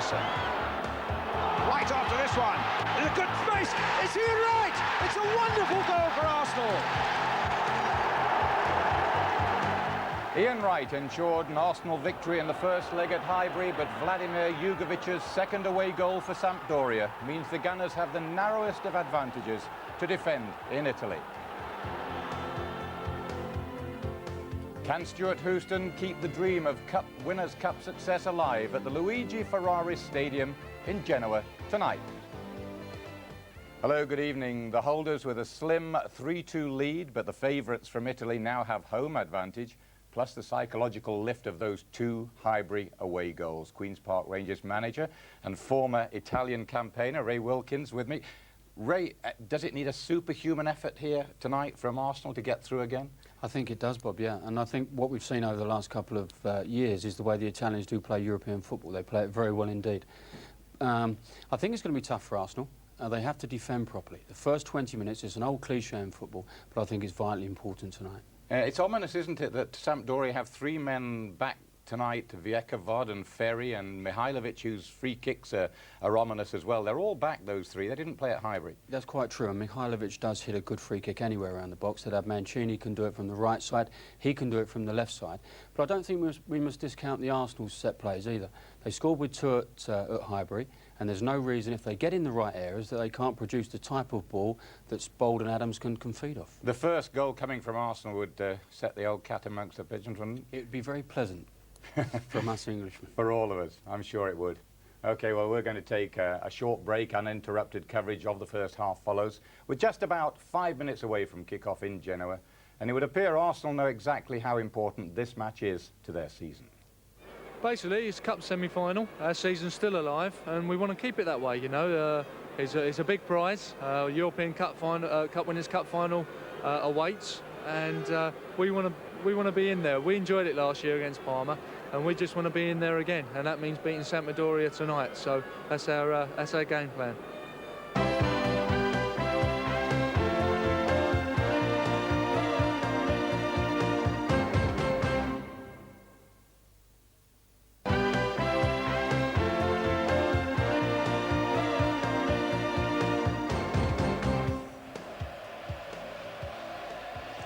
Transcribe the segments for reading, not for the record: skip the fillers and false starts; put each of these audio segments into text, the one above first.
passer. Right after this one, in a good space, is he right? It's a wonderful goal for Arsenal. Ian Wright ensured an Arsenal victory in the first leg at Highbury, but Vladimir Jugovic's second away goal for Sampdoria means the Gunners have the narrowest of advantages to defend in Italy. Can Stuart Houston keep the dream of Winners' Cup success alive at the Luigi Ferraris Stadium in Genoa tonight? Hello, good evening. The holders with a slim 3-2 lead, but the favourites from Italy now have home advantage, plus the psychological lift of those two Highbury away goals. Queen's Park Rangers manager and former Italian campaigner Ray Wilkins with me. Ray, does it need a superhuman effort here tonight from Arsenal to get through again? I think it does, Bob, yeah. And I think what we've seen over the last couple of years is the way the Italians do play European football. They play it very well indeed. I think it's going to be tough for Arsenal. They have to defend properly. The first 20 minutes is an old cliché in football, but I think it's vitally important tonight. It's ominous, isn't it, that Sampdoria have three men back tonight, Gerd and Ferry and Mihailovic, whose free kicks are ominous as well. They're all back, those three. They didn't play at Highbury. That's quite true, and Mihailovic does hit a good free kick anywhere around the box. That Mancini can do it from the right side, he can do it from the left side. But I don't think we must discount the Arsenal set plays either. They scored with two at Highbury, and there's no reason, if they get in the right areas, that they can't produce the type of ball that Bold and Adams can feed off. The first goal coming from Arsenal would set the old cat amongst the pigeons, wouldn't it? It would be very pleasant. From us Englishmen. For all of us, I'm sure it would. OK, well, we're going to take a short break. Uninterrupted coverage of the first half follows. We're just about 5 minutes away from kick-off in Genoa, and it would appear Arsenal know exactly how important this match is to their season. Basically, it's Cup semi-final. Our season's still alive, and we want to keep it that way, you know. It's a big prize. European Cup final, Cup Winners' Cup final awaits, and we want to be in there. We enjoyed it last year against Parma, and we just want to be in there again, and that means beating Sampdoria tonight. So that's our game plan.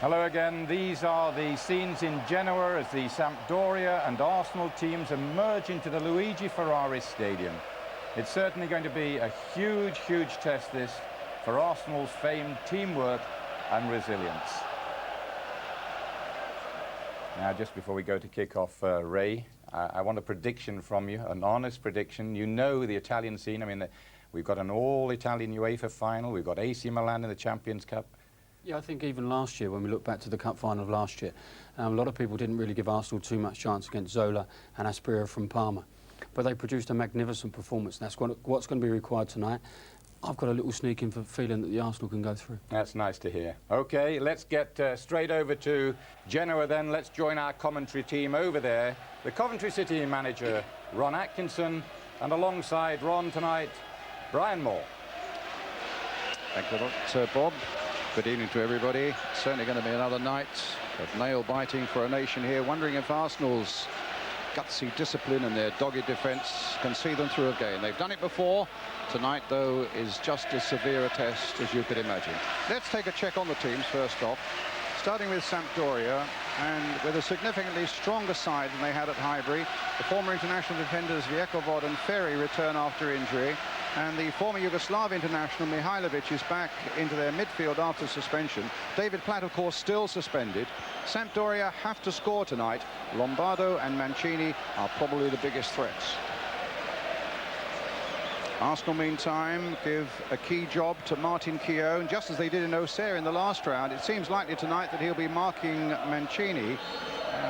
Hello again. These are the scenes in Genoa as the Sampdoria and Arsenal teams emerge into the Luigi Ferraris Stadium. It's certainly going to be a huge, huge test, this, for Arsenal's famed teamwork and resilience. Now, just before we go to kick-off, Ray, I want a prediction from you, an honest prediction. You know the Italian scene. I mean, we've got an all-Italian UEFA final. We've got AC Milan in the Champions Cup. Yeah, I think even last year, when we look back to the Cup final of last year, a lot of people didn't really give Arsenal too much chance against Zola and Aspria from Parma. But they produced a magnificent performance, and that's what's going to be required tonight. I've got a little sneaking feeling that the Arsenal can go through. That's nice to hear. OK, let's get straight over to Genoa then. Let's join our commentary team over there. The Coventry City manager, Ron Atkinson, and alongside Ron tonight, Brian Moore. Thank you very much, Bob. Good evening to everybody. Certainly going to be another night of nail-biting for a nation here, wondering if Arsenal's gutsy discipline and their dogged defence can see them through again. They've done it before. Tonight, though, is just as severe a test as you could imagine. Let's take a check on the teams first off, starting with Sampdoria, and with a significantly stronger side than they had at Highbury. The former international defenders Gerd and Ferry return after injury, and the former Yugoslav international Mihailovic is back into their midfield after suspension. David Platt, of course, still suspended. Sampdoria have to score tonight. Lombardo and Mancini are probably the biggest threats. Arsenal, meantime, give a key job to Martin Keown, just as they did in Auxerre in the last round. It seems likely tonight that he'll be marking Mancini.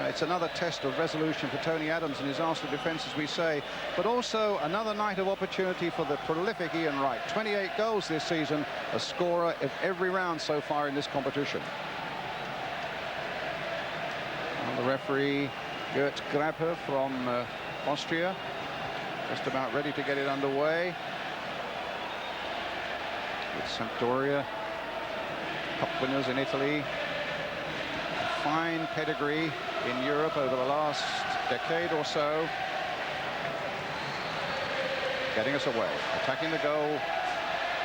It's another test of resolution for Tony Adams and his Arsenal defence, as we say, but also another night of opportunity for the prolific Ian Wright. 28 goals this season, a scorer of every round so far in this competition. And the referee, Gerd Grabher from Austria, just about ready to get it underway. With Sampdoria, cup winners in Italy, a fine pedigree in Europe over the last decade or so. getting us away. Attacking the goal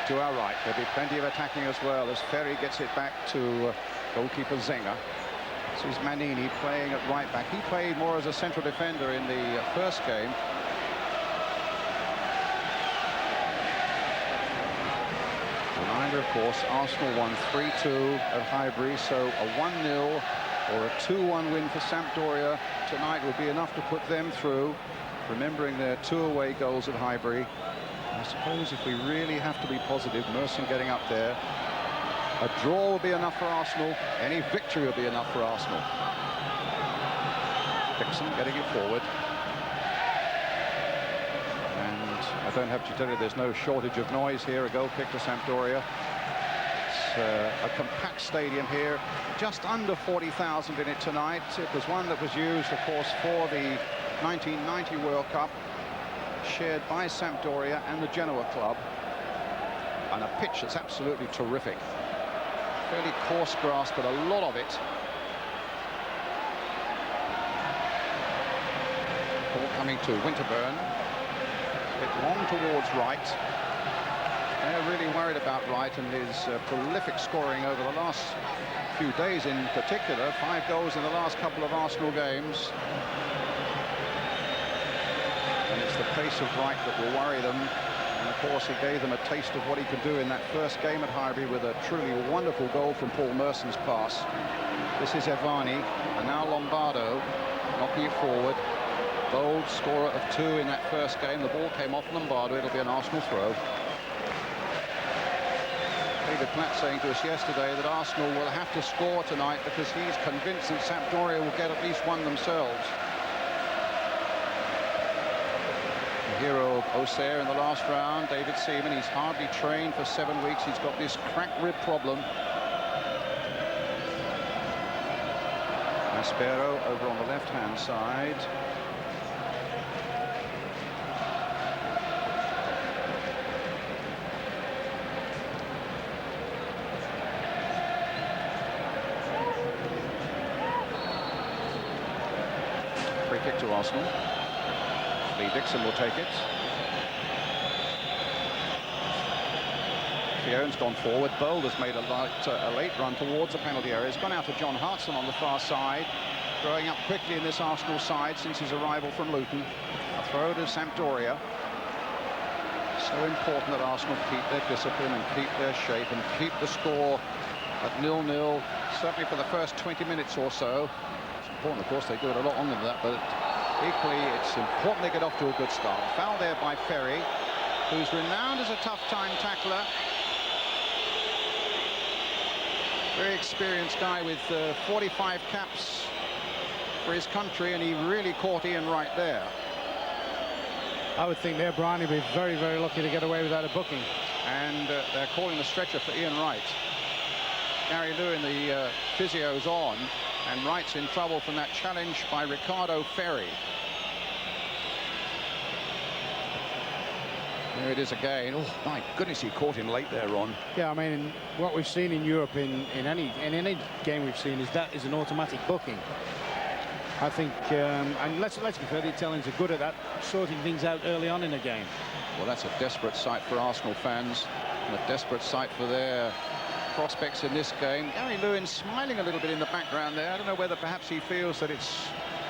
to our right. There'll be plenty of attacking as well as Ferry gets it back to goalkeeper Zenger. This is Manini playing at right back. He played more as a central defender in the first game. Reminder, of course, Arsenal won 3-2 at Highbury, so a 1-0 or a 2-1 win for Sampdoria tonight would be enough to put them through, remembering their 2 away goals at Highbury. I suppose if we really have to be positive, Merson getting up there, a draw will be enough for Arsenal. Any victory will be enough for Arsenal. Dixon getting it forward. And I don't have to tell you, there's no shortage of noise here. A goal kick to Sampdoria. It's a compact stadium here. Just under 40,000 in it tonight. It was one that was used, of course, for the 1990 World Cup, shared by Sampdoria and the Genoa club. And a pitch that's absolutely terrific. Fairly coarse grass, but a lot of it. Ball coming to Winterburn. A bit long towards Wright. They're really worried about Wright and his prolific scoring over the last few days in particular. 5 goals in the last couple of Arsenal games. And it's the pace of Wright that will worry them. And of course, he gave them a taste of what he could do in that first game at Highbury with a truly wonderful goal from Paul Merson's pass. This is Evani, and now Lombardo knocking it forward. Bold scorer of 2 in that first game. The ball came off Lombardo. It'll be an Arsenal throw. David Platt saying to us yesterday that Arsenal will have to score tonight because he's convinced that Sampdoria will get at least one themselves. Hero of Auxerre in the last round, David Seaman. He's hardly trained for 7 weeks. He's got this cracked rib problem. Maspero over on the left-hand side. Free kick to Arsenal. Lee Dixon will take it. Fione's gone forward. Bold has made a late run towards the penalty area. It's gone out to John Hartson on the far side. Growing up quickly in this Arsenal side since his arrival from Luton. A throw to Sampdoria. So important that Arsenal keep their discipline and keep their shape and keep the score at 0-0, certainly for the first 20 minutes or so. It's important, of course, they do it a lot longer than that, but equally, it's important they get off to a good start. Foul there by Ferry, who's renowned as a tough-time tackler. Very experienced guy with 45 caps for his country, and he really caught Ian Wright there. I would think there, Brian, he'd be very, very lucky to get away without a booking. And they're calling the stretcher for Ian Wright. Gary Lewin, the physio's on, and Wright's in trouble from that challenge by Ricardo Ferry. There it is again. Oh my goodness, he caught him late there, Ron. Yeah, I mean, what we've seen in Europe in any game we've seen is that is an automatic booking. I think, and let's be fair, the Italians are good at that, sorting things out early on in a game. Well, that's a desperate sight for Arsenal fans, and a desperate sight for their prospects in this game. Gary Lewin smiling a little bit in the background there. I don't know whether perhaps he feels that it's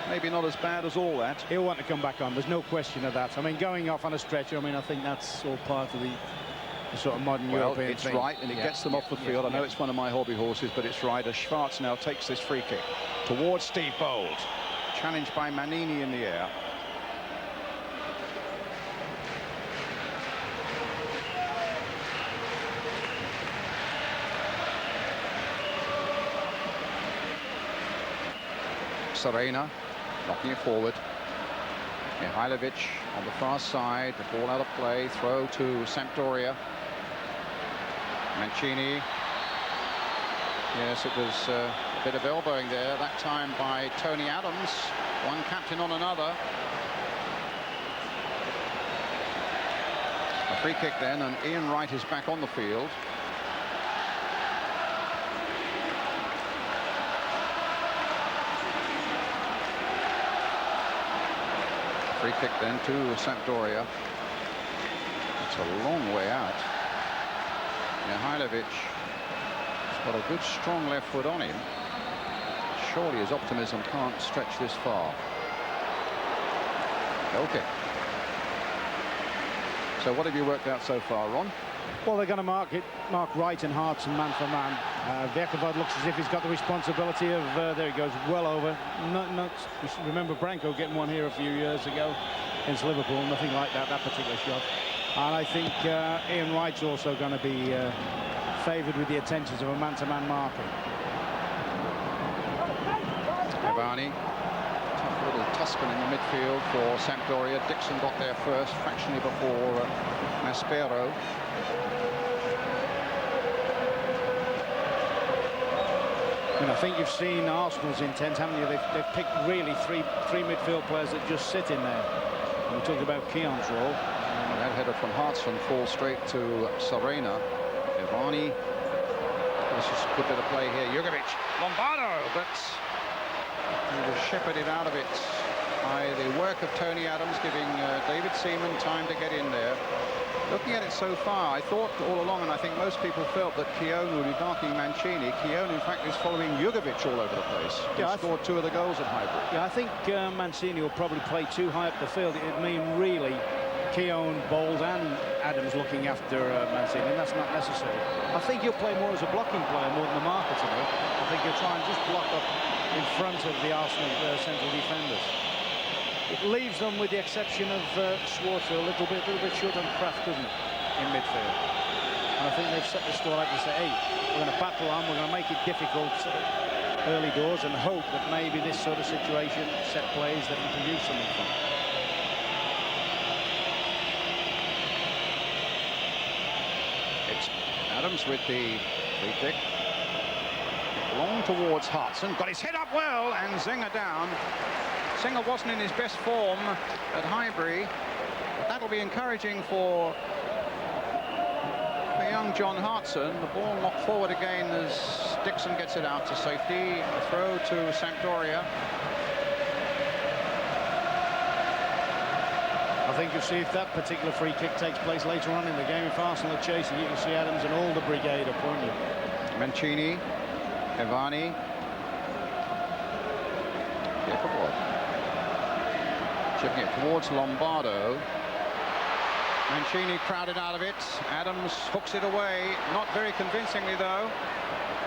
maybe not as bad as all that. He'll want to come back on, there's no question of that. I mean, going off on a stretcher, I mean, I think that's all part of the sort of modern European it's thing. right, and it gets them off the field. I know it's one of my hobby horses, but it's right as Schwarz now takes this free kick towards Steve Bold. Challenged by Manini in the air. Serena knocking it forward. Mihailovic on the far side. The ball out of play. Throw to Sampdoria. Mancini. Yes, it was a bit of elbowing there, that time by Tony Adams. One captain on another. A free kick then, and Ian Wright is back on the field. Free kick then to Sampdoria. It's a long way out. Mihailovic has got a good strong left foot on him. Surely his optimism can't stretch this far. Okay. So what have you worked out so far, Ron? Well, they're going to mark Wright and Hartson man for man. Vekavod looks as if he's got the responsibility of, there he goes, well over. Remember Branko getting one here a few years ago against Liverpool, nothing like that particular shot. And I think Ian Wright's also going to be favoured with the attentions of a man-to-man marking. Evani, tough little Tuscan in the midfield for Sampdoria. Dixon got there first, fractionally before Maspero. And I think you've seen Arsenal's intent, haven't you? They've picked really three midfield players that just sit in there. And we talked about Keon's role. And that header from Hartson falls straight to Serena. Evani. This is a good bit of play here. Jugovic, Lombardo, but he was shepherded out of it by the work of Tony Adams, giving David Seaman time to get in there. Looking at it so far, I thought all along, and I think most people felt that Keown would be marking Mancini. Keown, in fact, is following Jugovic all over the place. He scored 2 of the goals at Highbury. Yeah, I think Mancini will probably play too high up the field. It'd mean really Keown, Bold and Adams looking after Mancini, and that's not necessary. I think he'll play more as a blocking player more than the marker today. I think he'll try and just block up in front of the Arsenal central defenders. It leaves them, with the exception of Schwarzer, a little bit short on craft, doesn't it, in midfield? And I think they've set the score out to say, hey, we're going to battle on, we're going to make it difficult early doors and hope that maybe this sort of situation, set plays, they can produce something from. It's Adams with the free kick. Long towards Hartson, got his head up well, and Zinger down. Zinger wasn't in his best form at Highbury, but that'll be encouraging for young John Hartson. The ball knocked forward again as Dixon gets it out to safety. A throw to Sampdoria. I think you'll see if that particular free kick takes place later on in the game. If Arsenal are chasing, you can see Adams and all the brigade upon you. Mancini, Evani. Chipping it towards Lombardo. Mancini crowded out of it. Adams hooks it away. Not very convincingly, though.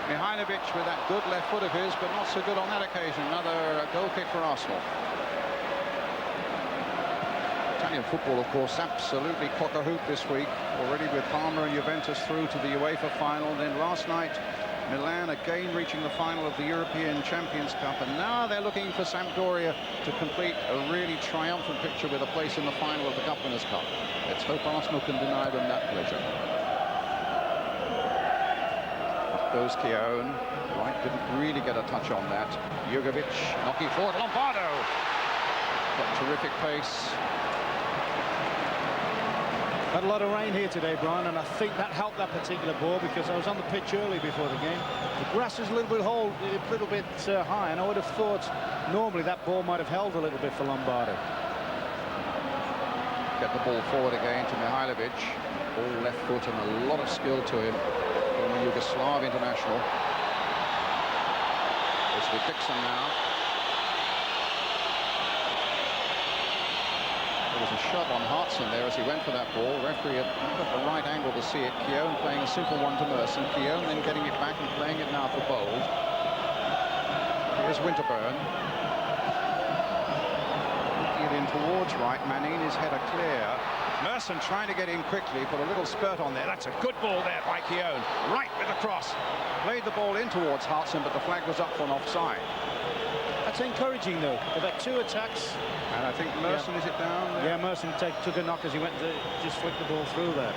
Mihailovic with that good left foot of his, but not so good on that occasion. Another goal kick for Arsenal. Italian football, of course, absolutely cock-a-hoop this week. Already with Parma and Juventus through to the UEFA final. Then last night, Milan again reaching the final of the European Champions Cup, and now they're looking for Sampdoria to complete a really triumphant picture with a place in the final of the Cup Winners' Cup. Let's hope Arsenal can deny them that pleasure. Up goes Keown. Wright didn't really get a touch on that. Jugovic knocking forward. Lombardo got terrific pace. Had a lot of rain here today, Brian, and I think that helped that particular ball, because I was on the pitch early before the game. The grass is a little bit high, and I would have thought normally that ball might have held a little bit for Lombardo. Get the ball forward again to Mihailovic. All left foot and a lot of skill to him from the Yugoslav international. It's with Dixon now. There was a shot on Hartson there as he went for that ball. Referee at the right angle to see it. Keown playing a simple one to Merson. Keown then getting it back and playing it now for Bold. Here's Winterburn. Get in towards right. Manini's header clear. Merson trying to get in quickly, put a little spurt on there. That's a good ball there by Keown. Right with the cross. Played the ball in towards Hartson, but the flag was up for an offside. That's encouraging, though. They've had 2 attacks. And I think Merson, is it down there? Yeah, Merson took a knock as he went to just flick the ball through there.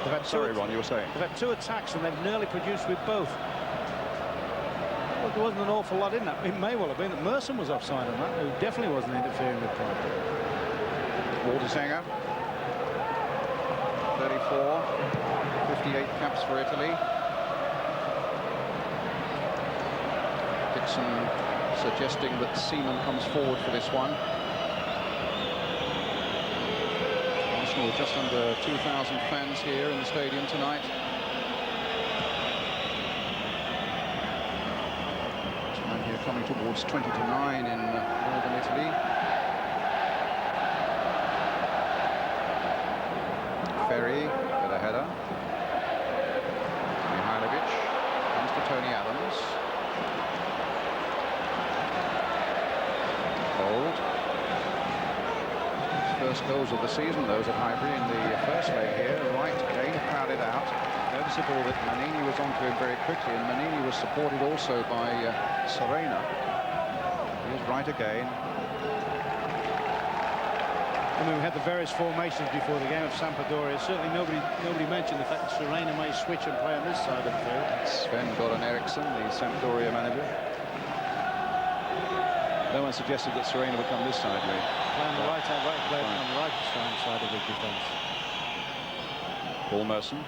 They've had Sorry, Ron, you were saying? They've had 2 attacks, and they've nearly produced with both. Well, there wasn't an awful lot in that. It may well have been that Merson was offside on that, who definitely wasn't interfering with play. Walter Sanger. 34. 58 caps for Italy. Dixon suggesting that Seaman comes forward for this one. Arsenal with just under 2,000 fans here in the stadium tonight. Time here coming towards 20 to 9 in northern Italy. Ferry with a header. Mihailovic comes to Tony Adams. Gold. First goals of the season, those at Highbury in the first leg here. Right, again crowded out. Noticeable that Manini was onto him very quickly, and Manini was supported also by Serena. Here's right again. I mean, we had the various formations before the game of Sampdoria. Certainly nobody mentioned the fact that Serena may switch and play on this side of the field. Sven-Göran Eriksson, the Sampdoria manager. No one suggested that Serena would come this side, Lee. Play on the right hand, play on the right hand side of the defence. Paul Merson.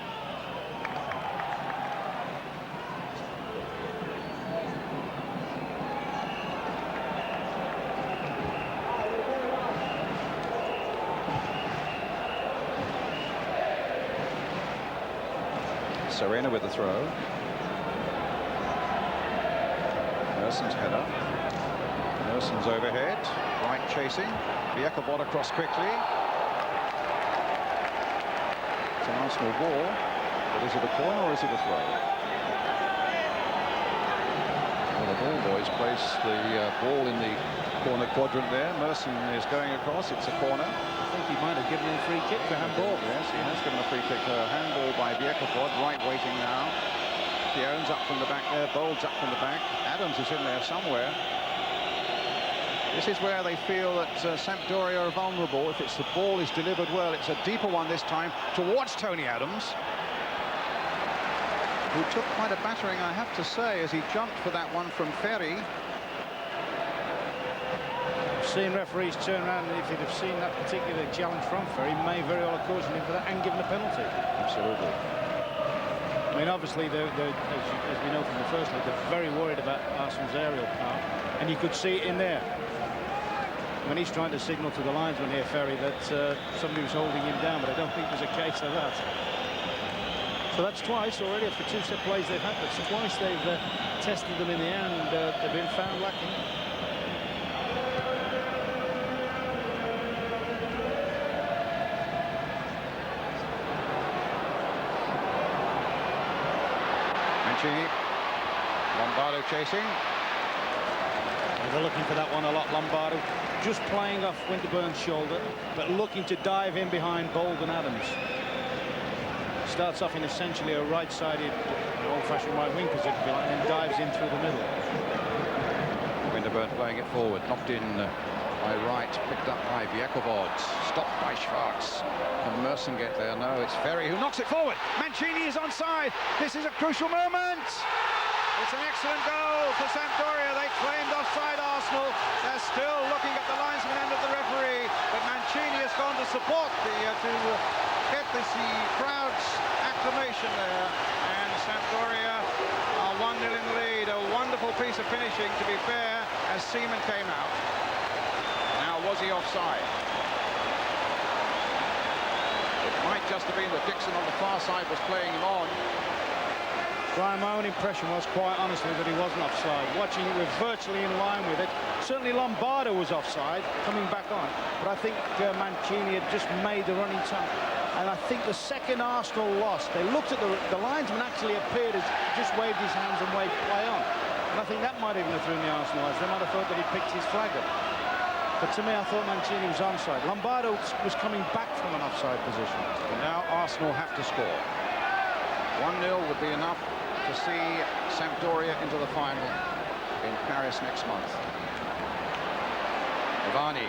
Serena with the throw. Merson's header. Merson's overhead. Right chasing. Viekovod across quickly. It's an Arsenal ball. But is it a corner or is it a throw? Well, the ball boys place the ball in the corner quadrant there. Merson is going across. It's a corner. I think he might have given him a free kick for handball. Yes, he has given a free kick. Handball by Viekovod. Right waiting now. Fione's up from the back there. Bold's up from the back. Adams is in there somewhere. This is where they feel that Sampdoria are vulnerable. If the ball is delivered well, it's a deeper one this time towards Tony Adams, who took quite a battering, I have to say, as he jumped for that one from Ferry. I've seen referees turn around, and if he'd have seen that particular challenge from Ferry, may very well have cautioned him for that and given a penalty. Absolutely. I mean, obviously, as we know from the first leg, they're very worried about Arsenal's aerial power, and you could see it in there. When he's trying to signal to the linesman here, Ferry, that somebody was holding him down, but I don't think there's a case of that. So that's twice already after two set plays they've had, but twice they've tested them in the air and they've been found lacking. Mancini. Lombardo chasing. They're looking for that one a lot, Lombardo. Just playing off Winterburn's shoulder, but looking to dive in behind Bold and Adams. Starts off in essentially a right-sided, old-fashioned right wing position, and then dives in through the middle. Winterburn playing it forward, knocked in by Wright, picked up by Viekovod, stopped by Schwartz. Can Merson get there? No, it's Ferry who knocks it forward. Mancini is onside. This is a crucial moment. It's an excellent goal for Sampdoria. They claimed offside Arsenal. They're still looking at the linesman end of the referee, but Mancini has gone to support to get the crowd's acclamation there, and Sampdoria are 1-0 in the lead. A wonderful piece of finishing, to be fair, as Seaman came out. Now, was he offside? It might just have been that Dixon on the far side was playing him on. Brian, my own impression was, quite honestly, that he wasn't offside. Watching it, we're virtually in line with it. Certainly Lombardo was offside, coming back on. But I think Mancini had just made the running time. And I think the second Arsenal lost, they looked at the linesman actually appeared as just waved his hands and waved play on. And I think that might even have thrown the Arsenal eyes. They might have thought that he picked his flag up. But to me, I thought Mancini was onside. Lombardo was coming back from an offside position. And now Arsenal have to score. 1-0 would be enough to see Sampdoria into the final in Paris next month. Ivani.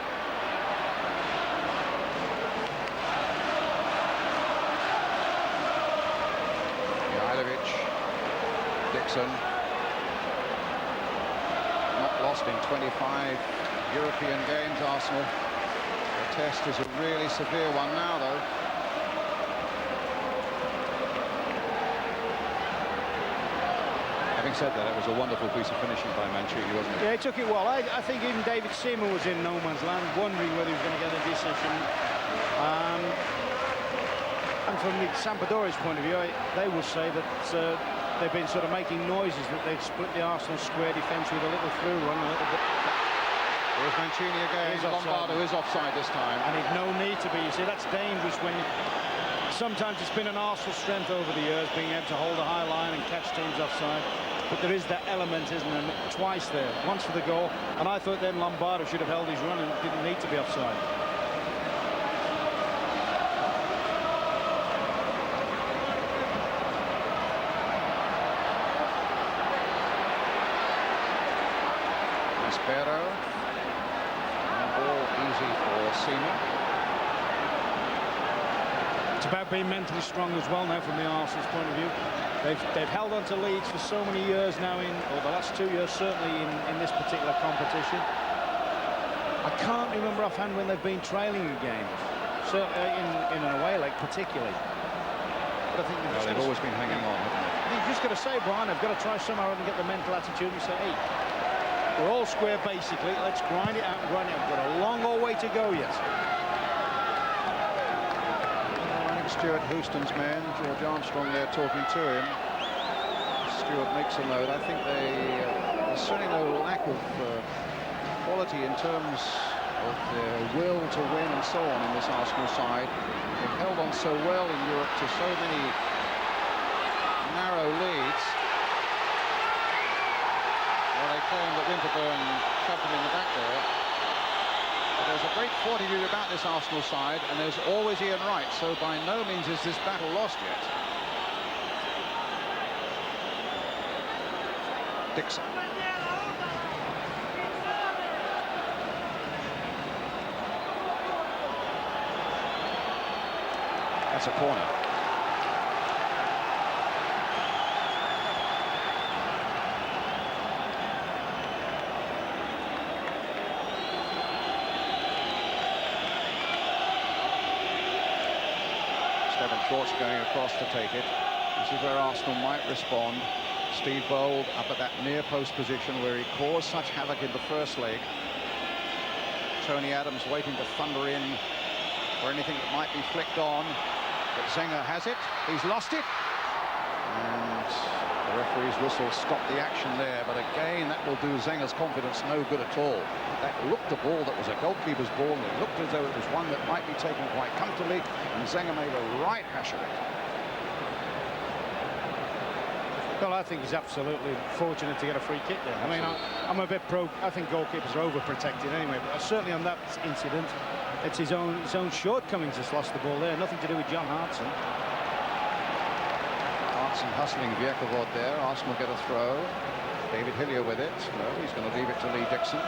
Mihailovic. Dixon. Not lost in 25 European games, Arsenal. The test is a really severe one now, though. Having said that, it was a wonderful piece of finishing by Mancini, wasn't it? Yeah, he took it well. I think even David Seaman was in no man's land, wondering whether he was going to get a decision. And from the Sampdoria's point of view, they will say that they've been sort of making noises that they've split the Arsenal square defence with a little through run, a little bit. There's Mancini again. Lombardo is offside this time. And it's no need to be. You see, that's dangerous when sometimes it's been an Arsenal strength over the years, being able to hold a high line and catch teams offside. But there is that element, isn't there? Twice there. Once for the goal. And I thought then Lombardo should have held his run and didn't need to be offside. Maspero. Ball easy for Sima. It's about being mentally strong as well now from the Arsenal's point of view. They've held on to leads for so many years now, or the last 2 years certainly in this particular competition. I can't remember offhand when they've been trailing a game, so in an away leg particularly. But I think they've always been hanging on, haven't they? I think you've just got to say, Brian, I've got to try somehow and get the mental attitude and say, hey, we're all square basically. Let's grind it out and grind it out. We've got a long old way to go yet. Stuart Houston's man, George Armstrong, there talking to him. Stuart makes a note. I think there's certainly no lack of quality in terms of their will to win and so on in this Arsenal side. They've held on so well in Europe to so many narrow leads. Well, they claim that Winterburn shoved them in the back there. There's a great fortitude about this Arsenal side, and there's always Ian Wright, so by no means is this battle lost yet. Dixon. That's a corner. Short's going across to take it. This is where Arsenal might respond. Steve Bold up at that near post position where he caused such havoc in the first leg. Tony Adams waiting to thunder in for anything that might be flicked on. But Zenger has it. He's lost it. And the referee's whistle stopped the action there. But again, that will do Zenger's confidence no good at all. That looked a ball that was a goalkeeper's ball, and it looked as though it was one that might be taken quite comfortably, and Zenger made a right hash of it. Well, I think he's absolutely fortunate to get a free kick there. I mean, I'm a bit pro. I think goalkeepers are overprotected anyway, but certainly on that incident, it's his own shortcomings that's lost the ball there. Nothing to do with John Hartson. Hartson hustling Viekovod there. Arsenal get a throw. David Hillier with it. No, he's going to leave it to Lee Dixon.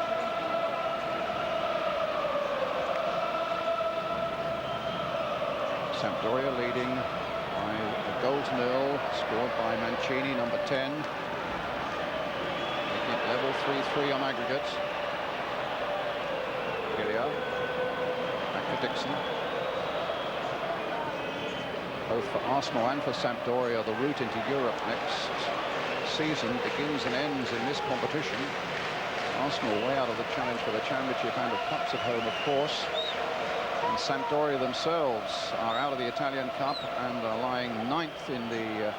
Sampdoria leading by a goal to nil, scored by Mancini, number 10. Making it level 3-3 on aggregate. Hillier. Back to Dixon. Both for Arsenal and for Sampdoria, the route into Europe next season begins and ends in this competition. Arsenal way out of the challenge for the Championship and the Cups at home, of course. And Sampdoria themselves are out of the Italian Cup and are lying 9th in the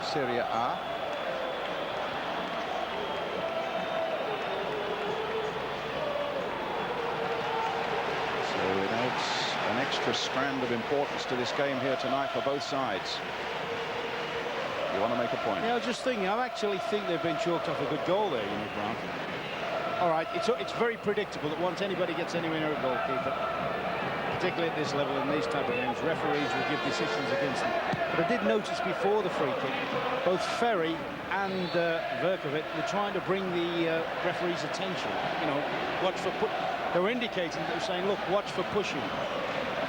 Serie A. So it adds an extra strand of importance to this game here tonight for both sides. You want to make a point? Yeah, I was just thinking, I actually think they've been chalked off a good goal there, you know, Grant. All right, it's very predictable that once anybody gets anywhere near a goalkeeper, particularly at this level in these type of games, referees will give decisions against them. But I did notice before the free kick, both Ferry and Verkovic were trying to bring the referee's attention. You know, watch for they were indicating, they were saying, look, watch for pushing.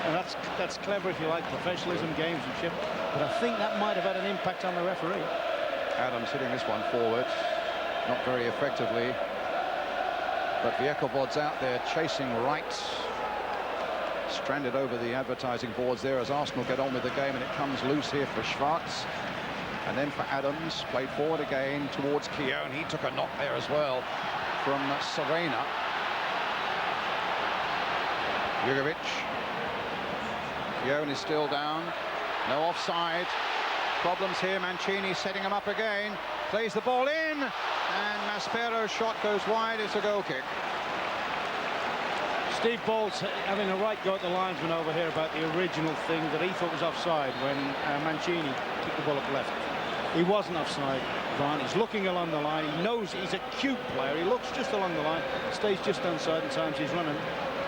And that's clever, if you like, professionalism, gamesmanship. But I think that might have had an impact on the referee. Adams hitting this one forward, not very effectively. But Viekovod's out there chasing right. Stranded over the advertising boards there as Arsenal get on with the game, and it comes loose here for Schwartz. And then for Adams, played forward again towards Keown. He took a knock there as well from Serena. Jugovic. Keown is still down. No offside. Problems here. Mancini setting him up again. Plays the ball in, and Maspero's shot goes wide. It's a goal kick. Steve Ball's having a right go at the linesman over here about the original thing that he thought was offside when Mancini kicked the ball up left. He wasn't offside, Brian. He's looking along the line. He knows he's a cute player. He looks just along the line, stays just on certain times he's running.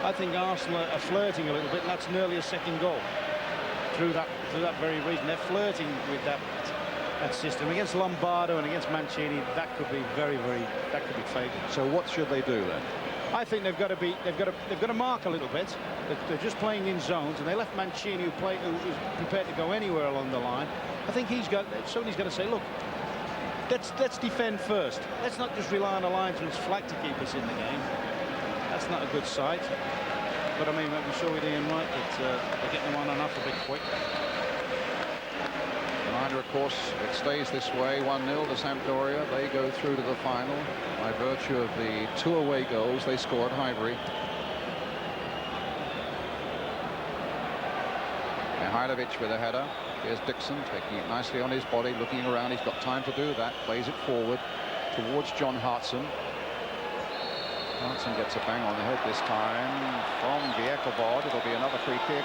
I think Arsenal are flirting a little bit, and that's nearly a second goal. Through that very reason, they're flirting with that system against Lombardo and against Mancini. That could be that could be fatal. So what should they do then? I think they've got to mark a little bit. They're just playing in zones, and they left Mancini, who's prepared to go anywhere along the line. I think somebody's got to say, look, let's defend first. Let's not just rely on a linesman's flag to keep us in the game. That's not a good sight. But I mean, we saw with Ian Wright that they're getting them on and off a bit quick. Reminder, of course, it stays this way, 1-0 to Sampdoria. They go through to the final by virtue of the 2 away goals they scored at Highbury. Mihailovic with a header. Here's Dixon taking it nicely on his body, looking around. He's got time to do that. Plays it forward towards John Hartson. Hartson gets a bang on the head this time from Viekovod. It'll be another free kick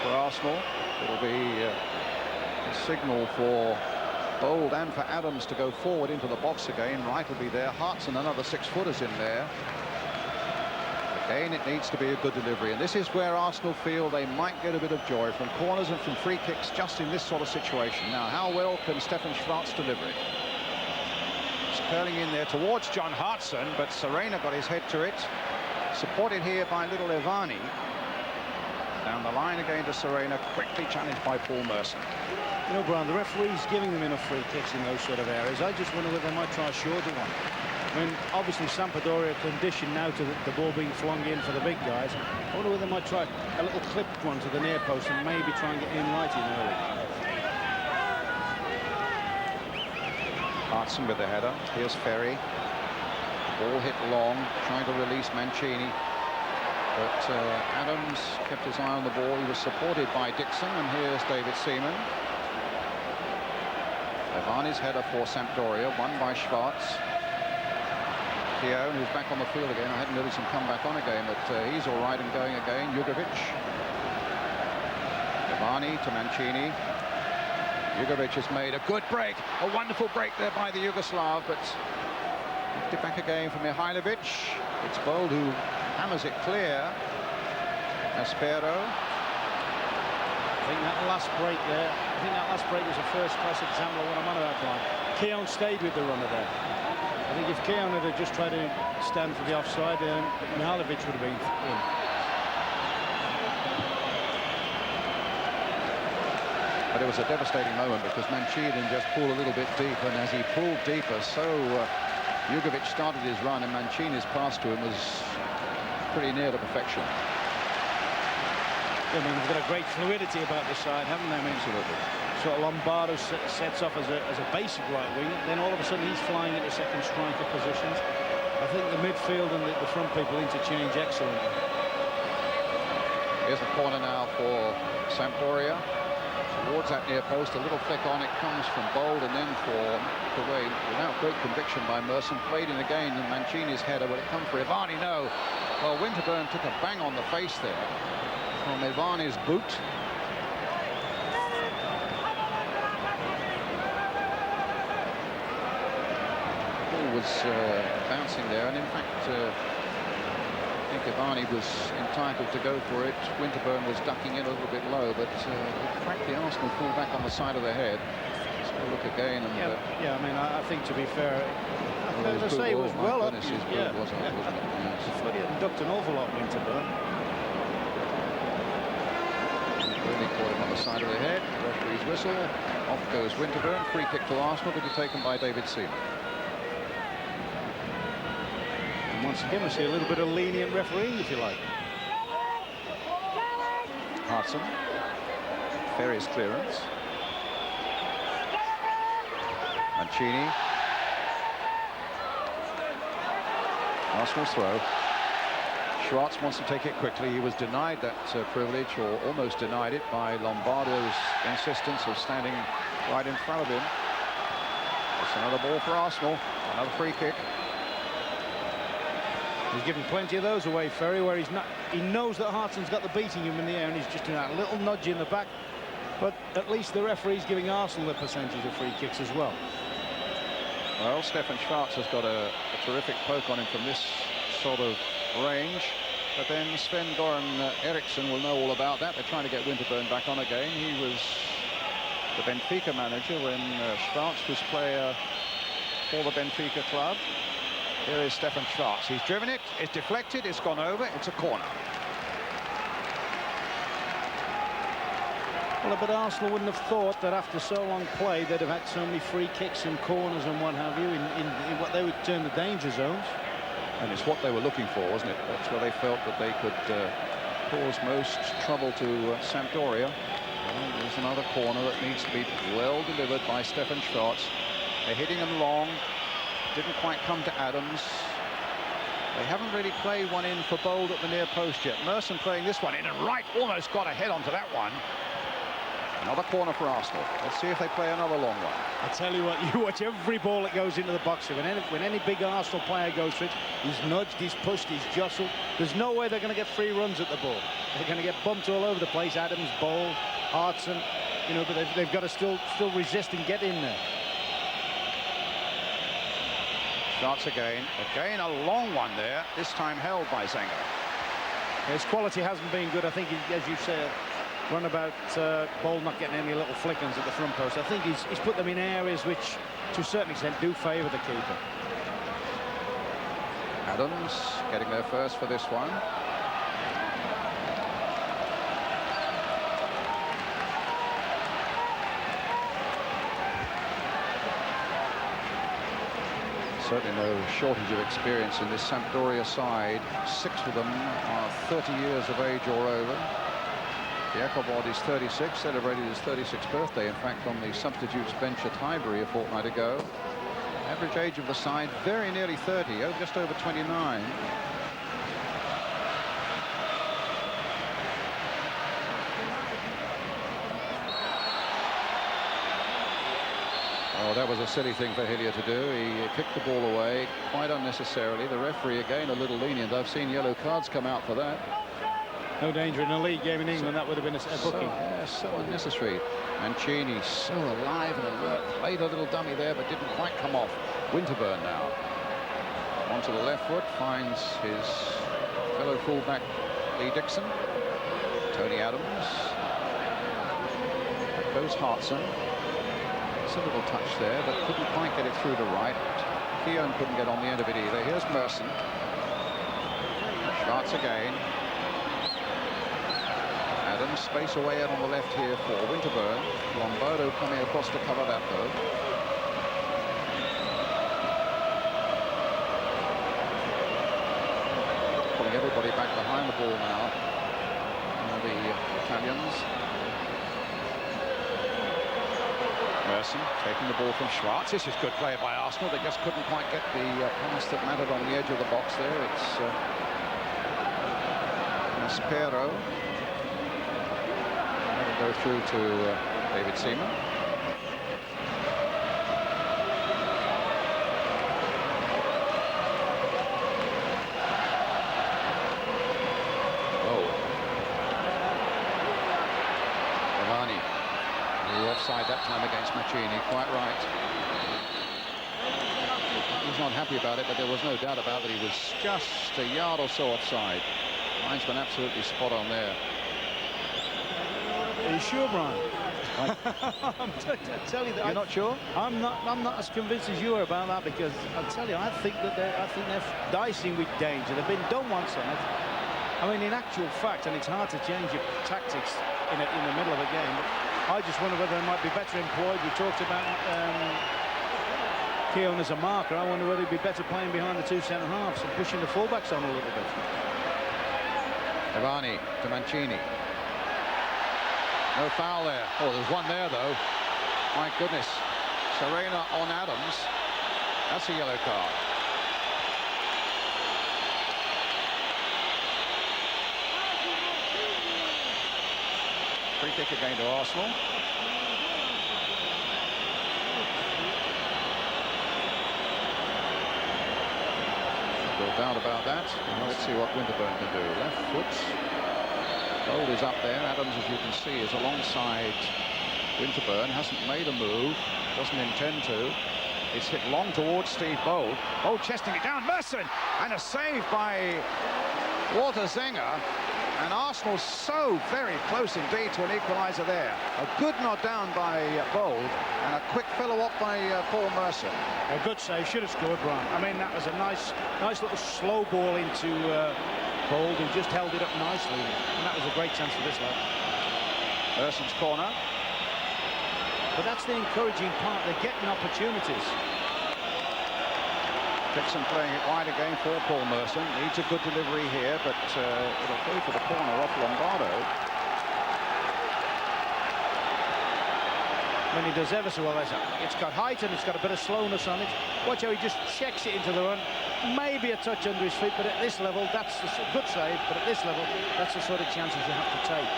for Arsenal. It'll be a signal for Bold and for Adams to go forward into the box again. Wright will be there. Hartson, another 6-footers in there. Again, it needs to be a good delivery, and this is where Arsenal feel they might get a bit of joy from corners and from free kicks just in this sort of situation. Now, how well can Stefan Schwarz deliver it? Curling in there towards John Hartson, but Serena got his head to it. Supported here by little Ivani. Down the line again to Serena, quickly challenged by Paul Merson. You know, Brian, the referee's giving them enough free kicks in those sort of areas. I just wonder whether they might try a shorter one. I mean, obviously Sampdoria conditioned now to the ball being flung in for the big guys. I wonder whether they might try a little clipped one to the near post and maybe try and get in right in early. Hartson with the header. Here's Ferry. Ball hit long, trying to release Mancini. But Adams kept his eye on the ball. He was supported by Dixon, and here's David Seaman. Ivani's header for Sampdoria, won by Schwarz. Keown, who's back on the field again. I hadn't noticed him come back on again, but he's all right and going again. Jugovic. Ivani to Mancini. Jugovic has made a good break, a wonderful break there by the Yugoslav, but left it back again from Mihailovic. It's Bold who hammers it clear. Maspero. I think that last break there, was a first-class example of what I'm on about, Brian. Keown stayed with the runner there. I think if Keown had just tried to stand for the offside, Mihailovic would have been in. But it was a devastating moment because Mancini just pulled a little bit deep, and as he pulled deeper, so Jugovic started his run, and Mancini's pass to him was pretty near to perfection. I mean, they've got a great fluidity about this side, haven't they? I mean, absolutely. So Lombardo sets off as a basic right wing, then all of a sudden he's flying into second striker positions. I think the midfield and the front people interchange excellently. Here's the corner now for Sampdoria. Towards that near post, a little flick on, it comes from Bold, and then for away without great conviction by Merson. Played in again, and Mancini's header. Will it come for Ivani? No. Well, Winterburn took a bang on the face there from Ivani's boot. The ball was bouncing there, and in fact I think Ivani was entitled to go for it. Winterburn was ducking in a little bit low, but in fact the Arsenal pulled back on the side of the head. Let's go look again. And, yeah, I mean, I think to be fair, as I say, it was well up. His boot was up, wasn't it? Yes. But he had ducked an awful lot, Winterburn. Really caught him on the side of the head. Referee's whistle. Off goes Winterburn. Free kick to Arsenal to be taken by David Seaman. Once again, we see a little bit of lenient refereeing, if you like. Hartson. Ferry's clearance. Mancini. Arsenal's throw. Schwarz wants to take it quickly. He was denied that privilege, or almost denied it, by Lombardo's insistence of standing right in front of him. It's another ball for Arsenal, another free kick. He's given plenty of those away, Ferry, where he's not. He knows that Hartson's got the beating him in the air, and he's just doing that little nudge in the back. But at least the referee's giving Arsenal the percentage of free kicks as well. Well, Stefan Schwarz has got a terrific poke on him from this sort of range. But then Sven-Goran Eriksson will know all about that. They're trying to get Winterburn back on again. He was the Benfica manager when Schwarz was player for the Benfica club. Here is Stefan Schwarz. He's driven it. It's deflected. It's gone over. It's a corner. Well, but Arsenal wouldn't have thought that after so long play they'd have had so many free kicks and corners and what have you in what they would term the danger zones. And it's what they were looking for, wasn't it? That's where they felt that they could cause most trouble to Sampdoria. Well, there's another corner that needs to be well delivered by Stefan Schwarz. They're hitting him long. Didn't quite come to Adams. They haven't really played one in for Bold at the near post yet. Merson playing this one in, and Wright almost got a head onto that one. Another corner for Arsenal. Let's see if they play another long one. I tell you what, you watch every ball that goes into the box. When any big Arsenal player goes for it, he's nudged, he's pushed, he's jostled. There's no way they're going to get free runs at the ball. They're going to get bumped all over the place. Adams, Bold, Hartson, you know, but they've got to still resist and get in there. Shots again a long one there, this time held by Zenga. His quality hasn't been good. I think, as you say, run about Bold not getting any little flick-ons at the front post. I think he's put them in areas which, to a certain extent, do favour the keeper. Adams getting there first for this one. Certainly no shortage of experience in this Sampdoria side. 6 of them are 30 years of age or over. Jakobod is 36, celebrated his 36th birthday, in fact, on the substitutes bench at Highbury a fortnight ago. Average age of the side, very nearly 30, just over 29. Oh, that was a silly thing for Hillier to do. He kicked the ball away quite unnecessarily. The referee, again, a little lenient. I've seen yellow cards come out for that. No danger in a league game in England. That would have been a booking. So unnecessary. Mancini so alive and alert. Played a little dummy there, but didn't quite come off. Winterburn now. Onto the left foot, finds his fellow fullback Lee Dixon. Tony Adams. That goes Hartson. It's a little touch there, but couldn't quite get it through to right. Keown couldn't get on the end of it either. Here's Merson. Schwarz again. Adams, space away out on the left here for Winterburn. Lombardo coming across to cover that, though. Pulling everybody back behind the ball now. The Italians. Merson taking the ball from Schwarz. This is good play by Arsenal. They just couldn't quite get the pass that mattered on the edge of the box there. It's Maspero. Go through to David Seaman. Oh. Cavani. Offside that time against Mancini, quite right. He's not happy about it, but there was no doubt about it. He was just a yard or so offside. Linesman absolutely spot on there. Are you sure, Brian? I tell you that You're not sure? I'm not as convinced as you are about that, because I'll tell you, I think they're dicing with danger. They've been done once on it. I mean, in actual fact, and it's hard to change your tactics in the middle of a game, but I just wonder whether they might be better employed. We talked about Keown as a marker. I wonder whether he'd be better playing behind the two centre-halves and pushing the full-backs on a little bit. Cavani to Mancini. No foul there. Oh, there's one there, though. My goodness. Serena on Adams. That's a yellow card. Free kick again to Arsenal. No doubt about that. Now let's see what Winterburn can do. Left foot. Gold is up there. Adams, as you can see, is alongside Winterburn. Hasn't made a move. Doesn't intend to. It's hit long towards Steve Bold. Bold chesting it down. Merson! And a save by Walter Zenger. And Arsenal so very close indeed to an equaliser there. A good nod down by Bold and a quick follow-up by Paul Merson. A good save, should have scored, Brian. I mean, that was a nice little slow ball into Bold, who just held it up nicely. And that was a great chance for this lad. Merson's corner. But that's the encouraging part. They're getting opportunities. Dixon playing it wide again for Paul Merson. Needs a good delivery here, but it'll go for the corner off Lombardo. When he does ever so well, it's got height and it's got a bit of slowness on it. Watch how he just checks it into the run. Maybe a touch under his feet, but at this level, that's a good save. But at this level, that's the sort of chances you have to take.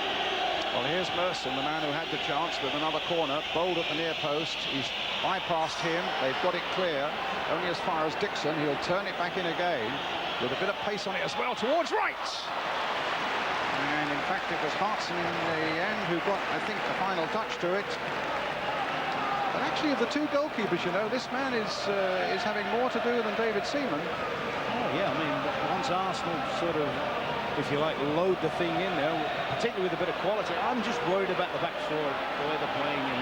Well, here's Merson, the man who had the chance with another corner. Bold at the near post. He's bypassed him. They've got it clear. Only as far as Dixon. He'll turn it back in again with a bit of pace on it as well towards right. And in fact, it was Hartson in the end who got, I think, the final touch to it. But actually, of the two goalkeepers, you know, this man is having more to do than David Seaman. Oh, yeah, I mean, once Arsenal sort of, if you like, load the thing in there, particularly with a bit of quality, I'm just worried about the back four, the way they're playing and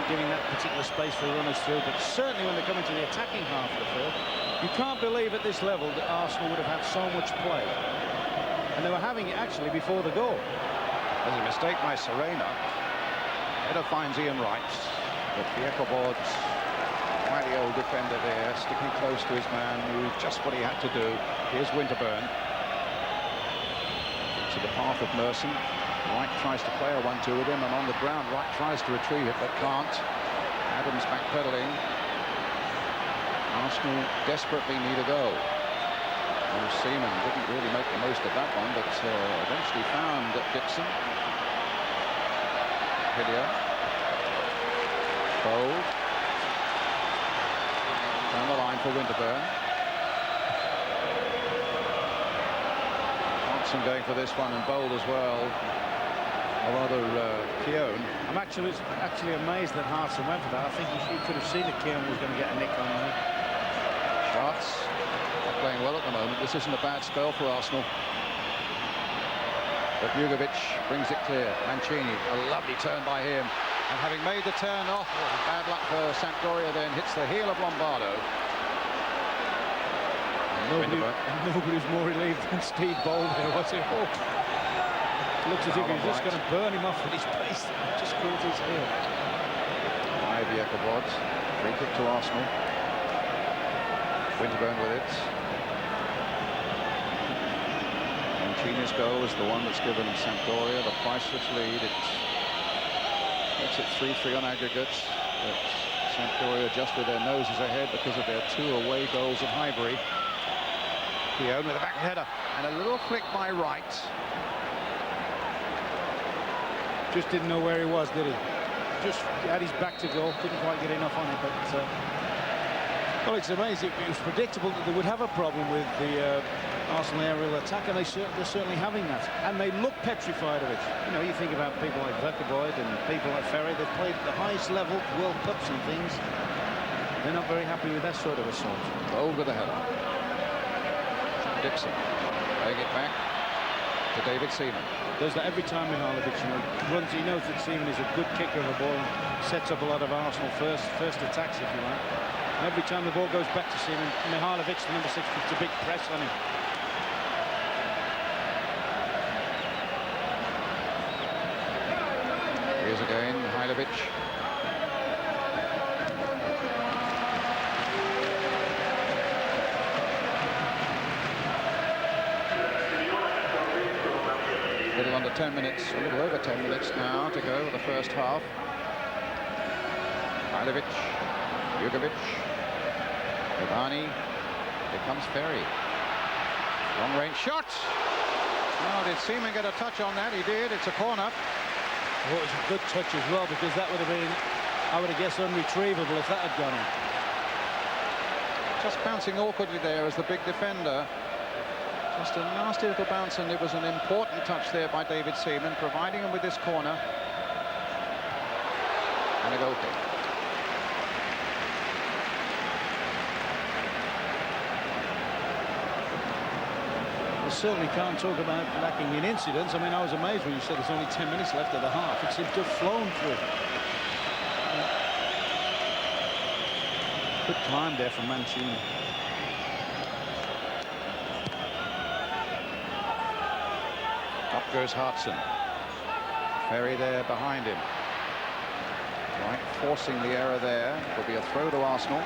giving that particular space for runners through. But certainly when they come into the attacking half of the field, you can't believe at this level that Arsenal would have had so much play. And they were having it actually before the goal. There's a mistake by Serena. Header finds Ian Wright. But Fiekobod, mighty old defender there, sticking close to his man, who just what he had to do. Here's Winterburn. Into the path of Merson. Wright tries to play a 1-2 with him, and on the ground, Wright tries to retrieve it, but can't. Adams backpedaling. Arsenal desperately need a goal. And Seaman didn't really make the most of that one, but eventually found Dixon. Hillier. Bold. Down the line for Winterburn. Johnson going for this one, and Bold as well. Or rather, Keown. I'm actually amazed that Hartson went for that. I think he could have seen that Keown was going to get a nick on there. Shots. Not playing well at the moment. This isn't a bad spell for Arsenal. But Jugovic brings it clear. Mancini, a lovely turn by him. And having made the turn off, bad luck for Sampdoria, then hits the heel of Lombardo. Nobody's more relieved than Steve Bold here, was it? Oh. Looks as if he's just going to burn him off with his pace. Just caught his heel. Fiekobod. Free kick to Arsenal. Winterburn with it. Mancini's goal is the one that's given Sampdoria the priceless lead. Makes it 3-3 on aggregates. But Sampdoria just with their noses ahead because of their 2 away goals at Highbury. Keown with a back header and a little flick by Wright. Just didn't know where he was, did he? Just had his back to goal, couldn't quite get enough on it. But well, it's amazing. It was predictable that they would have a problem with the Arsenal aerial attack, and they're certainly having that. And they look petrified of it. You know, you think about people like Verkeboyd and people like Ferry. They've played at the highest level, World Cups and things. They're not very happy with that sort of assault. Bold with the header. Dixon laying it back to David Seaman. Does that every time Mihajlovic, you know, runs. He knows that Seaman is a good kicker of the ball and sets up a lot of Arsenal first attacks, if you like. And every time the ball goes back to Seaman, Mihajlovic, the number 6, puts a big press on him. Here's again Mihajlovic. A little under 10 minutes, a little over 10 minutes now to go with the first half. Mihajlovic, Jugovic, Ivani, here comes Ferry. Long range shot. Oh, did Seaman get a touch on that? He did. It's a corner. Oh, it was a good touch as well, because that would have been, I would have guessed, unretrievable if that had gone in. Just bouncing awkwardly there as the big defender. Just a nasty little bounce, and it was an important touch there by David Seaman, providing him with this corner. And a goal kick. You certainly can't talk about lacking in incidents. I mean, I was amazed when you said there's only 10 minutes left of the half. It seemed to have flown through. Good climb there from Mancini. Up goes Hartson. Ferry there behind him. Right, forcing the error there. Will be a throw to Arsenal.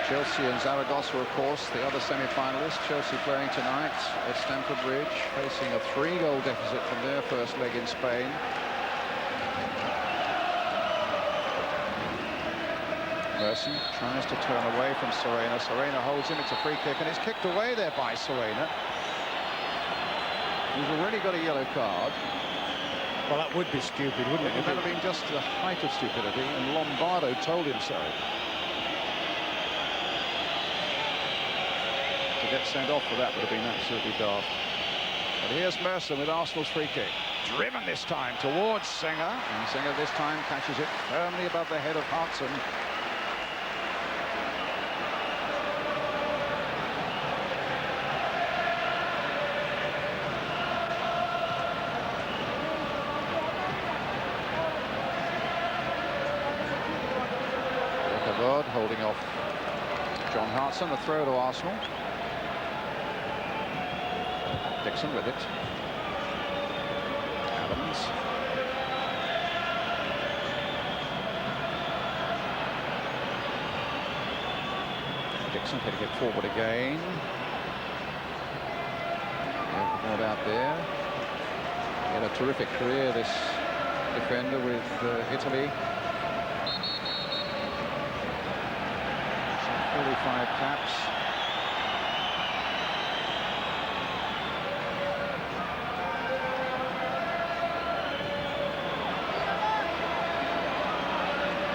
Chelsea and Zaragoza, of course, the other semi-finalists. Chelsea playing tonight at Stamford Bridge, facing a 3-goal deficit from their first leg in Spain. Merson tries to turn away from Serena. Serena holds him. It's a free kick, and it's kicked away there by Serena. He's already got a yellow card. Well, that would be stupid, wouldn't it? It would have been just the height of stupidity, and Lombardo told him so. To get sent off for that would have been absolutely daft. But here's Merson with Arsenal's free kick. Driven this time towards Singer, and Singer this time catches it firmly above the head of Hartson. Gerd holding off John Hartson. A throw to Arsenal. Dixon with it. Adams. Dixon hitting it forward again. No doubt there. He had a terrific career, this defender, with Italy. 45 caps.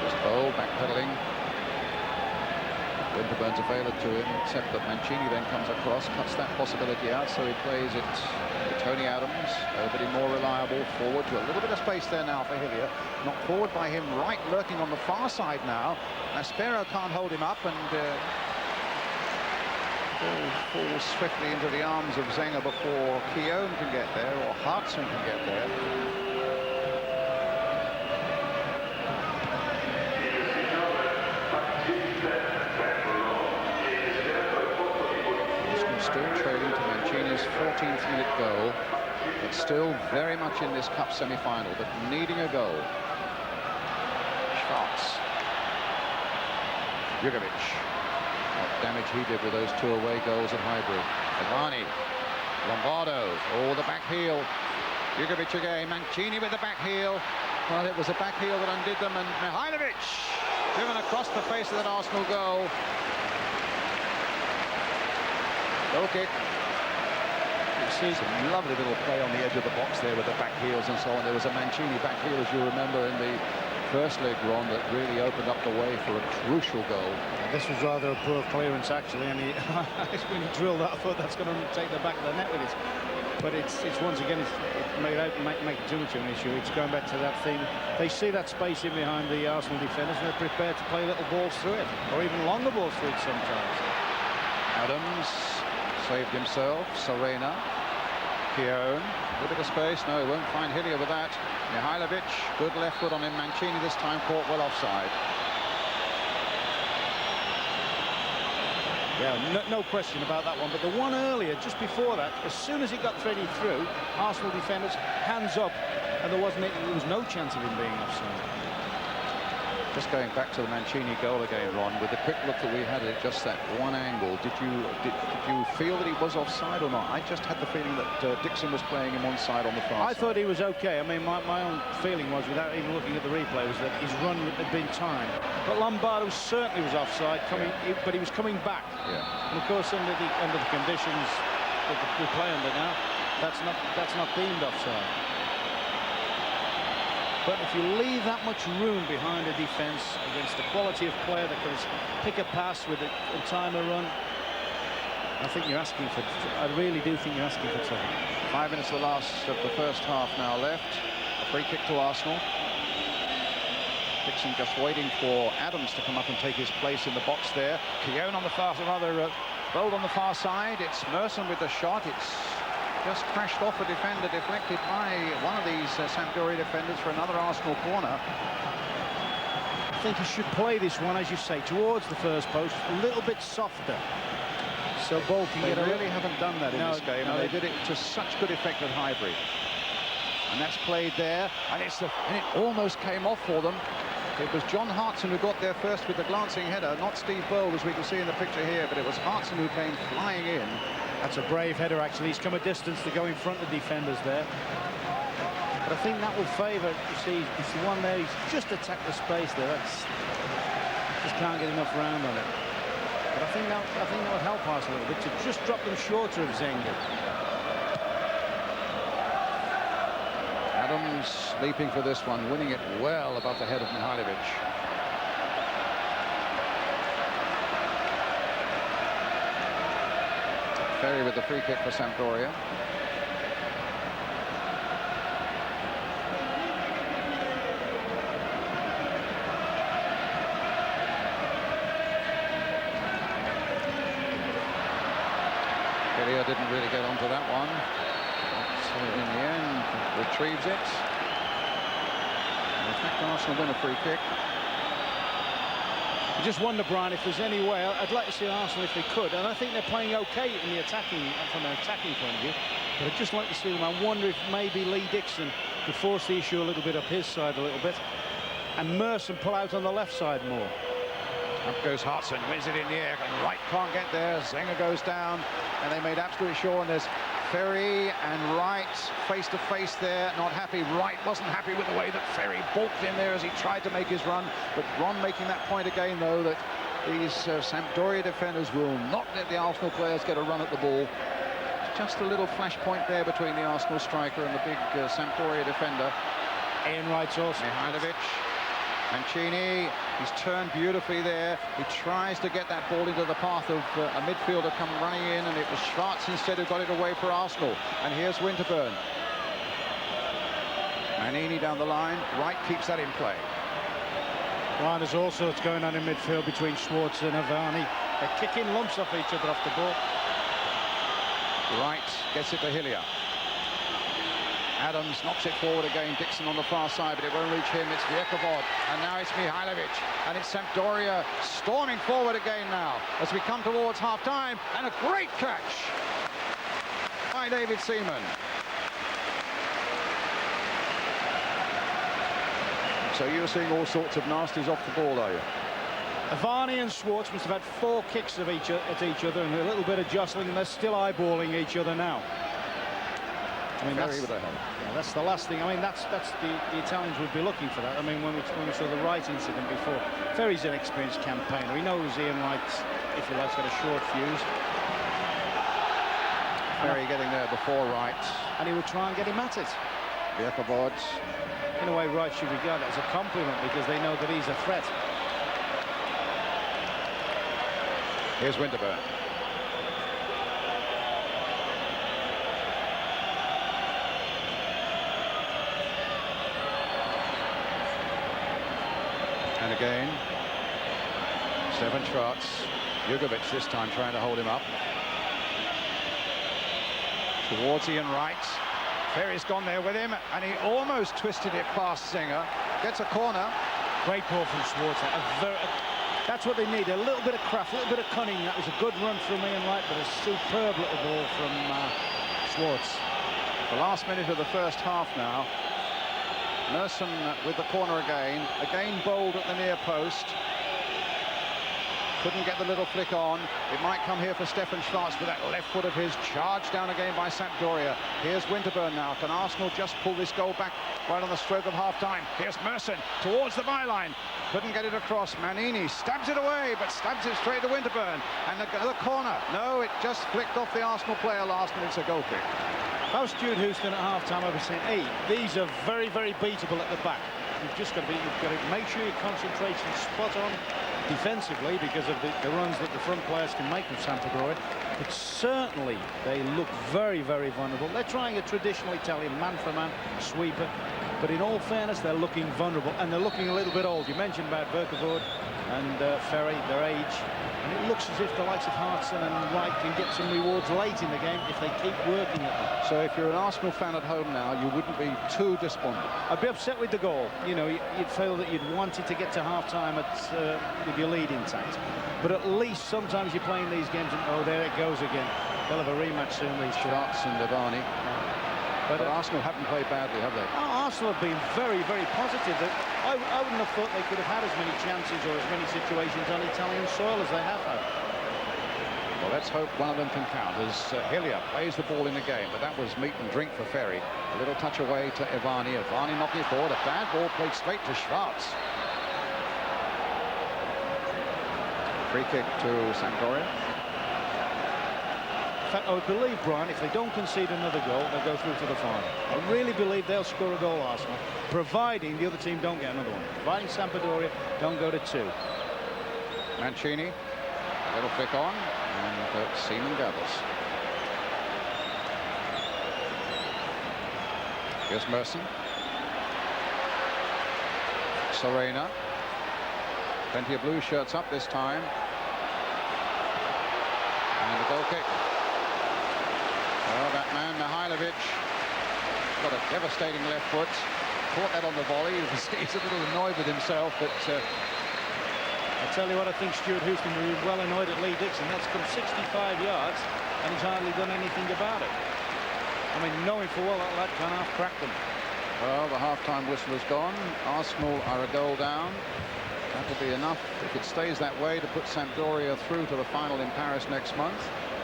Just bold, backpedaling. Winterburn's available to him, except that Mancini then comes across, cuts that possibility out, so he plays it to Tony Adams. Nobody more reliable. Forward to a little bit of space there now for Hillier. Knocked forward by him, right, lurking on the far side now. Aspero can't hold him up, and falls swiftly into the arms of Zenger before Keown can get there, or Hartson can get there. Still trailing to Mancini's 14th minute goal, but still very much in this cup semi-final, but needing a goal. Schwartz. Jugovic. What damage he did with those 2 away goals at Highbury. Ivani. Lombardo. Oh, the back heel. Jugovic again. Mancini with the back heel. Well, it was a back heel that undid them, and Mihailovic driven across the face of that Arsenal goal. Goal kick. You see some lovely little play on the edge of the box there with the back heels and so on. There was a Mancini back heel, as you remember, in the first leg, Ron, that really opened up the way for a crucial goal. Yeah, this was rather a poor clearance, actually, and when he drilled that, I thought that's going to take the back of the net with it. But it's once again, it made it make too much of an issue. It's going back to that thing. They see that space in behind the Arsenal defenders, and they're prepared to play little balls through it, or even longer balls through it sometimes. Adams saved himself. Serena. Keown. A bit of space. No, he won't find Hillier with that. Mihailovic. Good left foot on him. Mancini this time caught well offside. Yeah, no question about that one. But the one earlier, just before that, as soon as he got threaded through, Arsenal defenders hands up, and there was no chance of him being offside. Just going back to the Mancini goal again, Ron, with the quick look that we had at just that one angle, did you feel that he was offside or not? I just had the feeling that Dixon was playing him onside on the far side. I thought he was okay. I mean, my own feeling was, without even looking at the replay, was that his run had been timed. But Lombardo certainly was offside, but he was coming back. Yeah. And of course, under the conditions that we play under now, That's not deemed offside. But if you leave that much room behind a defence against the quality of player that can pick a pass with a time of run, I think you're asking for. I really do think you're asking for trouble. 5 minutes the last of the first half now left. A free kick to Arsenal. Dixon just waiting for Adams to come up and take his place in the box there. Keown on the far, rather Bold on the far side. It's Merson with the shot. It's just crashed off a defender, deflected by one of these Sampdoria defenders for another Arsenal corner. I think he should play this one, as you say, towards the first post, a little bit softer. So Bold can get a... They really haven't done that in this game, and they did it to such good effect at Highbury. And that's played there, and it almost came off for them. It was John Hartson who got there first with the glancing header, not Steve Bold, as we can see in the picture here, but it was Hartson who came flying in. That's a brave header, actually. He's come a distance to go in front of defenders there. But I think that will favour, you see, it's the one there, he's just attacked the space there. Just can't get enough round on it. But I think that would help us a little bit to just drop them shorter of Zenga. Adams leaping for this one, winning it well above the head of Mihajlovic. Ferry with the free kick for Sampdoria. Didn't really get onto that one. So in the end, retrieves it. In fact, Arsenal win a free kick. I just wonder, Brian, if there's any way. I'd like to see Arsenal if they could, and I think they're playing okay in the attacking, from an attacking point of view. But I'd just like to see them. I wonder if maybe Lee Dixon could force the issue a little bit up his side a little bit, and Merson pull out on the left side more. Up goes Hartson, wins it in the air, and Wright can't get there. Zenga goes down, and they made absolutely sure. And there's Ferry and Wright face to face there, not happy. Wright wasn't happy with the way that Ferry balked in there as he tried to make his run. But Ron making that point again, though, that these Sampdoria defenders will not let the Arsenal players get a run at the ball. Just a little flash point there between the Arsenal striker and the big Sampdoria defender. Ian Wright's also. Mihajlovic. Mancini, he's turned beautifully there. He tries to get that ball into the path of a midfielder come running in, and it was Schwarz instead who got it away for Arsenal. And here's Winterburn. Manini down the line. Wright keeps that in play. Well, there's all sorts going on in midfield between Schwarz and Avani. They're kicking lumps off each other off the ball. Wright gets it to Hillier. Adams knocks it forward again. Dixon on the far side, but it won't reach him. It's Vjekovod, and now it's Mihajlovic, and it's Sampdoria storming forward again now as we come towards half-time, and a great catch by David Seaman. So you're seeing all sorts of nasties off the ball, are you? Avani and Schwarz must have had 4 kicks at each other and a little bit of jostling, and they're still eyeballing each other now. I mean, that's the last thing. I mean, that's the Italians would be looking for that. I mean, when we saw the Wright incident before, Ferry's an experienced campaigner. He knows Ian Wright, if you like, got a short fuse. Ferry getting there before Wright, and he would try and get him at it. Vjekovod. In a way, Wright should regard it as a compliment because they know that he's a threat. Here's Winterburn. And again, Stefan Schwarz, Jugovic this time trying to hold him up. Towards Ian Wright. Ferry's gone there with him, and he almost twisted it past Zenga. Gets a corner. Great ball from Schwarz. That's what they need, a little bit of craft, a little bit of cunning. That was a good run from Ian Wright, but a superb little ball from Schwarz. The last minute of the first half now. Merson with the corner again Bold at the near post. Couldn't get the little flick on. It might come here for Stefan Schwarz with that left foot of his, charged down again by Sampdoria. Here's Winterburn now. Can Arsenal just pull this goal back right on the stroke of half-time? Here's Merson towards the byline. Couldn't get it across. Manini stabs it away, but stabs it straight to Winterburn. And the corner. No, it just flicked off the Arsenal player last minute. It's a goal kick. I was Stuart Houston at half-time. I was saying, hey, these are very, very beatable at the back. You've got to make sure your concentration's spot on defensively because of the runs that the front players can make with Sampdoria. But certainly they look very, very vulnerable. They're trying a traditional Italian man-for-man sweeper, but in all fairness, they're looking vulnerable and they're looking a little bit old. You mentioned about Berkevord and Ferry, their age, and it looks as if the likes of Hartson and Wright can get some rewards late in the game if they keep working at them. So if you're an Arsenal fan at home now, you wouldn't be too despondent. I'd be upset with the goal. You know, you'd feel that you'd wanted to get to half-time with your lead intact. But at least sometimes you're playing these games and, oh, there it goes again. They'll have a rematch soon, these two. Schwartz and Ivani. But Arsenal haven't played badly, have they? Arsenal have been very, very positive. I wouldn't have thought they could have had as many chances or as many situations on Italian soil as they have had. Well, let's hope one of them can count as Hillier plays the ball in the game, but that was meat and drink for Ferry. A little touch away to Ivani. Ivani knocking it forward. A bad ball played straight to Schwartz. Free kick to Sampdoria. In fact, I would believe, Brian, if they don't concede another goal, they'll go through to the final. I really believe they'll score a goal, Arsenal, providing the other team don't get another one. Providing Sampdoria don't go to 2. Mancini, a little flick on, and Seaman gathers. Here's Merson. Serena. Plenty of blue shirts up this time. And a goal kick. Well, that man, Mihailovic, got a devastating left foot. Caught that on the volley. He's a little annoyed with himself, but I tell you what, I think Stuart Houston will be well annoyed at Lee Dixon. That's come 65 yards, and he's hardly done anything about it. I mean, knowing for well that lad can half-crack them. well, the half-time whistle is gone. Arsenal are a goal down. That will be enough, if it stays that way, to put Sampdoria through to the final in Paris next month.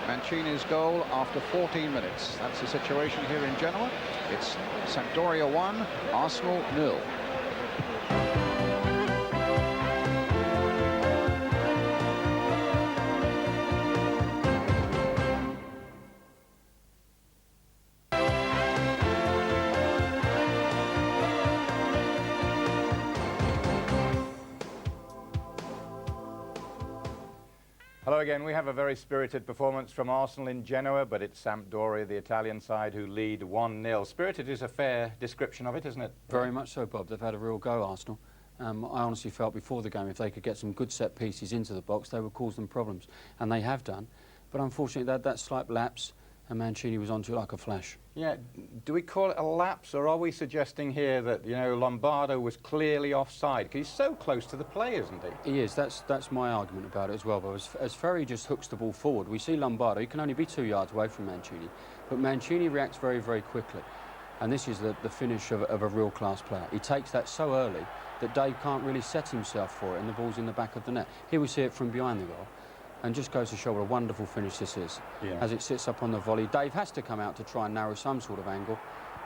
Mancini's goal after 14 minutes. That's the situation here in Genoa. It's Sampdoria 1, Arsenal 0. Hello again. We have a very spirited performance from Arsenal in Genoa, but it's Sampdoria, the Italian side, who lead 1-0. Spirited is a fair description of it, isn't it? Very much so, Bob. They've had a real go, Arsenal. I honestly felt before the game if they could get some good set pieces into the box, they would cause them problems. And they have done. But unfortunately, that slight lapse, and Mancini was onto it like a flash. Yeah, do we call it a lapse, or are we suggesting here that, you know, Lombardo was clearly offside? Because he's so close to the play, isn't he? He is. That's my argument about it as well. But as Ferry just hooks the ball forward, we see Lombardo. He can only be 2 yards away from Mancini. But Mancini reacts very, very quickly. And this is the finish of a real-class player. He takes that so early that Dave can't really set himself for it, and the ball's in the back of the net. Here we see it from behind the goal. And just goes to show what a wonderful finish this is. Yeah. As it sits up on the volley. Dave has to come out to try and narrow some sort of angle,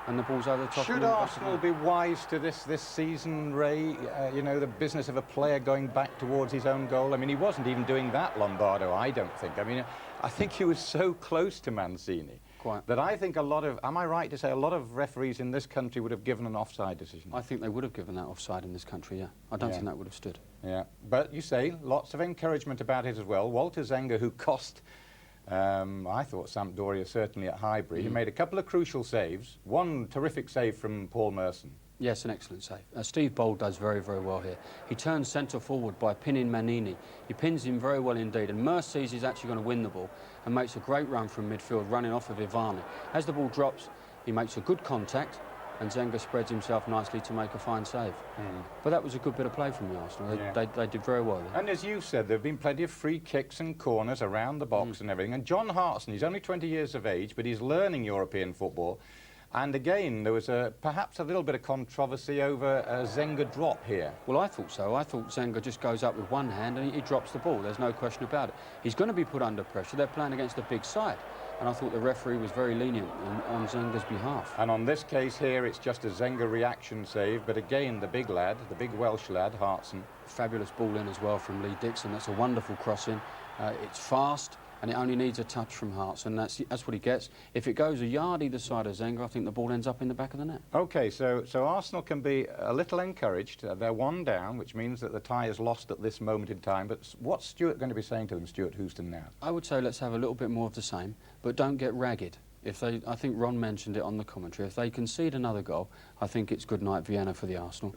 and the ball's over the top. Should Arsenal be wise to this season, Ray? You know, the business of a player going back towards his own goal. I mean, he wasn't even doing that, Lombardo, I don't think. I mean, I think he was so close to Mancini. Quite. That I think a lot of, am I right to say, a lot of referees in this country would have given an offside decision? I think they would have given that offside in this country, yeah. I don't think that would have stood. Yeah, but you say, lots of encouragement about it as well. Walter Zenga, who cost, I thought, Sampdoria certainly at Highbury, he made a couple of crucial saves. One terrific save from Paul Merson. Yes, an excellent save. Steve Bold does very, very well here. He turns centre forward by pinning Manini. He pins him very well indeed, and Merce sees he's actually going to win the ball and makes a great run from midfield, running off of Ivani. As the ball drops, he makes a good contact, and Zenga spreads himself nicely to make a fine save. But that was a good bit of play from the Arsenal. They did very well there. And as you said, there have been plenty of free kicks and corners around the box and everything. And John Hartson, he's only 20 years of age, but he's learning European football. And again, there was perhaps a little bit of controversy over a Zenga drop here. Well, I thought so. I thought Zenga just goes up with one hand and he drops the ball. There's no question about it. He's going to be put under pressure. They're playing against a big side. And I thought the referee was very lenient on Zenga's behalf. And on this case here, it's just a Zenga reaction save. But again, the big lad, the big Welsh lad, Hartson. Fabulous ball in as well from Lee Dixon. That's a wonderful crossing. It's fast. and it only needs a touch from Hearts, and that's what he gets. If it goes a yard either side of Zenga, I think the ball ends up in the back of the net. OK, so Arsenal can be a little encouraged. They're 1 down, which means that the tie is lost at this moment in time. But what's Stuart going to be saying to them, Stuart Houston, now? I would say let's have a little bit more of the same, but don't get ragged. I think Ron mentioned it on the commentary, if they concede another goal, I think it's good night Vienna for the Arsenal.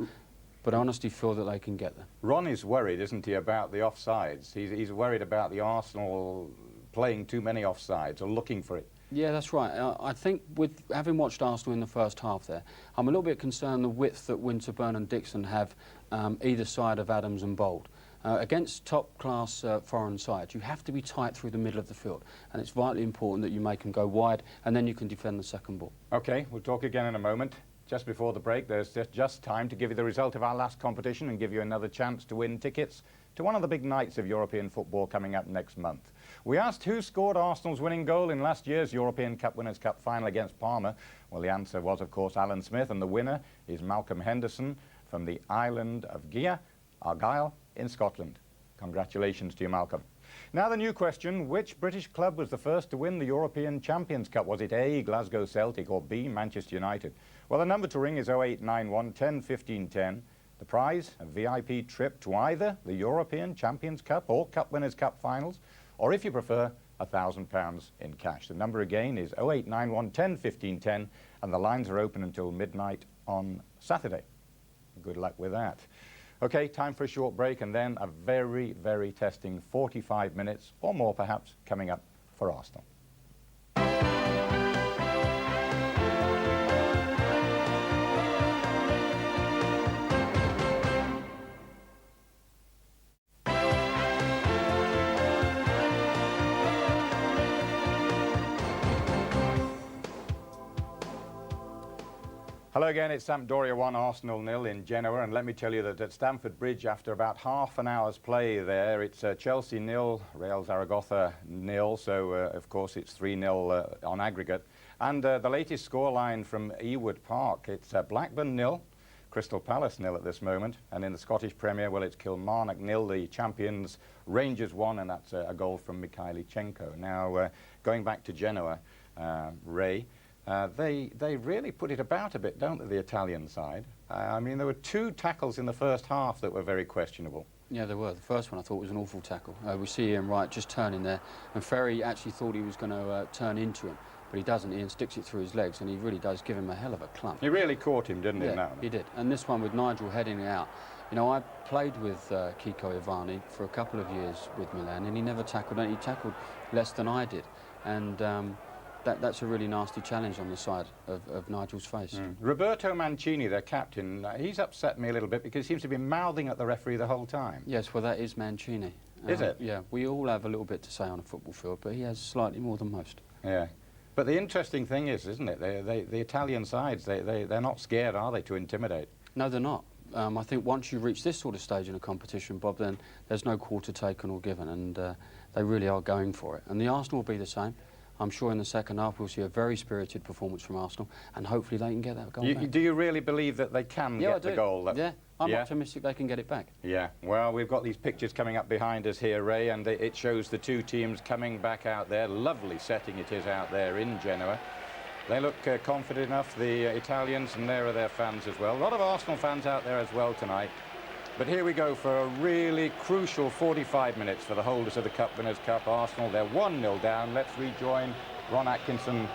But I honestly feel that they can get there. Ron is worried, isn't he, about the offsides? He's worried about the Arsenal playing too many offsides or looking for it. Yeah, that's right. I think with having watched Arsenal in the first half there, I'm a little bit concerned the width that Winterburn and Dixon have either side of Adams and Bold. Against top-class foreign sides, you have to be tight through the middle of the field, and it's vitally important that you make them go wide, and then you can defend the second ball. OK, we'll talk again in a moment. Just before the break, there's just time to give you the result of our last competition and give you another chance to win tickets to one of the big nights of European football coming up next month. We asked who scored Arsenal's winning goal in last year's European Cup Winners' Cup final against Parma. Well, the answer was, of course, Alan Smith, and the winner is Malcolm Henderson from the island of Argyll in Scotland. Congratulations to you, Malcolm. Now the new question, which British club was the first to win the European Champions Cup? Was it A, Glasgow Celtic, or B, Manchester United? Well, the number to ring is 0891 10 15 10. The prize, a VIP trip to either the European Champions Cup or Cup Winners' Cup finals, or if you prefer, £1,000 in cash. The number again is 0891 10 15 10, and the lines are open until midnight on Saturday. Good luck with that. OK, time for a short break, and then a very, very testing 45 minutes, or more perhaps, coming up for Arsenal. Hello again, it's Sampdoria 1, Arsenal 0 in Genoa, and let me tell you that at Stamford Bridge, after about half an hour's play there, it's Chelsea 0, Real Zaragoza 0, so of course it's 3-0 on aggregate. And the latest scoreline from Ewood Park, it's Blackburn 0, Crystal Palace 0 at this moment, and in the Scottish Premier, well, it's Kilmarnock 0, the champions, Rangers 1, and that's a goal from Mikhailichenko. Now, going back to Genoa, Ray, they really put it about a bit, don't they, the Italian side? I mean, there were 2 tackles in the first half that were very questionable. Yeah, there were. The first one I thought was an awful tackle. We see Ian Wright just turning there, and Ferry actually thought he was going to turn into him, but he doesn't. Ian sticks it through his legs, and he really does give him a hell of a clump. He really caught him, didn't he? Yeah, he did. And this one with Nigel heading out. You know, I played with Kiko Ivani for a couple of years with Milan, and he never tackled, and he tackled less than I did. And that's a really nasty challenge on the side of Nigel's face. Roberto Mancini, their captain, he's upset me a little bit because he seems to be mouthing at the referee the whole time. Yes, well, that is Mancini. Is it? Yeah, we all have a little bit to say on a football field, but he has slightly more than most. Yeah. But the interesting thing is, isn't it, the Italian sides, they're not scared, are they, to intimidate? No, they're not. I think once you reach this sort of stage in a competition, Bob, then there's no quarter taken or given, and they really are going for it. And the Arsenal will be the same. I'm sure in the second half we'll see a very spirited performance from Arsenal, and hopefully they can get that goal back. Do you really believe that they can get the goal? Yeah, I'm optimistic they can get it back. Yeah, well, we've got these pictures coming up behind us here, Ray, and it shows the 2 teams coming back out there. Lovely setting it is out there in Genoa. They look confident enough, the Italians, and there are their fans as well. A lot of Arsenal fans out there as well tonight. But here we go for a really crucial 45 minutes for the holders of the Cup Winners' Cup. Arsenal, they're 1-0 down. Let's rejoin Ron Atkinson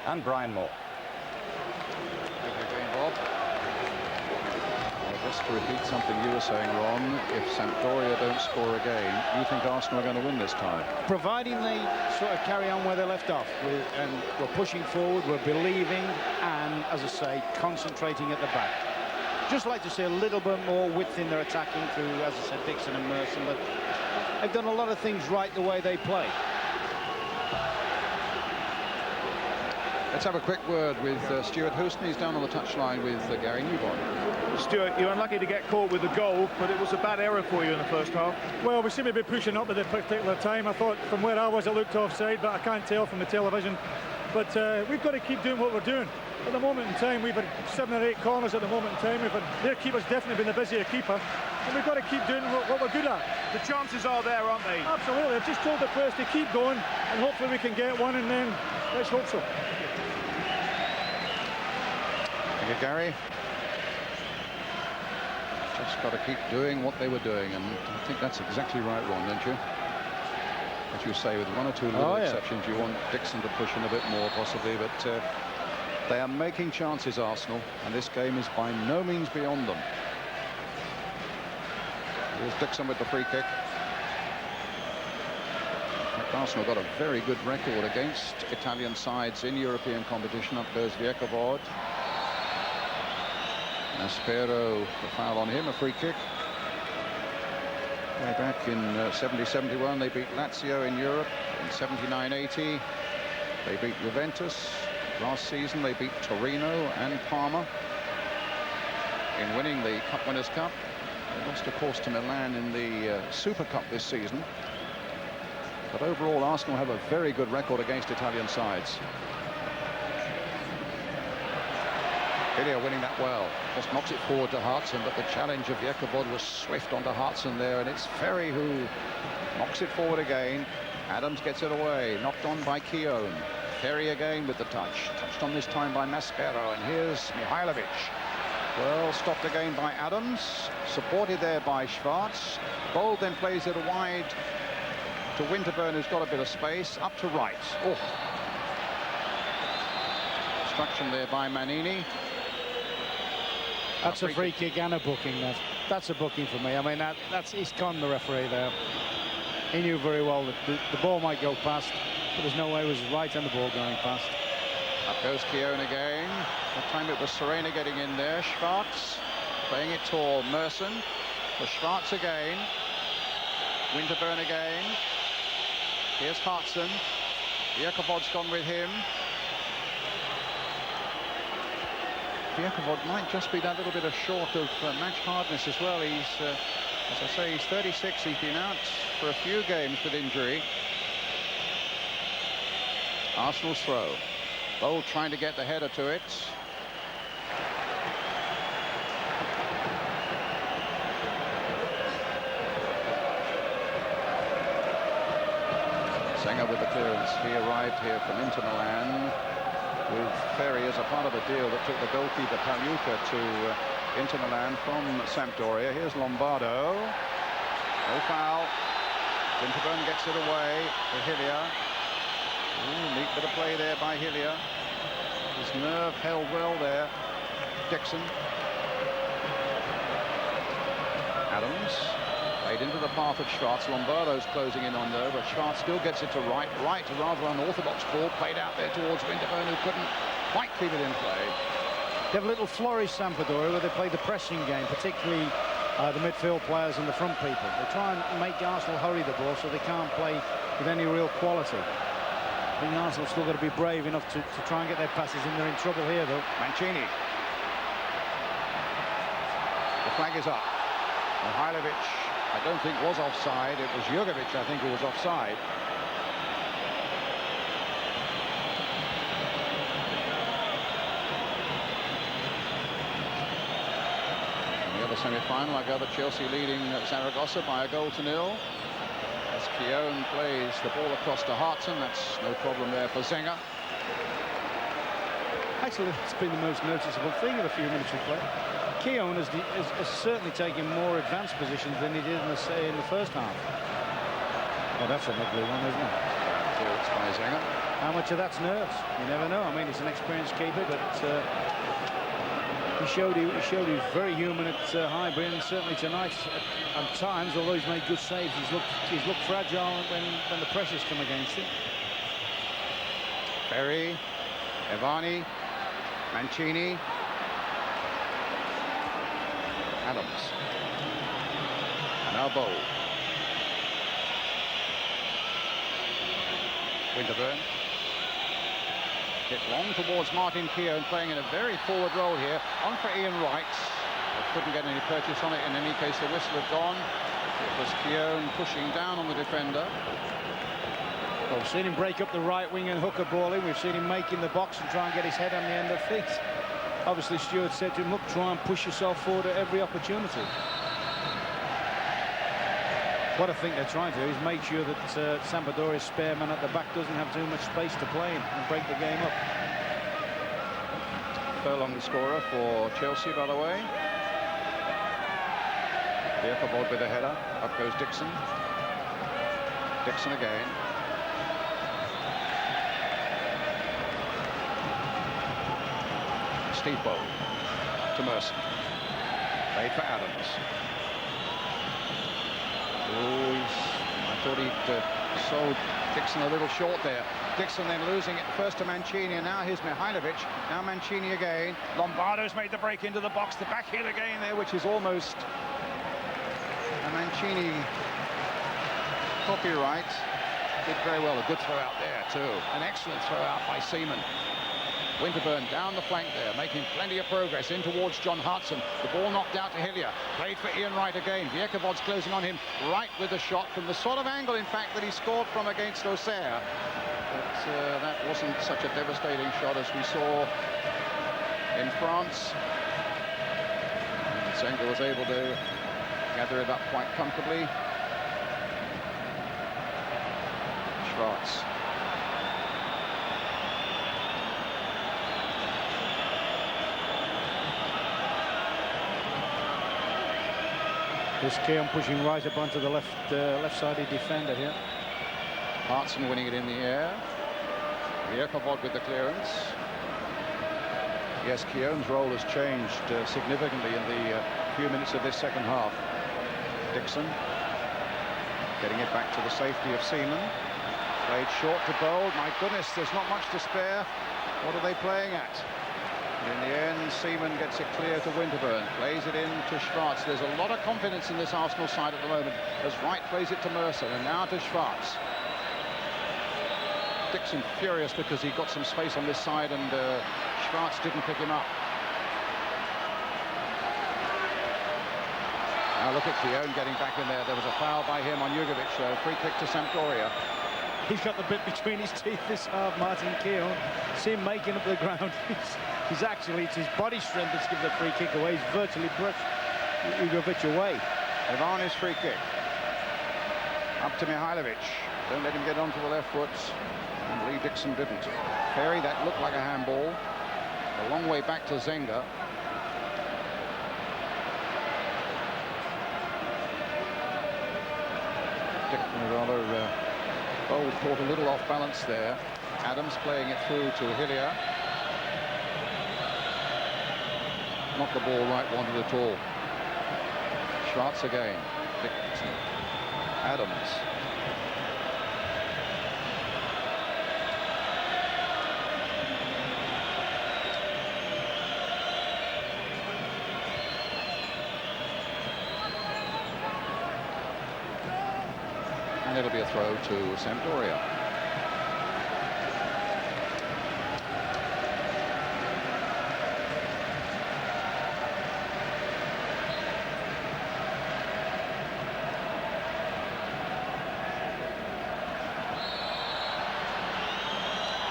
and Brian Moore. Thank you again, Bob. Just to repeat something you were saying, Ron, if Sampdoria don't score again, you think Arsenal are going to win this time? Providing they sort of carry on where they left off, and we're pushing forward, we're believing, and, as I say, concentrating at the back. Just like to see a little bit more width in their attacking through, as I said, Dixon and Merson, but they've done a lot of things right the way they play. Let's have a quick word with Stuart Houston. He's down on the touchline with Gary Newborn. Stuart, you're unlucky to get caught with the goal, but it was a bad error for you in the first half. Well, we seem to be pushing up at this particular time. I thought from where I was it looked offside, but I can't tell from the television. But we've got to keep doing what we're doing. At the moment in time, we've had 7 or 8 corners at the moment in time. Their keeper's definitely been the busier keeper. and we've got to keep doing what we're good at. The chances are there, aren't they? Absolutely. I've just told the players to keep going, and hopefully we can get one, and then let's hope so. Thank you, Gary. Just got to keep doing what they were doing, and I think that's exactly right, Ron, don't you? As you say, with one or two little exceptions, you want Dixon to push in a bit more, possibly, but they are making chances, Arsenal, and this game is by no means beyond them. Here's Dixon with the free kick. In fact, Arsenal got a very good record against Italian sides in European competition. Up goes Viekovod. Aspero, the foul on him, a free kick. Way back in 70-71, they beat Lazio in Europe. In 79-80, they beat Juventus. Last season, they beat Torino and Parma. In winning the Cup Winners' Cup, they lost, of course, to Milan in the Super Cup this season. But overall, Arsenal have a very good record against Italian sides. Hillier winning that well. Just knocks it forward to Hartson, but the challenge of Viekovod was swift onto Hartson there, and it's Ferry who knocks it forward again. Adams gets it away, knocked on by Keown. Ferry again with the touch. Touched on this time by Maspero, and here's Mihailovic. Well, stopped again by Adams, supported there by Schwarz. Bold then plays it wide to Winterburn, who's got a bit of space, up to right. Oh. Obstruction there by Manini. That's a free kick and a booking. That's a booking for me. I mean, he's gone, the referee there. He knew very well that the ball might go past, but there's no way it was right on the ball going past. Up goes Keown again. That time it was Serena getting in there. Schwarz playing it tall. Merson for Schwarz again. Winterburn again. Here's Hartson. Viekovod's gone with him. Viekovod might just be that little bit short of match hardness as well. He's, as I say, he's 36. He's been out for a few games with injury. Arsenal's throw. Bold trying to get the header to it. Zenger with the clearance. He arrived here from Inter Milan with Ferry as a part of a deal that took the goalkeeper Pagliuca to Inter Milan from Sampdoria. Here's Lombardo. No foul. Winterburn gets it away to Hillier. Neat bit of play there by Hillier. His nerve held well there. Dixon. Adams played into the path of Schwarz. Lombardo's closing in on though, but Schwarz still gets it to right. Right, a rather unorthodox ball played out there towards Winterburn, who couldn't quite keep it in play. They have a little flourish, Sampdoria, where they play the pressing game, particularly the midfield players and the front people. They try and make Arsenal hurry the ball so they can't play with any real quality. I think Arsenal still got to be brave enough to try and get their passes in. They're in trouble here, though. Mancini. The flag is up. Mihailovic, I don't think was offside. It was Jurgovic, I think, who was offside. In the other semi-final, I gather Chelsea leading Zaragoza by 1-0. As Keown plays the ball across to Hartson, that's no problem there for Zenger. Actually, it's been the most noticeable thing of a few minutes of play. Keown has certainly taken more advanced positions than he did in the first half. Oh, that's an ugly one, isn't it? It's by Zenger. How much of that's nerves? You never know. I mean, he's an experienced keeper, but he showed he was very human at Highbury, and certainly tonight at times, although he's made good saves, he's looked fragile when the pressures come against him. Ferry, Evani, Mancini, Adams, and now Bold. Winterburn. Hit long towards Martin Keown, playing in a very forward role here. On for Ian Wright. They couldn't get any purchase on it. In any case, the whistle had gone. It was Keown pushing down on the defender. Well, we've seen him break up the right wing and hook a ball in. We've seen him make in the box and try and get his head on the end of feet. Obviously, Stewart said to him, look, try and push yourself forward at every opportunity. What I think they're trying to do is make sure that Sampdoria's spare man at the back doesn't have too much space to play in and break the game up. Furlong the scorer for Chelsea, by the way. Bierkabod with a header. Up goes Dixon. Dixon again. Steve Bow to Merson. Played for Adams. Oh, I thought he'd sold Dixon a little short there. Dixon then losing it first to Mancini, and now here's Mihailovic. Now Mancini again. Lombardo's made the break into the box. The back heel again there, which is almost a Mancini copyright. Did very well. A good throw out there too. An excellent throw out by Seaman. Winterburn down the flank there, making plenty of progress in towards John Hartson. The ball knocked out to Hillier. Played for Ian Wright again. Bierkabod's closing on him. Wright with the shot from the sort of angle, in fact, that he scored from against Auxerre. But that wasn't such a devastating shot as we saw in France. And Zenga was able to gather it up quite comfortably. Schwarz. This Keown pushing right up onto the left-sided defender here. Hartson winning it in the air. Bierkabod with the clearance. Yes, Keown's role has changed significantly in the few minutes of this second half. Dixon getting it back to the safety of Seaman. Played short to Bold. My goodness, there's not much to spare. What are they playing at? In the end, Seaman gets it clear to Winterburn. Plays it in to Schwarz. There's a lot of confidence in this Arsenal side at the moment as Wright plays it to Mercer, and now to Schwarz. Dixon furious because he got some space on this side, and Schwarz didn't pick him up. Now look at Keown getting back in there. There was a foul by him on Jugovic. Free kick to Sampdoria. He's got the bit between his teeth this half, Martin Keown. See him making up the ground. He's actually, it's his body strength that's given the free kick away. He's virtually brushed Jugovic away. Ivan's free kick. Up to Mihailovic. Don't let him get onto the left foot. And Lee Dixon didn't. Ferry, that looked like a handball. A long way back to Zenga. Dixon rather Bold caught a little off balance there. Adams playing it through to Hillier. Not the ball right wanted at all. Schwarz again. Dixon. Adams. And it'll be a throw to Sampdoria.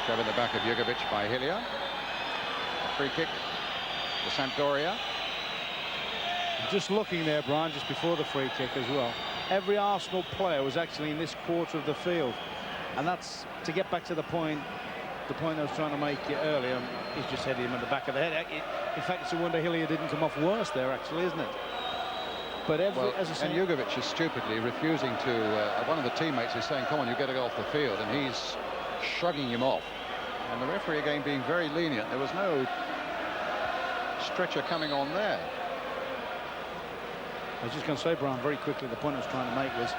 Shove in the back of Jugovic by Hillier. A free kick to Sampdoria. Just looking there, Brian, just before the free kick as well. Every Arsenal player was actually in this quarter of the field, and that's to get back to the point I was trying to make earlier. He's just headed him at the back of the head. In fact, it's a wonder Hillier didn't come off worse there, actually, isn't it? But as I say, and Jugovic is stupidly refusing to. One of the teammates is saying, "Come on, you got to go off the field," and he's shrugging him off. And the referee again being very lenient. There was no stretcher coming on there. I was just going to say, Brian, very quickly, the point I was trying to make was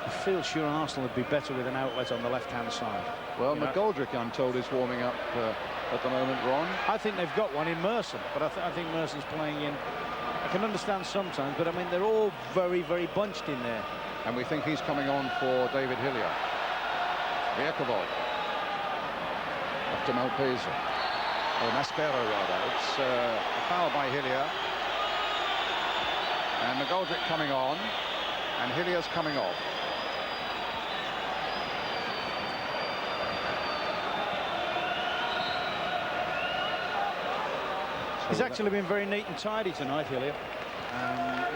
I feel sure Arsenal would be better with an outlet on the left-hand side. Well, McGoldrick, I'm told, is warming up at the moment, Ron. I think they've got one in Merson, but I think Merson's playing in. I can understand sometimes, but I mean, they're all very, very bunched in there. And we think he's coming on for David Hillier. Bierkabod. Up to Malpesa. Or Maspero, rather. It's a foul by Hillier. And McGoldrick coming on, and Hillier's coming off. He's actually been very neat and tidy tonight, Hillier.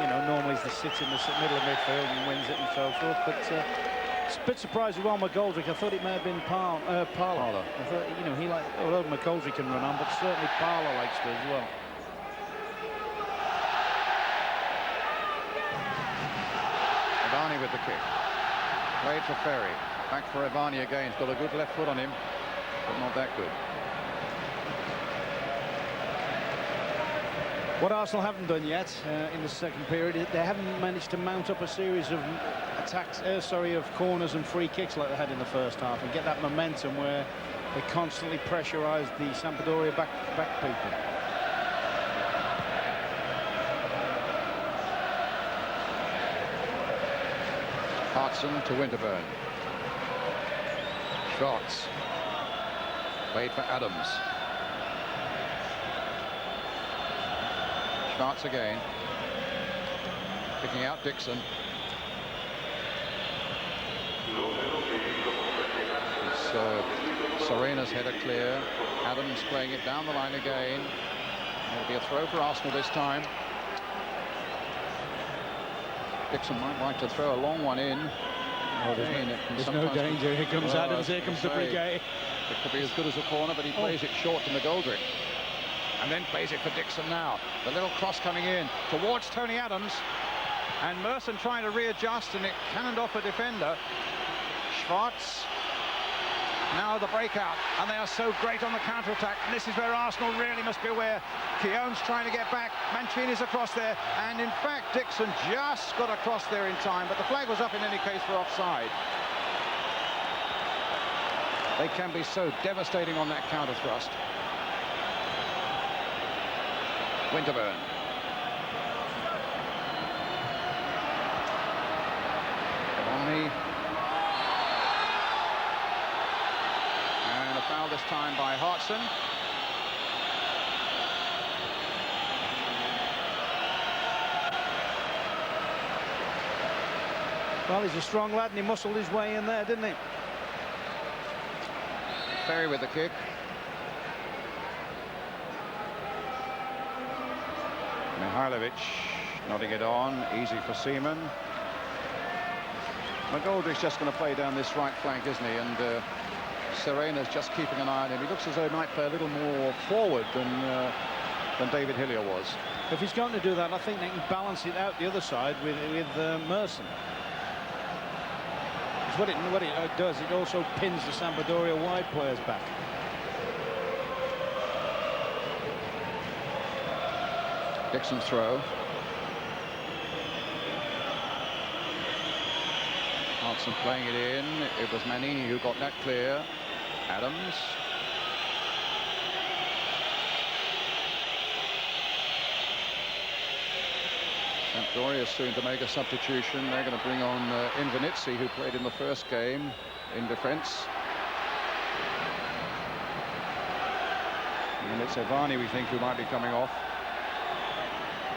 You know, normally he sits in the middle of midfield and wins it and so forth. But it's a bit surprised with McGoldrick. I thought it may have been Parlour. I thought, you know, although McGoldrick can run on, but certainly Parlour likes to as well. Ivani with the kick. Played for Ferry. Back for Ivani again. He's got a good left foot on him, but not that good. What Arsenal haven't done yet in the second period, they haven't managed to mount up a series of attacks, of corners and free kicks like they had in the first half, and get that momentum where they constantly pressurised the Sampdoria back people. Hartson to Winterburn. Shots. Played for Adams. Schwartz again. Picking out Dixon. It's Serena's header clear. Adams playing it down the line again. It'll be a throw for Arsenal this time. Dixon might like to throw a long one in. Oh, there's no danger. Here comes Adams. Here comes the brigade. It could be as good as a corner, but he plays it short to McGoldrick. And then plays it for Dixon now. The little cross coming in towards Tony Adams. And Merson trying to readjust, and it cannoned off a defender. Schwartz. Now the breakout, and they are so great on the counter-attack. And this is where Arsenal really must be aware. Keown's trying to get back. Mancini's across there. And in fact, Dixon just got across there in time, but the flag was up in any case for offside. They can be so devastating on that counter-thrust. Winterburn. Ivani. And a foul this time by Hartson. Well, he's a strong lad and he muscled his way in there, didn't he? Ferry with the kick. Mihailovic nodding it on, easy for Seaman. McGoldrick's just going to play down this right flank, isn't he? And Serena's just keeping an eye on him. He looks as though he might play a little more forward than David Hillier was. If he's going to do that, I think they can balance it out the other side with Merson. What it does, it also pins the Sampdoria wide players back. Dixon's throw. Hartson playing it in. It was Manini who got that clear. Adams. Sampdoria soon to make a substitution. They're going to bring on Invenizzi, who played in the first game in defence. And it's Ivani, we think, who might be coming off.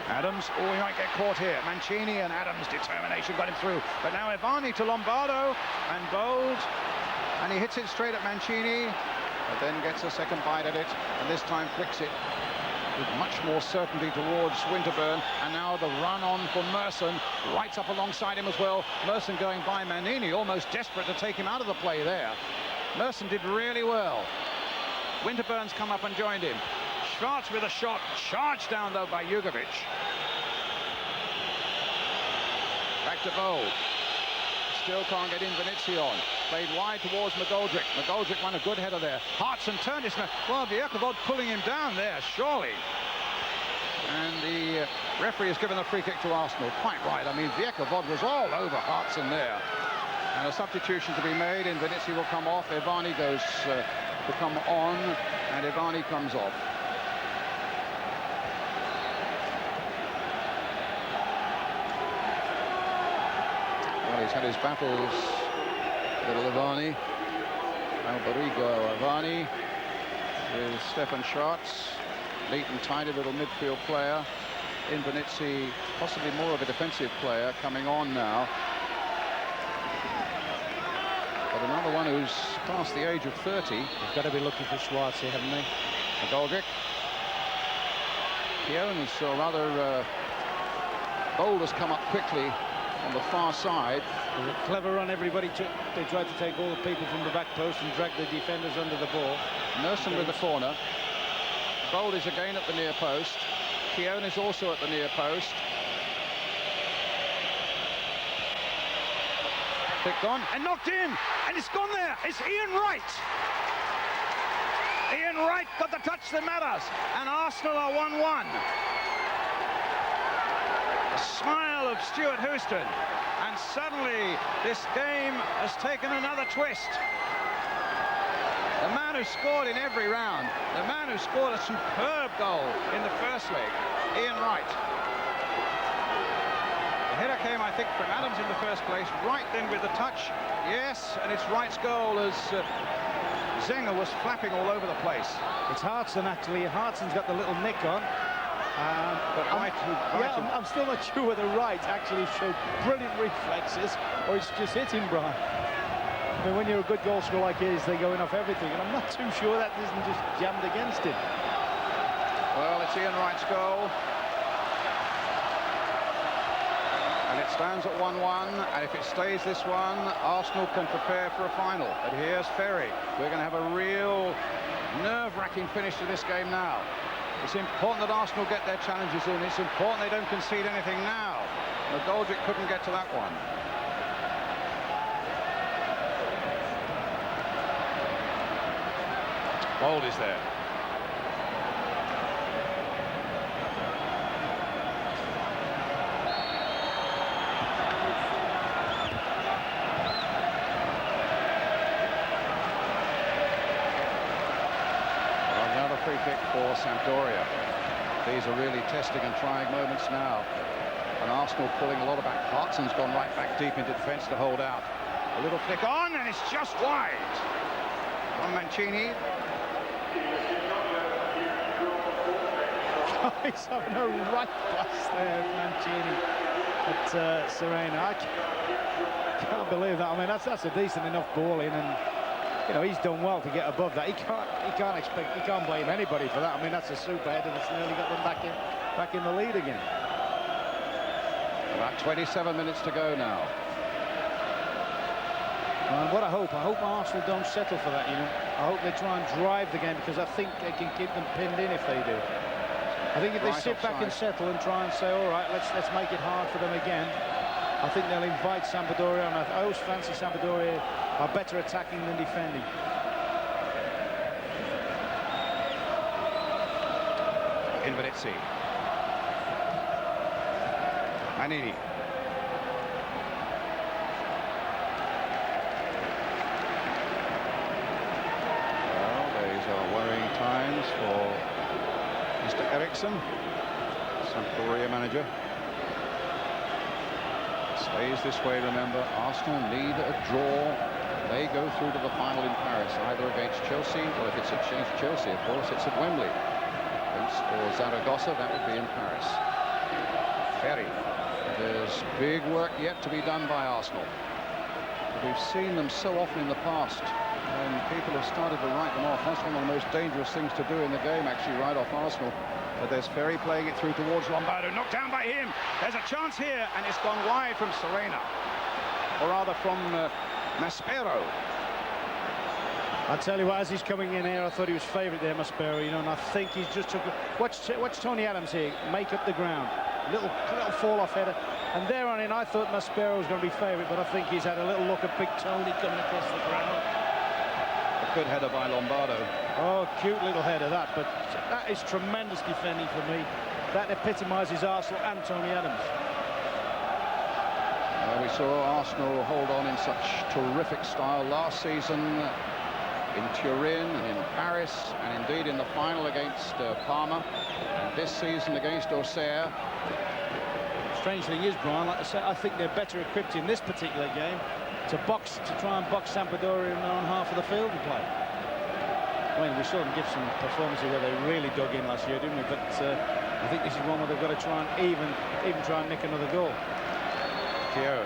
Adams, he might get caught here. Mancini and Adams' determination got him through. But now Ivani to Lombardo, and Bold, and he hits it straight at Mancini, but then gets a second bite at it, and this time flicks it with much more certainty towards Winterburn. And now the run on for Merson, right up alongside him as well. Merson going by Manini, almost desperate to take him out of the play there. Merson did really well. Winterburn's come up and joined him. Schwartz with a shot, charged down though by Jugovic. Back to Bold. Still can't get Invenizzi on. Played wide towards McGoldrick. McGoldrick won a good header there. Hartson turned his... Well, Vierkovod pulling him down there, surely. And the referee has given a free kick to Arsenal. Quite right. I mean, Vierkovod was all over Hartson there. And a substitution to be made. Invenizzi will come off. Ivani goes to come on. And Ivani comes off. Well, he's had his battles. Little Ivani. Alberigo Ivani with Stefan Schwartz. Neat and tidy little midfield player. Invenizzi, possibly more of a defensive player, coming on now. But another one who's past the age of 30. They've got to be looking for Schwartz here, haven't they? McGoldrick. Keown's rather Bold has come up quickly on the far side. It was a clever run. Everybody they tried to take all the people from the back post and drag the defenders under the ball. Nelson with the corner. Bold is again at the near post. Keown is also at the near post. Picked on And knocked in, and it's gone there. It's Ian Wright. Ian Wright got the touch that matters, and Arsenal are 1-1. The smile of Stuart Houston, and suddenly this game has taken another twist. The man who scored in every round, the man who scored a superb goal in the first leg, Ian Wright. The header came, I think, from Adams in the first place. Wright then with the touch, yes, and it's Wright's goal as Zenger was flapping all over the place. It's Hartson, actually. Hartson's got the little nick on. but I'm still not sure whether Wright actually showed brilliant reflexes or it's just hit him, Brian. I mean, when you're a good goal scorer like he is, they're going off everything, and I'm not too sure that isn't just jammed against him. Well, it's Ian Wright's goal. And it stands at 1-1, and if it stays this one, Arsenal can prepare for a final. But here's Ferry. We're going to have a real nerve-wracking finish to this game now. It's important that Arsenal get their challenges in. It's important they don't concede anything now. McGoldrick couldn't get to that one. Bold is there. Another free kick for Sampdoria. These are really testing and trying moments now. And Arsenal pulling a lot of back. Hartson's gone right back deep into defence to hold out. A little flick on, and it's just wide. On Mancini. He's having a right blast there, Mancini, at Serena. I can't believe that. I mean, that's a decent enough ball in, and you know he's done well to get above that. He can't blame anybody for that. I mean, that's a super header that's nearly got them back in the lead again. About 27 minutes to go now. And what I hope Arsenal don't settle for that. You know, I hope they try and drive the game, because I think they can keep them pinned in if they do. I think if they sit back and settle and try and say, all right, let's make it hard for them again, I think they'll invite Sampdoria, and I always fancy Sampdoria are better attacking than defending. Inverizzi. Manini. Well, these are worrying times for Mr. Eriksson, Sampdoria manager. Stays this way, remember. Arsenal need a draw. They go through to the final in Paris, either against Chelsea, or if it's against Chelsea, of course, it's at Wembley. Or Zaragoza, that would be in Paris. Ferry. There's big work yet to be done by Arsenal. We've seen them so often in the past, and people have started to write them off. That's one of the most dangerous things to do in the game, actually, right off Arsenal. But there's Ferry playing it through towards Lombardo. Knocked down by him. There's a chance here, and it's gone wide from Serena. Or rather from Maspero. I tell you what, as he's coming in here, I thought he was favourite there, Maspero, you know, and I think he's just took watch Tony Adams here, make up the ground. Little fall-off header. And there on in, I thought Maspero was going to be favourite, but I think he's had a little look at Big Tony coming across the ground. A good header by Lombardo. Oh, cute little header that, but that is tremendous defending for me. That epitomises Arsenal and Tony Adams. We saw Arsenal hold on in such terrific style last season in Turin and in Paris, and indeed in the final against Parma, and this season against Auxerre. Strange thing is, Brian, like I said, I think they're better equipped in this particular game to try and box Sampdoria in their own half of the field and play. I mean, we saw them give some performances where they really dug in last year, didn't we? But I think this is one where they've got to try and even try and nick another goal. Keown.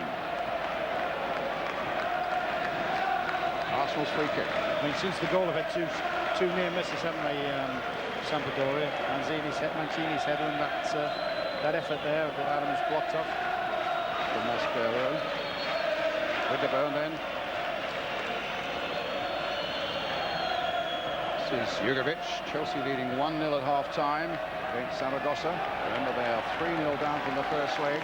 Arsenal's free kick. I mean, since the goal, they've had two near misses, haven't they, Sampdoria? Mancini's header and that that effort there that Adams blocked off. From Maspero. Winterburn then. This is Jugovic. Chelsea leading 1-0 at half-time against Saragossa. Remember, they are 3-0 down from the first leg.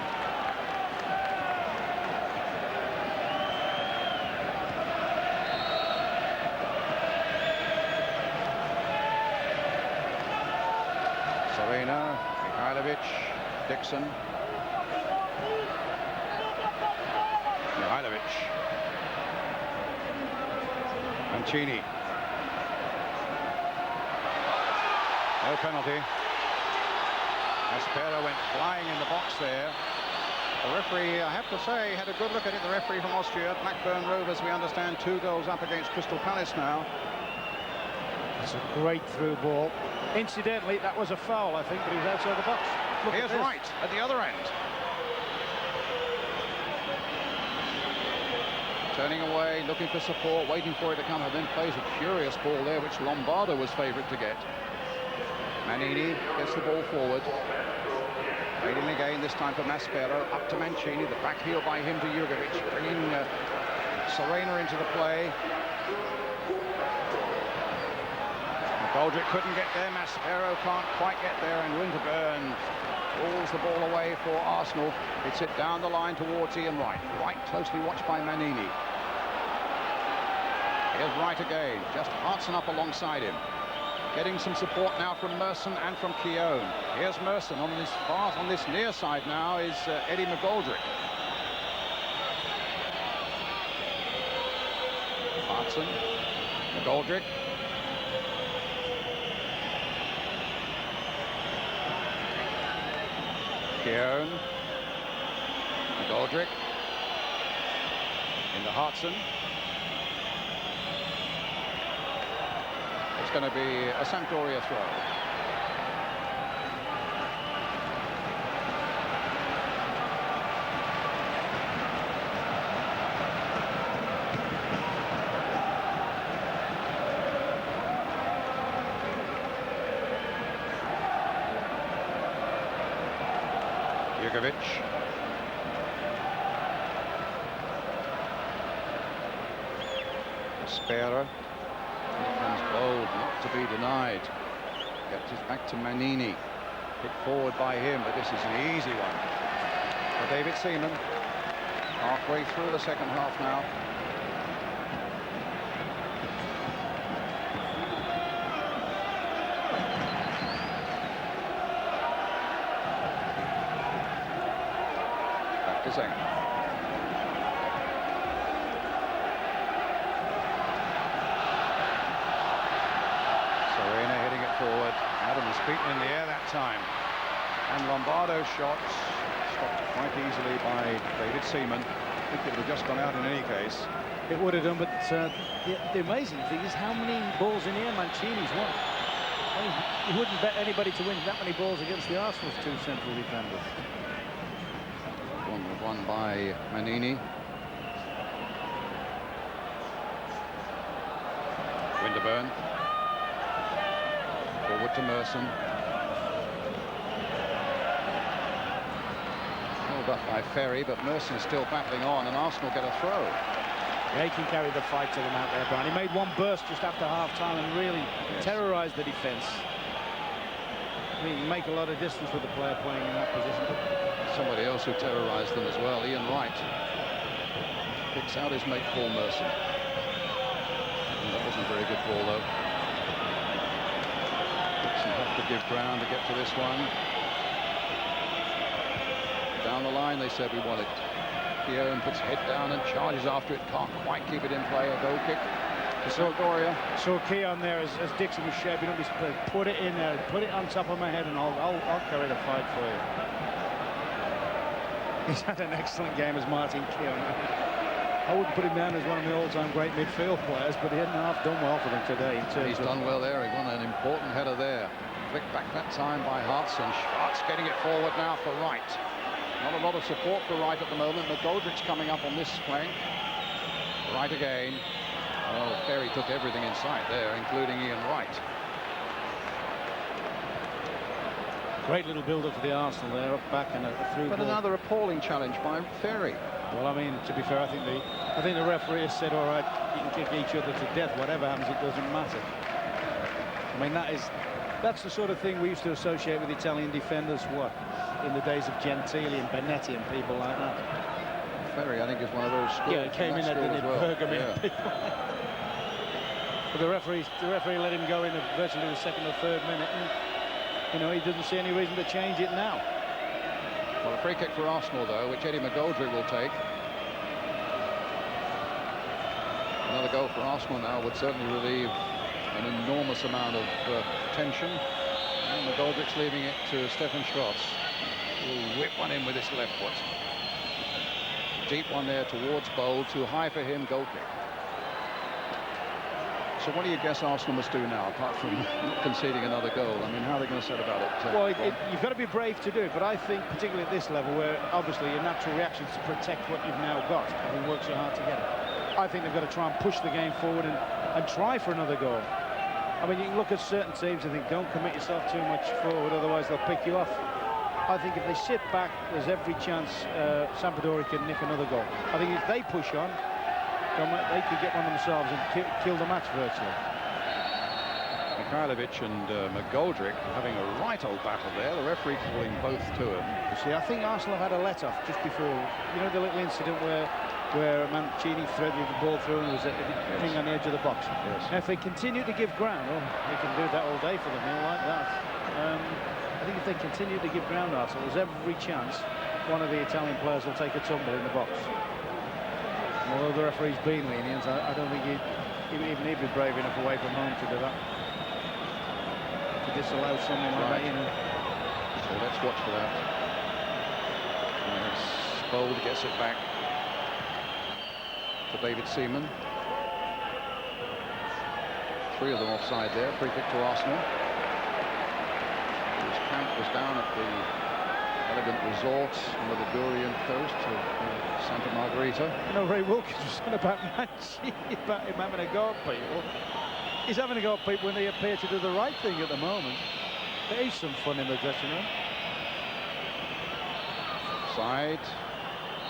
Serena, Mihailovic, Dixon. Mihailovic. Mancini. No penalty. Maspero went flying in the box there. The referee, I have to say, had a good look at it. The referee from Austria, Blackburn Rovers, we understand, 2 goals up against Crystal Palace now. It's a great through ball. Incidentally, that was a foul, I think, but he was outside the box. Look, Here's Wright at the other end. Turning away, looking for support, waiting for it to come, and then plays a curious ball there, which Lombardo was favourite to get. Manini gets the ball forward. Waiting again, this time for Maspero. Up to Mancini, the back heel by him to Jugovic, bringing Serena into the play. Goldrick couldn't get there. Maspero can't quite get there, and Winterburn pulls the ball away for Arsenal. It's it down the line towards Ian Wright. Wright closely watched by Manini. Here's Wright again, just Hartson up alongside him. Getting some support now from Merson and from Keown. Here's Merson on this near side now is Eddie McGoldrick. Hartson, McGoldrick. Keown, McGoldrick, into Hartson. It's going to be a Sampdoria throw. Jugovic. Spera. Comes bold, not to be denied. Gets it back to Manini. Hit forward by him, but this is an easy one for David Seaman. Halfway through the second half now. Back to Zeng. Forward. Adams beaten in the air that time, and Lombardo's shots stopped quite easily by David Seaman. I think it would have just gone out in any case. It would have done, but the amazing thing is how many balls in the air Mancini's won. I mean, you wouldn't bet anybody to win that many balls against the Arsenal's 2 central defenders. One by Manini. Winterburn. Forward to Merson. Held up by Ferry, but Merson's still battling on, and Arsenal get a throw. Yeah, he can carry the fight to them out there, Brian. He made one burst just after half-time and really terrorised the defence. I mean, you make a lot of distance with the player playing in that position. Somebody else who terrorised them as well, Ian Wright. Picks out his mate Paul Merson. And that wasn't a very good ball, though. Have to give ground to get to this one. Down the line, they said we want it. Keown puts head down and charges after it. Can't quite keep it in play. A goal kick to Sampdoria. So Keown there, as Dixon was shaping up his play, put it in there, put it on top of my head, and I'll carry the fight for you. He's had an excellent game as Martin Keown. I wouldn't put him down as one of the all-time great midfield players, but he hadn't half done well for them today. He's done well there. He won an important header there. Flicked back that time by Hartson. Schwartz getting it forward now for Wright. Not a lot of support for Wright at the moment. McGoldrick's coming up on this flank. Wright again. Oh, Ferry took everything in sight there, including Ian Wright. Great little build-up for the Arsenal there, up back and a through But ball. another appalling challenge by Ferry. Well, I mean, to be fair, I think the referee has said, all right, you can kick each other to death, whatever happens, it doesn't matter. I mean, that's the sort of thing we used to associate with Italian defenders, what, in the days of Gentili and Benetti and people like that. Ferry, I think, is one of those schools. Yeah, it came in at Bergamo. But the referee let him go in virtually the second or third minute, and you know, he doesn't see any reason to change it now. Well, a free kick for Arsenal, though, which Eddie McGoldrick will take. Another goal for Arsenal now would certainly relieve an enormous amount of tension. And McGoldrick's leaving it to Stefan Schwarz, who will whip one in with his left foot. Deep one there towards Bold, too high for him, goal kick. So what do you guess Arsenal must do now, apart from not conceding another goal? I mean, how are they going to set about it? Well, you've got to be brave to do it, but I think, particularly at this level, where obviously your natural reaction is to protect what you've now got, having worked so hard to get it. I think they've got to try and push the game forward and try for another goal. I mean, you can look at certain teams and think, don't commit yourself too much forward, otherwise they'll pick you off. I think if they sit back, there's every chance Sampdoria can nick another goal. I think if they push on, they could get one themselves and kill the match virtually. Mikhailovic and McGoldrick having a right old battle there. The referee calling both to him. You see, I think Arsenal have had a let-off just before. You know the little incident where Mancini threaded the ball through and there was a thing on the edge of the box. Yes. Now, if they continue to give ground, they can do that all day for them. Like that. I think if they continue to give ground, Arsenal, there's every chance one of the Italian players will take a tumble in the box. Although the referee's been lenient, I don't think even he'd be brave enough away from home to do that. To disallow something like that, you know. So let's watch for that. As Bold gets it back to David Seaman. 3 of them offside there. Free kick to Arsenal. His camp was down at the elegant resort on the Ligurian coast of Santa Margherita. You know, Ray Wilkins was saying about Mancini, about him having a go at people. He's having a go at people when they appear to do the right thing at the moment. There is some fun in the dressing room. Side.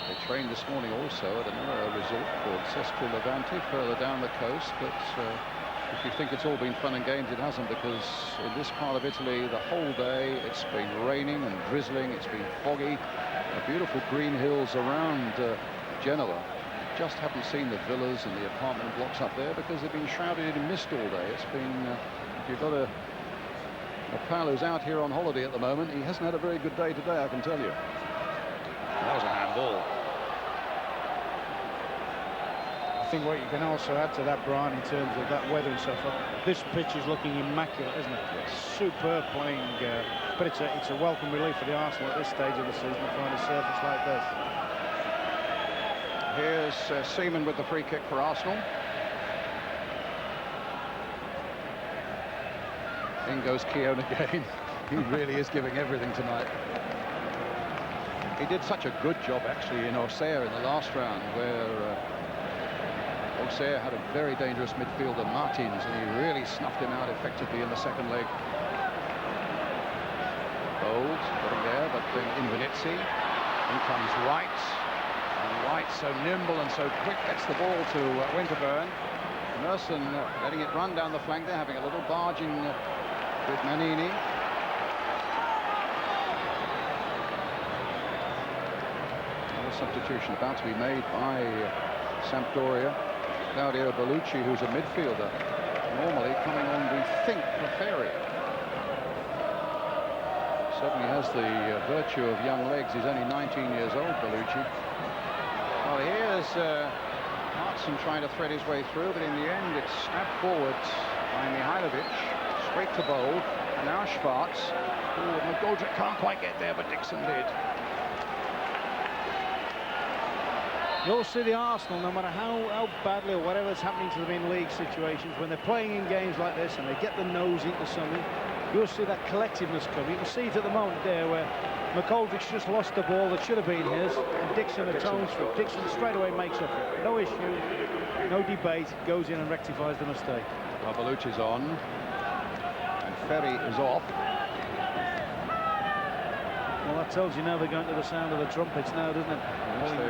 They trained this morning also at another resort called Sestri Levante, further down the coast, but if you think it's all been fun and games, it hasn't, because in this part of Italy the whole day it's been raining and drizzling, it's been foggy. Beautiful green hills around Genoa. Just haven't seen the villas and the apartment blocks up there because they've been shrouded in mist all day. It's been, if you've got a pal who's out here on holiday at the moment, he hasn't had a very good day today, I can tell you. That was a handball. I think what you can also add to that, Brian, in terms of that weather and stuff, this pitch is looking immaculate, isn't it? Yes. Superb playing, but it's a welcome relief for the Arsenal at this stage of the season to find a surface like this. Here's Seaman with the free kick for Arsenal. In goes Keown again. He really is giving everything tonight. He did such a good job actually in Auxerre in the last round, where Auxerre had a very dangerous midfielder, Martins, and he really snuffed him out effectively in the second leg. Bold getting there, but then Invenizzi. In comes White. And White, so nimble and so quick, gets the ball to Winterburn. Merson letting it run down the flank there, having a little barging with Manini. Another substitution about to be made by Sampdoria. Claudio Bellucci, who's a midfielder, normally coming on, we think, for Ferry. Certainly has the virtue of young legs. He's only 19 years old, Bellucci. Well, here's Hartson trying to thread his way through, but in the end it's snapped forward by Mihailovic, straight to Bold, and now Schwarz. McGoldrick can't quite get there, but Dixon did. You'll see the Arsenal, no matter how badly or whatever's happening to them in league situations, when they're playing in games like this and they get the nose into something, you'll see that collectiveness coming. You can see it at the moment there where McGoldrick's just lost the ball that should have been his, and Dixon atones for it. Dixon straight away makes up for it. No issue, no debate, goes in and rectifies the mistake. Well, Bellucci's on, and Ferry is off. Well, that tells you now they're going to the sound of the trumpets now, doesn't it?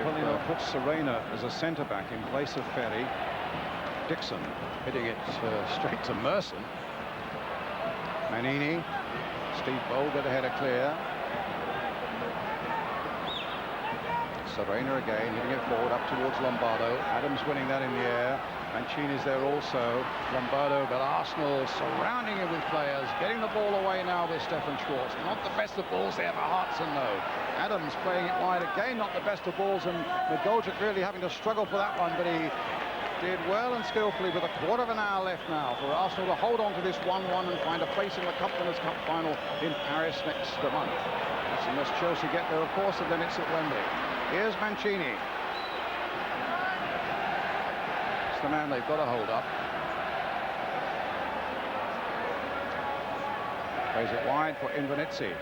Pulling up. Put Serena as a centre-back in place of Ferry. Dixon hitting it straight to Merson. Manini. Steve Bold with a header clear. Serena again, hitting it forward up towards Lombardo. Adams winning that in the air. Mancini's there also. Lombardo, but Arsenal surrounding him with players. Getting the ball away now with Stefan Schwartz. Not the best of balls there for Hartson, though. Adams playing it wide again, not the best of balls, and McGoldrick really having to struggle for that one, but he did well and skillfully with a quarter of an hour left now for Arsenal to hold on to this 1-1 and find a place in the Cup Winners' Cup final in Paris next month. Unless Chelsea get there, of course, and then it's at Wembley. Here's Mancini. It's the man they've got to hold up. Plays it wide for Invernizzi.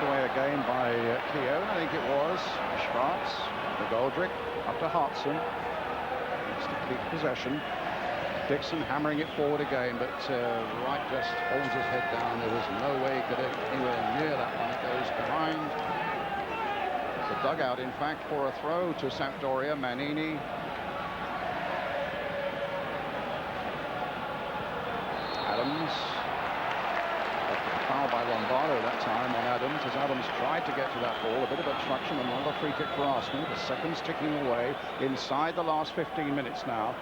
Away again by Keown, I think it was. Schwartz, McGoldrick, up to Hartson. Needs to keep possession. Dixon hammering it forward again, but Wright just holds his head down. There was no way he could get anywhere near that one. It goes behind the dugout, in fact, for a throw to Sampdoria. Manini. Adams. Foul by Lombardo that time on Adams, as Adams tried to get to that ball. A bit of obstruction and another free kick for Arsenal. The seconds ticking away inside the last 15 minutes now.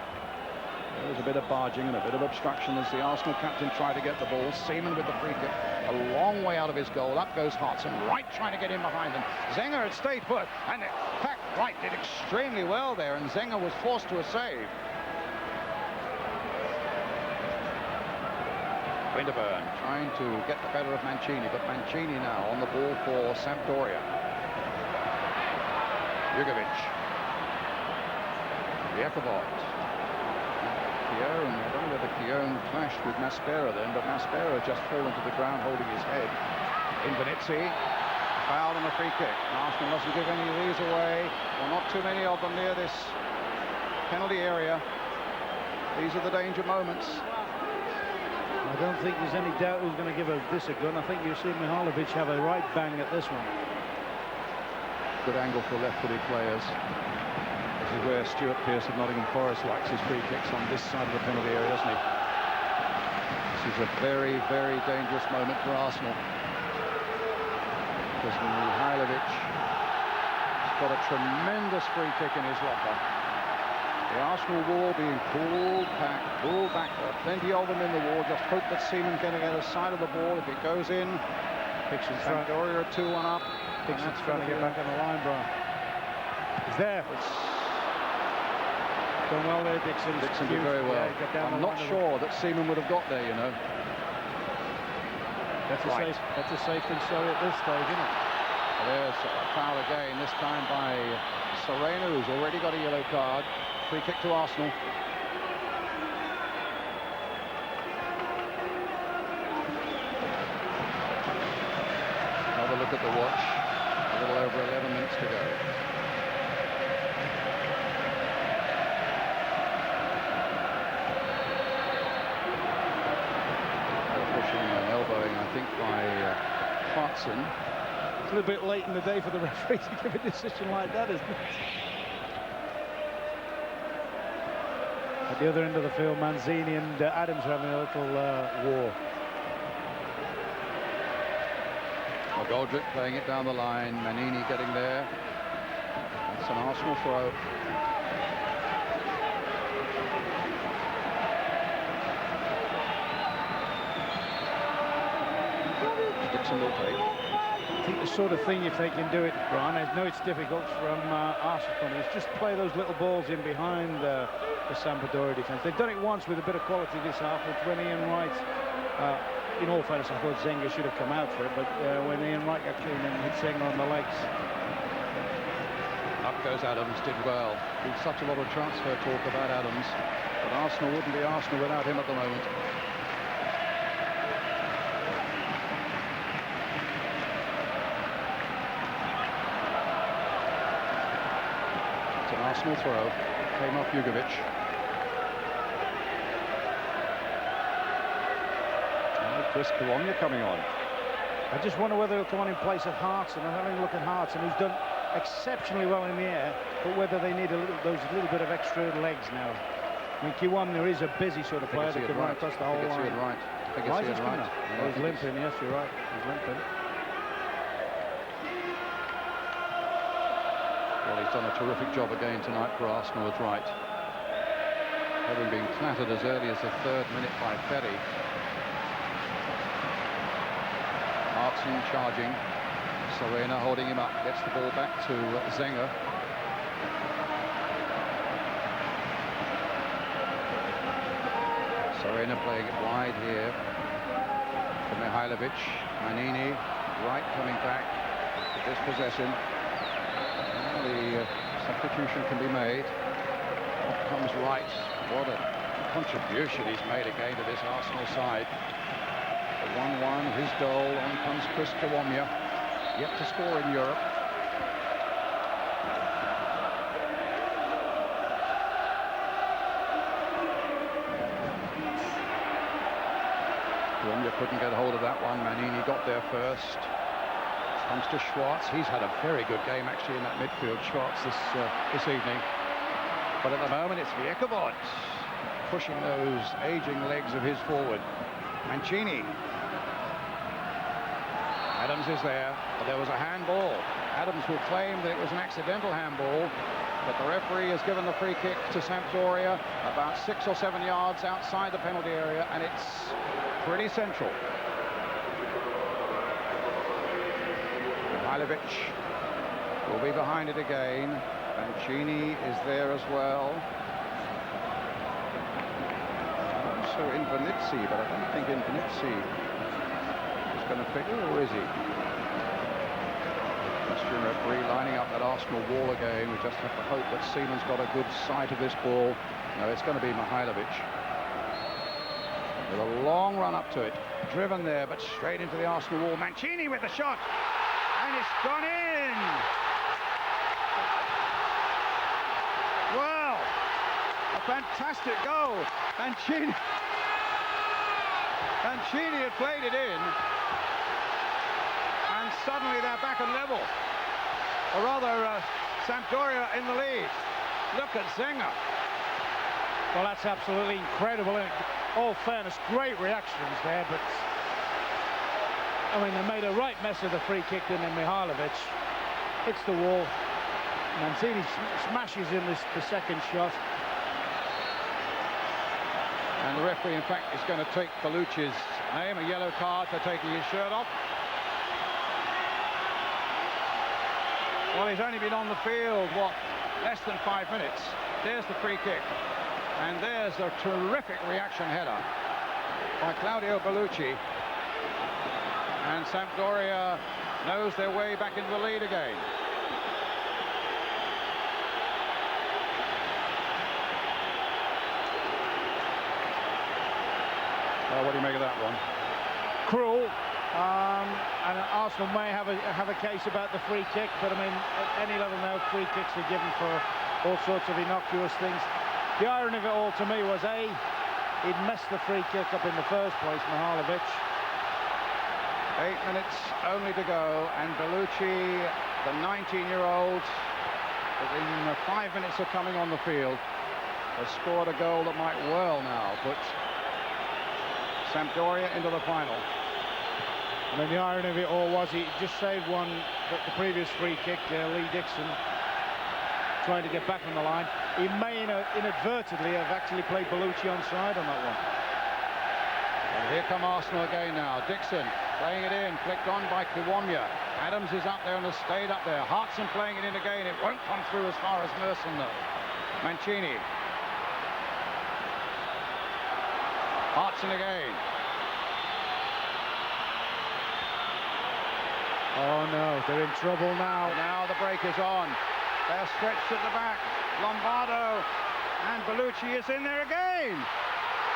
There was a bit of barging and a bit of obstruction as the Arsenal captain tried to get the ball. Seaman with the free kick, a long way out of his goal. Up goes Hartson, Wright trying to get in behind them. Zenger had stayed put, and in fact Wright did extremely well there, and Zenger was forced to a save. Winterburn trying to get the better of Mancini, but Mancini now on the ball for Sampdoria. Jugovic. Jakobot. Keown, I don't know whether Keown clashed with Maspera then, but Maspera just fallen to the ground holding his head. Invernizzi, fouled on a free kick. Arsenal doesn't give any of these away. Well, not too many of them near this penalty area. These are the danger moments. I don't think there's any doubt who's going to give this a gun. I think you've seen Mihajlovic have a right bang at this one. Good angle for left-footed players. This is where Stuart Pearce of Nottingham Forest likes his free kicks, on this side of the penalty area, doesn't he? This is a very, very dangerous moment for Arsenal, because Mihajlovic has got a tremendous free kick in his locker. The Arsenal wall being pulled back. There are plenty of them in the wall. Just hope that Seaman can get a side of the ball. If it goes in, Dixon's Sampdoria are 2-1 up. Dixon's trying to get back on the line, Brian. He's there. Done well there, Dixon. Dixon did very well. Yeah, I'm not sure that Seaman would have got there, you know. That's a safe and sorry at this stage, isn't it? There's a foul again, this time by Serena, who's already got a yellow card. Free kick to Arsenal. Another look at the watch. A little over 11 minutes to go. Pushing and elbowing, I think, by Hartson. It's a little bit late in the day for the referee to give a decision like that, isn't it? At the other end of the field, Manzini and Adams are having a little war. McGoldrick playing it down the line. Manini getting there. That's an Arsenal throw. Dixon will take. I think the sort of thing, if they can do it, Brian, I know it's difficult from Arsenal, is just play those little balls in behind the Sampdoria defence. They've done it once with a bit of quality this half, which when Ian Wright, in all fairness, I thought Zenger should have come out for it, but when Ian Wright got clean and hit Zenger on the legs. Up goes Adams, did well. There's such a lot of transfer talk about Adams, but Arsenal wouldn't be Arsenal without him at the moment. It's an Arsenal throw. Came off Jugovic. Chris Kiwomya coming on. I just wonder whether he'll come on in place of Hartson. I'm having a look at Hartson, who's done exceptionally well in the air, but whether they need those little bit of extra legs now. I mean, Kiwomya is a busy sort of player that can run across the whole line. I think it's right. I think it's right. Oh, he's limping, yes, you're right. He's limping. Well, he's done a terrific job again tonight for Arsenal, is right. Having been clattered as early as the 3rd minute by Ferry. Hartson charging. Serena holding him up. Gets the ball back to Zenger. Serena playing it wide here for Mihailovic. Manini, right, coming back to dispossession. Well, the substitution can be made. Up comes Wright. What a contribution he's made again to this Arsenal side. The 1-1, his goal. On comes Chris Kiwomya. Yet to score in Europe. Kiwomya couldn't get hold of that one. Manini got there first. Comes to Schwartz. He's had a very good game actually in that midfield, Schwartz, this evening. But at the moment it's Viekovod pushing those aging legs of his forward. Mancini. Adams is there, but there was a handball. Adams will claim that it was an accidental handball, but the referee has given the free kick to Sampdoria about 6 or 7 yards outside the penalty area, and it's pretty central. Mihailovic will be behind it again. Mancini is there as well. Also Invenizzi, but I don't think Invenizzi is going to figure, or is he? Austrian referee lining up that Arsenal wall again. We just have to hope that Seaman's got a good sight of this ball. No, it's going to be Mihailovic. With a long run up to it. Driven there, but straight into the Arsenal wall. Mancini with the shot. And it's gone in. Well, a fantastic goal. Mancini had played it in. And suddenly they're back on level. Or rather, Sampdoria in the lead. Look at Zenger. Well, that's absolutely incredible. In all fairness, great reactions there, but I mean, they made a right mess of the free kick, didn't they? Mihailovic hits the wall. Mancini smashes in the second shot. And the referee, in fact, is going to take Bellucci's name, a yellow card for taking his shirt off. Well, he's only been on the field, what, less than 5 minutes. There's the free kick. And there's a terrific reaction header by Claudio Bellucci. And Sampdoria knows their way back into the lead again. What do you make of that one? Cruel. And Arsenal may have a case about the free kick, but I mean, at any level now, free kicks are given for all sorts of innocuous things. The irony of it all to me was, A, he'd messed the free kick up in the first place, Mihailovic. 8 minutes only to go, and Bellucci, the 19-year-old, within 5 minutes of coming on the field, has scored a goal that might well now put Sampdoria into the final. I mean, the irony of it all was he just saved one, the previous free kick, Lee Dixon, trying to get back on the line. He may inadvertently have actually played Bellucci onside on that one. And here come Arsenal again now. Dixon playing it in, flicked on by Kiwomya. Adams is up there and has stayed up there. Hartson playing it in again. It won't come through as far as Merson though. Mancini. Hartson again. Oh no, they're in trouble now. Now the break is on. They're stretched at the back. Lombardo and Bellucci is in there again.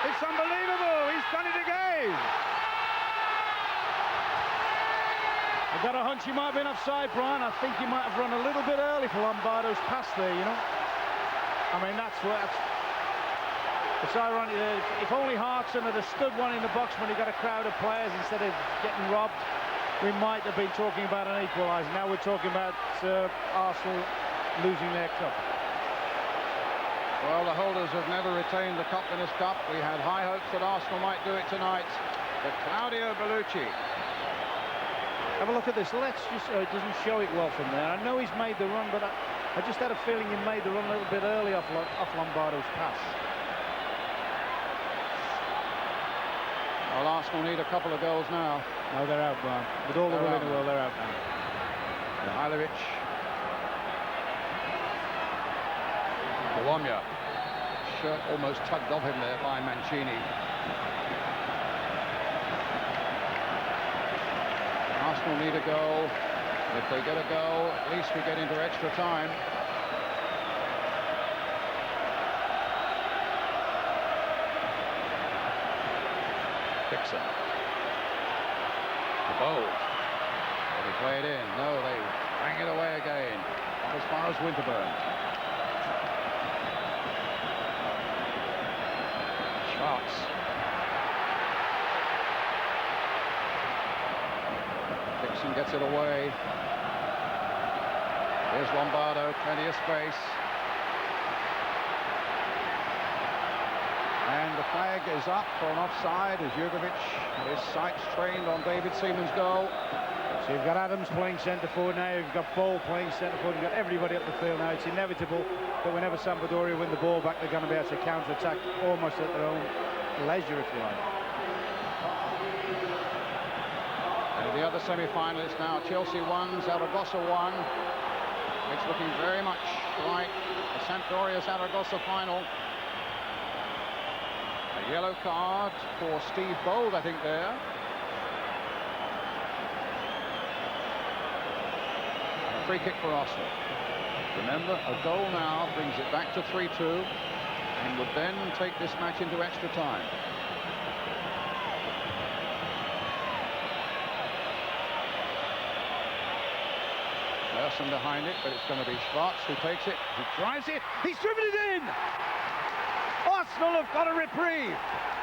It's unbelievable. He's done it again. I've got a hunch he might have been offside, Brian. I think he might have run a little bit early for Lombardo's pass there, you know. I mean, that's It's ironic that if only Hartson had stood one in the box when he got a crowd of players instead of getting robbed, we might have been talking about an equaliser. Now we're talking about Arsenal losing their cup. Well, the holders have never retained the Cup Winners' Cup. We had high hopes that Arsenal might do it tonight. But Claudio Bellucci. Have a look at this. Let's just, it doesn't show it well from there. I know he's made the run, but I just had a feeling he made the run a little bit early off Lombardo's pass. Well, Arsenal need a couple of goals now. No, they're out, Brian. With all the will in the world, they're out now. Mihailovic. Bologna. Shirt almost tugged off him there by Mancini. Arsenal need a goal. If they get a goal, at least we get into extra time. Dixon. The bowl. Will he play it in? No, they bang it away again. Not as far as Winterburn. Schwartz. Dixon gets it away. Here's Lombardo, plenty of space. And the flag is up for an offside as Jurgovic, his sights trained on David Seaman's goal. So you've got Adams playing centre forward now, you've got Ball playing centre forward, you've got everybody up the field now. It's inevitable that whenever Sampdoria win the ball back, they're going to be able to counter-attack almost at their own leisure, if you like. And the other semi-finalists now, Chelsea 1, Zaragoza 1. It's looking very much like the Sampdoria-Zaragoza final. A yellow card for Steve Bold, I think, there. And a free kick for Arsenal. Remember, a goal now brings it back to 3-2 and would then take this match into extra time. Person behind it, but it's going to be Schwartz who takes it. He drives it. He's driven it in! Arsenal have got a reprieve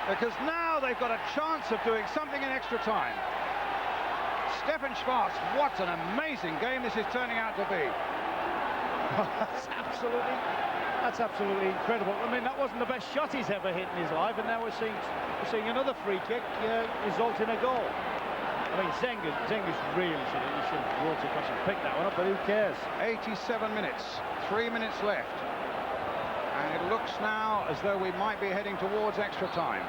because now they've got a chance of doing something in extra time. Stefan Schwartz, what an amazing game this is turning out to be. That's absolutely incredible. I mean, that wasn't the best shot he's ever hit in his life, and now we're seeing another free kick result in a goal. I mean, Zenga's really should have walked across and picked that one up, but who cares? 87 minutes, 3 minutes left. And it looks now as though we might be heading towards extra time.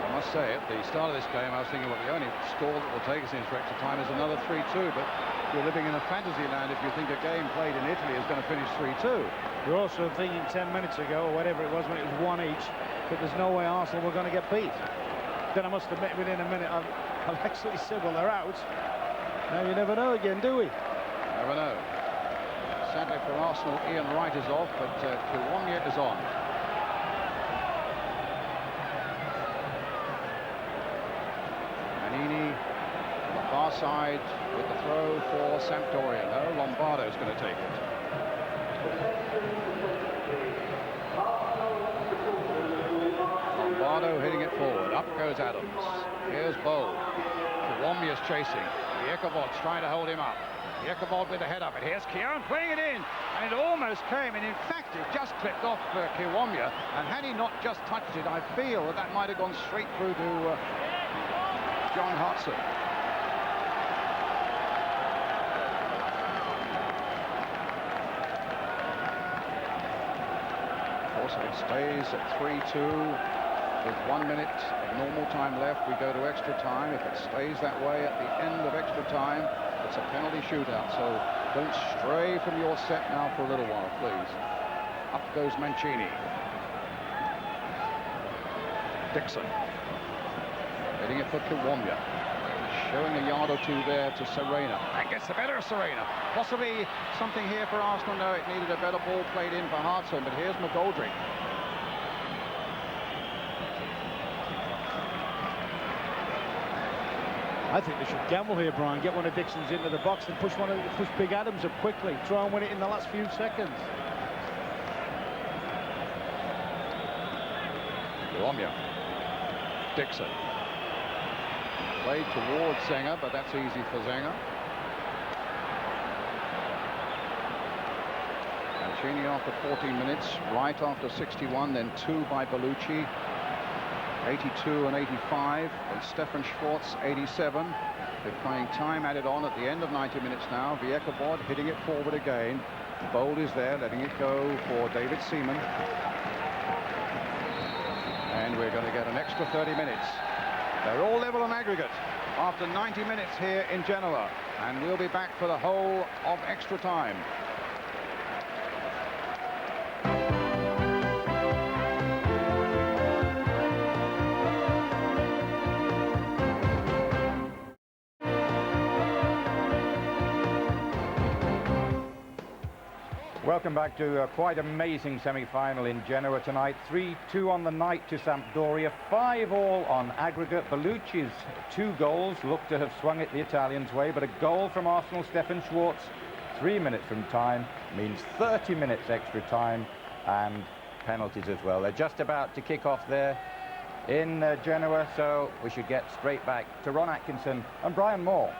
I must say, at the start of this game, I was thinking, well, the only score that will take us into extra time is another 3-2, but you're living in a fantasy land if you think a game played in Italy is going to finish 3-2. You're also thinking 10 minutes ago, or whatever it was when it was 1 each, that there's no way Arsenal were going to get beat. Then I must admit, within a minute, I've actually said, well, they're out. Now you never know again, do we? Never know. Sadly for Arsenal, Ian Wright is off, but Kiwomya is on. Manini on the far side with the throw for Sampdoria. No, Lombardo's going to take it. Lombardo hitting it forward. Up goes Adams. Here's Bowl. Kiwomya's chasing. Yekovot's trying to hold him up. Yekovot with the head up, and here's Keown playing it in, and it almost came, and in fact it just clipped off Kiwomya, and had he not just touched it, I feel that might have gone straight through to John Hartson. Of course, if it stays at 3-2 with 1 minute of normal time left, we go to extra time. If it stays that way at the end of extra time, it's a penalty shootout, so don't stray from your set now for a little while, please. Up goes Mancini. Dixon. Hitting it for Kiwomya. Showing a yard or two there to Serena. And gets the better of Serena. Possibly something here for Arsenal. No, it needed a better ball played in for Hartson, but here's McGoldrick. I think they should gamble here, Brian. Get one of Dixon's into the box and push Big Adams up quickly. Try and win it in the last few seconds. Kiwomya. Dixon. Played towards Zenger, but that's easy for Zenger. Mancini after 14 minutes, right after 61, then 2 by Bellucci, 82 and 85, and Stefan Schwartz, 87. They're playing time added on at the end of 90 minutes now. Viekovod hitting it forward again. Bold is there, letting it go for David Seaman. And we're going to get an extra 30 minutes. They're all level on aggregate after 90 minutes here in Genoa. And we'll be back for the whole of extra time. Welcome back to a quite amazing semi-final in Genoa tonight. 3-2 on the night to Sampdoria, 5-all on aggregate. Bellucci's 2 goals look to have swung it the Italians' way, but a goal from Arsenal, Stefan Schwartz, 3 minutes from time, means 30 minutes extra time and penalties as well. They're just about to kick off there in Genoa, so we should get straight back to Ron Atkinson and Brian Moore.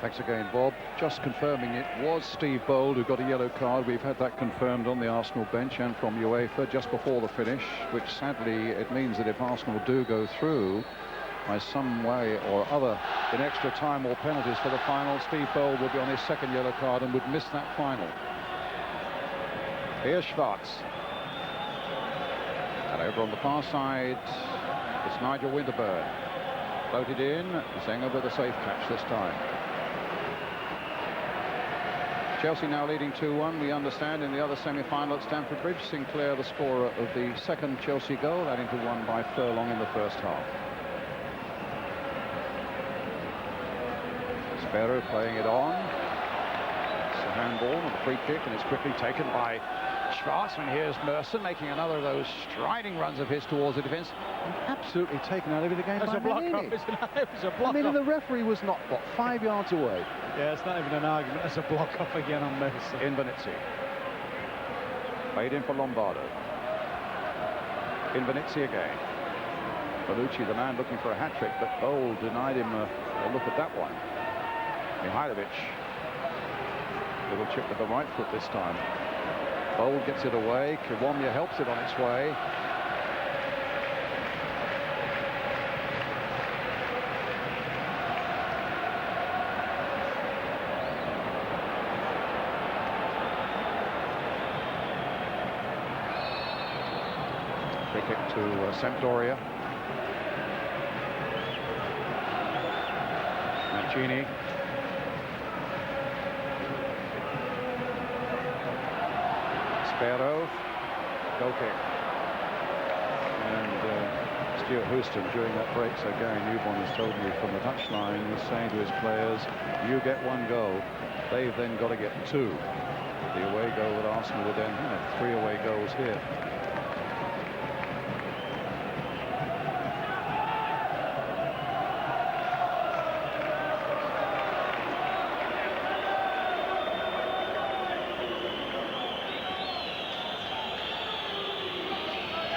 Thanks again, Bob. Just confirming it was Steve Bold who got a yellow card. We've had that confirmed on the Arsenal bench and from UEFA just before the finish, which sadly it means that if Arsenal do go through by some way or other in extra time or penalties for the final, Steve Bold will be on his 2nd yellow card and would miss that final. Here's Schwartz. And over on the far side, it's Nigel Winterburn. Floated in, Zenger with a safe catch this time. Chelsea now leading 2-1, we understand, in the other semi-final at Stamford Bridge. Sinclair, the scorer of the 2nd Chelsea goal, adding to 1 by Furlong in the 1st half. Sparrow playing it on. It's a handball and a free kick, and it's quickly taken by Schwartz. And here's Merson making another of those striding runs of his towards the defence, and absolutely taken out of the game by Manini. It was a block I mean, up. the referee was not, what, 5 yards away? Yeah, it's not even an argument. It's a block up again on Merson. In Venezia. Played in for Lombardo. In Venezia again. Bellucci, the man looking for a hat-trick, but Bold denied him a look at that one. Mihailovic. Little chip with the right foot this time. Bold gets it away. Kiwomya helps it on its way. Free kick to Sampdoria. Mancini. Sparrow, goal kick. And Stuart Houston during that break, so Gary Newborn has told me from the touchline, was saying to his players, you get 1 goal, they've then got to get 2. The away goal at Arsenal would then have 3 away goals here.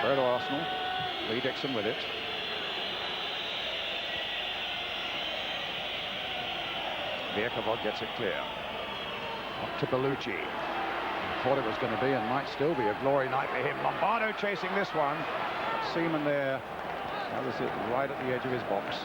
To Arsenal. Lee Dixon with it. Viekovod gets it clear. Up to Bellucci. Thought it was going to be and might still be a glory night for him. Lombardo chasing this one. But Seaman there. That was it right at the edge of his box.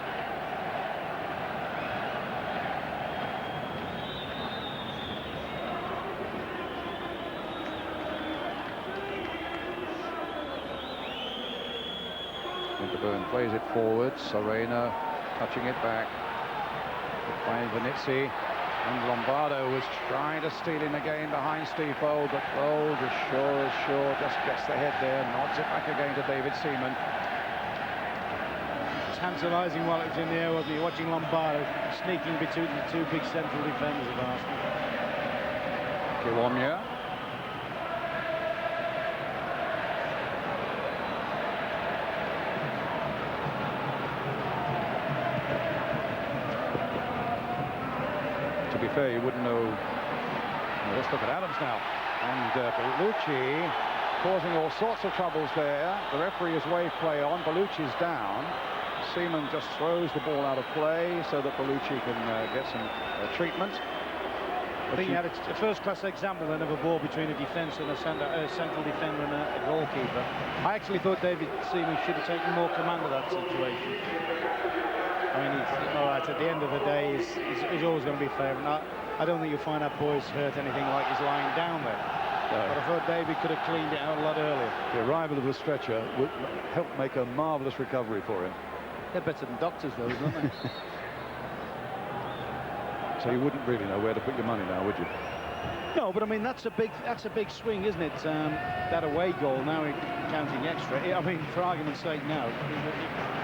Winterburn plays it forward. Serena touching it back. Playing Venezia. And Lombardo was trying to steal in again behind Steve Bold, but Bold as sure, just gets the head there, nods it back again to David Seaman. Tantalising while it was in the air, wasn't he? Watching Lombardo sneaking between the 2 big central defenders of Arsenal. Kiwomya. To be fair, you wouldn't know. Well, let's look at Adams now. And Bellucci causing all sorts of troubles there. The referee has waved play on. Bellucci's down. Seaman just throws the ball out of play so that Bellucci can get some treatment. I think you had a first-class example then of a ball between a defence and a central defender and a goalkeeper. I actually thought David Seaman should have taken more command of that situation. I mean, he's all right. At the end of the day, he's always going to be fair. And I don't think you'll find that boy's hurt anything like he's lying down there. No. But I thought David could have cleaned it out a lot earlier. The arrival of the stretcher would help make a marvellous recovery for him. They're better than doctors, those, aren't they? So you wouldn't really know where to put your money now, would you? No, but I mean that's a big swing, isn't it? That away goal now counting extra. I mean, for argument's sake, now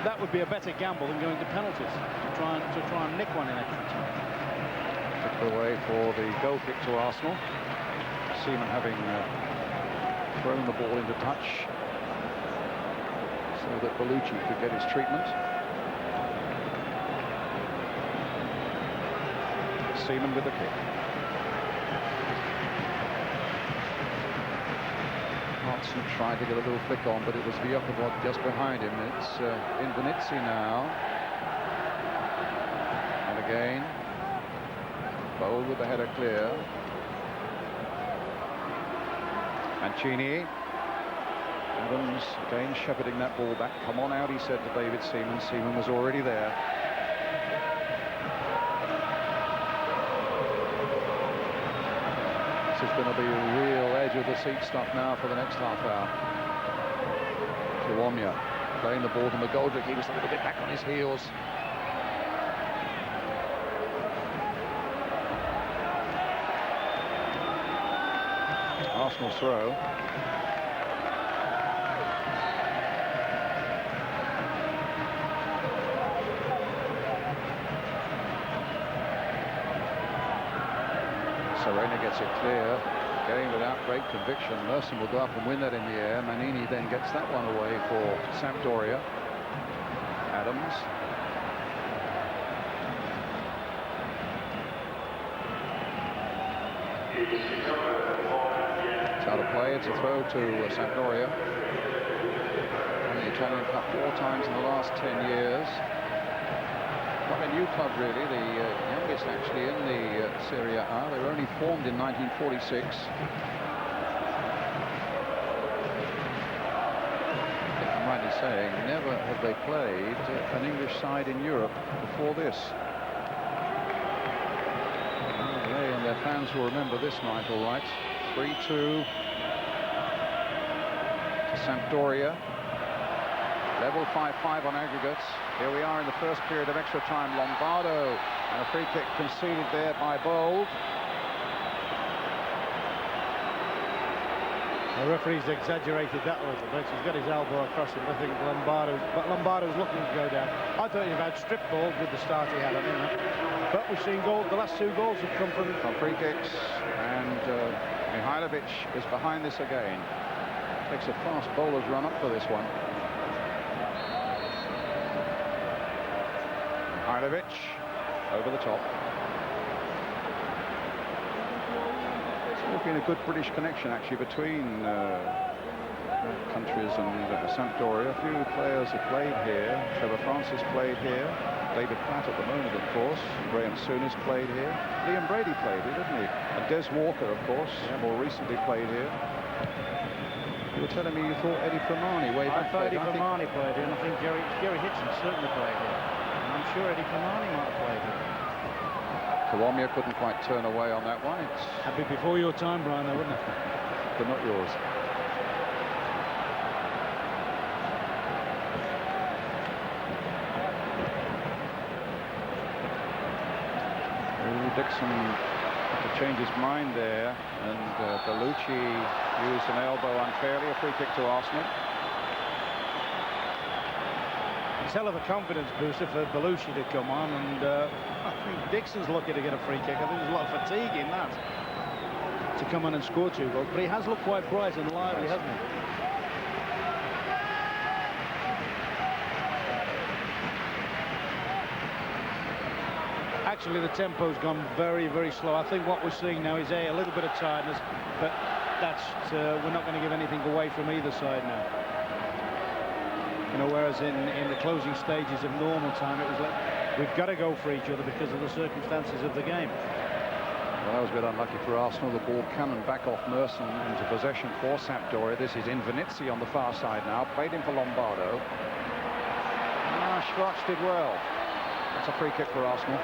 that would be a better gamble than going to penalties to try and nick one in extra time. Took away for the goal kick to Arsenal. Seaman having thrown the ball into touch so that Bellucci could get his treatment. Seaman with the kick. Hartson tried to get a little flick on, but it was Vjokovic just behind him. It's Invernizzi now. And again, Bowl with the header clear. Mancini. Adams again shepherding that ball back. Come on out, he said to David Seaman. Seaman was already there. This is going to be real edge of the seat stuff now for the next half hour. Kiwomya playing the ball to McGoldrick. He was a little bit back on his heels. Arsenal's throw. Serena gets it clear, going without great conviction. Merson will go up and win that in the air. Manini then gets that one away for Sampdoria. Adams. It's out of play. It's a throw to Sampdoria. Won the Italian Cup 4 times in the last 10 years. Quite a new club, really, the youngest actually in the Serie A. They were only formed in 1946. I'm rightly saying, never have they played an English side in Europe before this. Well, they and their fans will remember this night, all right. 3-2 to Sampdoria. Level 5-5 on aggregates. Here we are in the first period of extra time. Lombardo and a free kick conceded there by Bold. The referee's exaggerated that a little bit. He's got his elbow across him. I think Lombardo's looking to go down. I thought he'd had strip balls with the start he had on him. But we've seen goals. The last 2 goals have come from free kicks, and Mihailovic is behind this again. Takes a fast bowler's run up for this one. Mihailovic over the top. There's been a good British connection actually between countries and Sampdoria. A few players have played here. Trevor Francis played here. David Platt at the moment, of course. Graham Souness played here. Liam Brady played here, didn't he? And Des Walker, of course, more recently played here. You were telling me you thought Eddie Fermani way back. I thought Eddie Fermani played here, and I think Jerry Hitchens certainly played here. I'm sure Eddie Fermani might have played it. Kiwomya couldn't quite turn away on that one. That'd be before your time, Brian, though, wouldn't it? But not yours. Dixon had to change his mind there, and Bellucci used an elbow unfairly. A free kick to Arsenal. It's hell of a confidence booster for Bellucci to come on, and I think Dixon's lucky to get a free kick. I think there's a lot of fatigue in that to come on and score 2 goals, but he has looked quite bright and lively, hasn't he? Actually, the tempo's gone very, very slow. I think what we're seeing now is a little bit of tiredness, but that's we're not going to give anything away from either side now. You know, whereas in the closing stages of normal time, it was like we've got to go for each other because of the circumstances of the game. Well, that was a bit unlucky for Arsenal. The ball cannoned back off Merson into possession for Sampdoria. This is Invernizzi on the far side now. Played in for Lombardo. Schwartz did well. That's a free kick for Arsenal.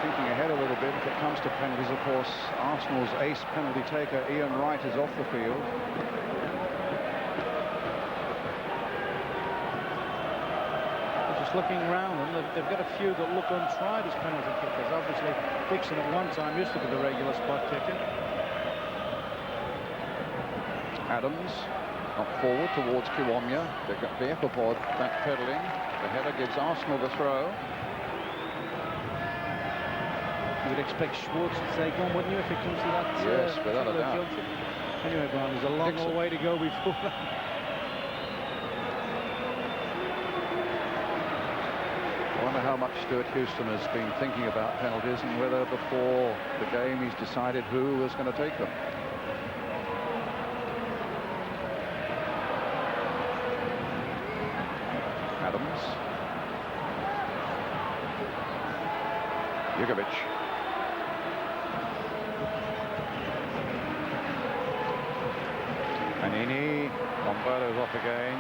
Thinking ahead a little bit, if it comes to penalties, of course, Arsenal's ace penalty taker, Ian Wright, is off the field. Just looking around them, they've got a few that look untried as penalty kickers. Obviously, Dixon at one time used to be the regular spot kicker. Adams up forward towards Kiwomya. They've got the Epipod backpedaling. The header gives Arsenal the throw. You would expect Schwartz to take on, wouldn't you, if it comes to that? Yes, without a doubt. Junction. Anyway, Brian, there's a long way to go before that. I wonder how much Stuart Houston has been thinking about penalties and whether before the game he's decided who was going to take them. Adams. Jugovic. Panini. Lombardo's off again.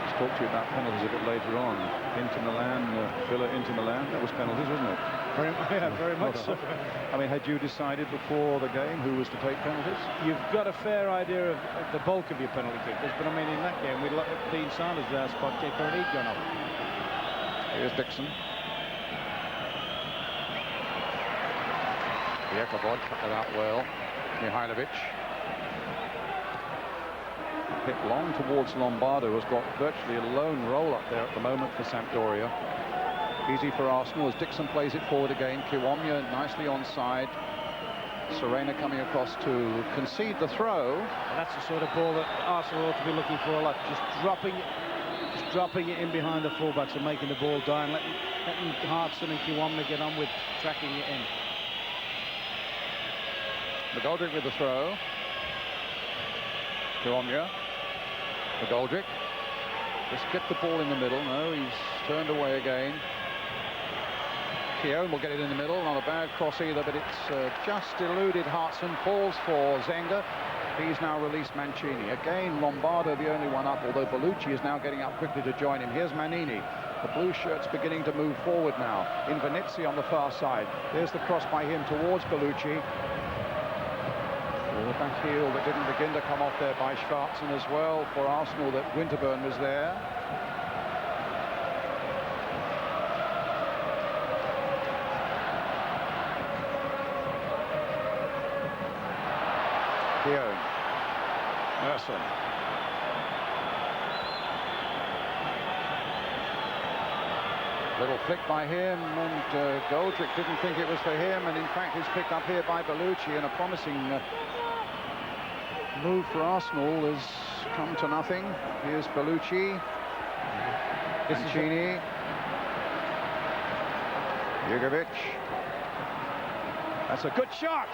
Let's talk to you about penalties a bit later on. Inter Milan, Villa Inter Milan. That was penalties, wasn't it? Very much so. I mean, had you decided before the game who was to take penalties? You've got a fair idea of the bulk of your penalty kickers, but I mean, in that game, we'd let Dean Sanders our spot kicker, and he'd gone off. Here's Dixon. The Ecobod cut that out well. Mihailovic. Hit long towards Lombardo, has got virtually a lone roll up there at the moment for Sampdoria. Easy for Arsenal as Dixon plays it forward again. Kiwomya nicely onside. Serena coming across to concede the throw. And that's the sort of ball that Arsenal ought to be looking for a lot. Just dropping it in behind the fullbacks and making the ball die and letting Hartson and Kiwomya get on with tracking it in. McGoldrick with the throw. Kiwomya. McGoldrick. Just get the ball in the middle. No, he's turned away again. Keown will get it in the middle. Not a bad cross either, but it's just eluded Hartson. Falls for Zenga. He's now released Mancini. Again, Lombardo the only one up, although Bellucci is now getting up quickly to join him. Here's Manini. The blue shirt's beginning to move forward now. Invernizzi on the far side. There's the cross by him towards Bellucci. The back heel that didn't begin to come off there by Schwarzen as well for Arsenal, that Winterburn was there. Keown. Merson. Little flick by him, and Goldrick didn't think it was for him, and in fact it's picked up here by Bellucci, and a promising move for Arsenal has come to nothing. Here's Bellucci. Mancini. Jugovic. That's a good shot.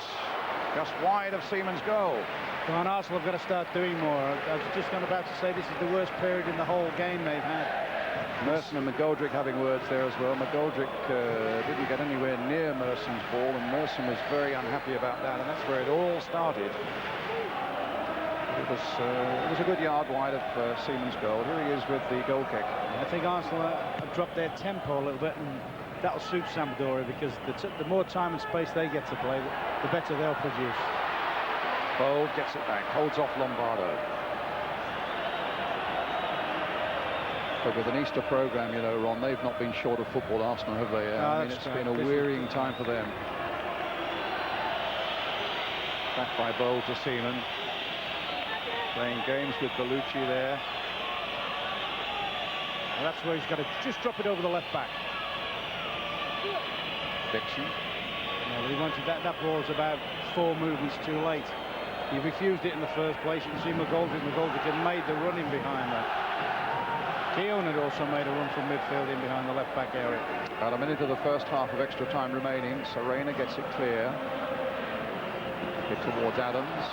Just wide of Seaman's goal. Come on, Arsenal have got to start doing more. I was just about to say this is the worst period in the whole game they've had. Merson and McGoldrick having words there as well. McGoldrick didn't get anywhere near Merson's ball, and Merson was very unhappy about that, and that's where it all started. It was a good yard wide of Seaman's goal. Here he is with the goal kick. I think Arsenal have dropped their tempo a little bit, and that'll suit Sampdoria, because the more time and space they get to play, the better they'll produce. Bold gets it back, holds off Lombardo. But with an Easter programme, you know, Ron, they've not been short of football, Arsenal, have they? I mean, it's been a wearying time for them. Back by Bold to Seaman. Playing games with Bellucci there. Well, that's where he's got to just drop it over the left back. Dixon. No, but he wanted that ball's about 4 movements too late. He refused it in the first place. You can see McGoldrick had made the run in behind that. Keown had also made a run from midfield in behind the left back area. About a minute of the first half of extra time remaining. Serena gets it clear. Hit towards Adams.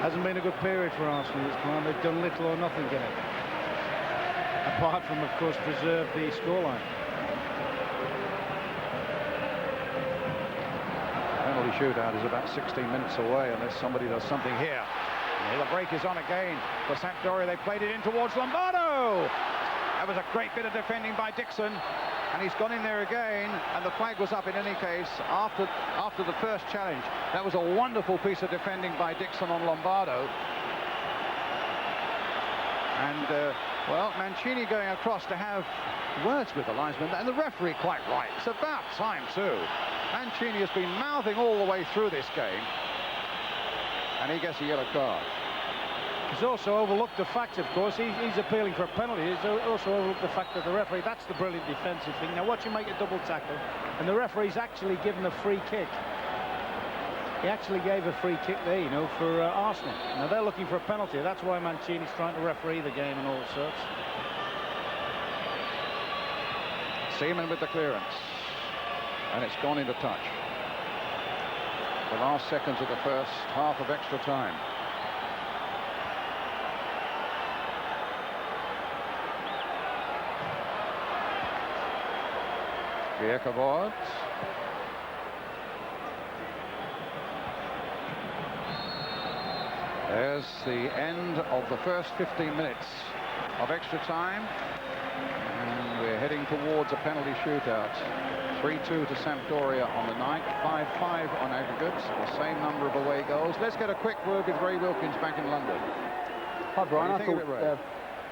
Hasn't been a good period for Arsenal this time. They've done little or nothing in it, apart from, of course, preserve the scoreline. Penalty shootout is about 16 minutes away unless somebody does something here. And here the break is on again for Sampdoria. They played it in towards Lombardo. That was a great bit of defending by Dixon. And he's gone in there again, and the flag was up in any case after the first challenge. That was a wonderful piece of defending by Dixon on Lombardo. And, well, Mancini going across to have words with the linesman, and the referee quite right. It's about time, too. Mancini has been mouthing all the way through this game, and he gets a yellow card. He's also overlooked the fact, of course, he's appealing for a penalty. He's also overlooked the fact that the referee, that's the brilliant defensive thing. Now watch him make a double tackle, and the referee's actually given a free kick. He actually gave a free kick there, you know, for Arsenal. Now they're looking for a penalty. That's why Mancini's trying to referee the game and all sorts. Seaman with the clearance, and it's gone into touch. The last seconds of the first half of extra time. Gerd. There's the end of the first 15 minutes of extra time, and we're heading towards a penalty shootout. 3-2 to Sampdoria on the night, 5-5 on aggregate, the same number of away goals. Let's get a quick word with Ray Wilkins back in London. Hi, Brian. What do you think of it, Ray?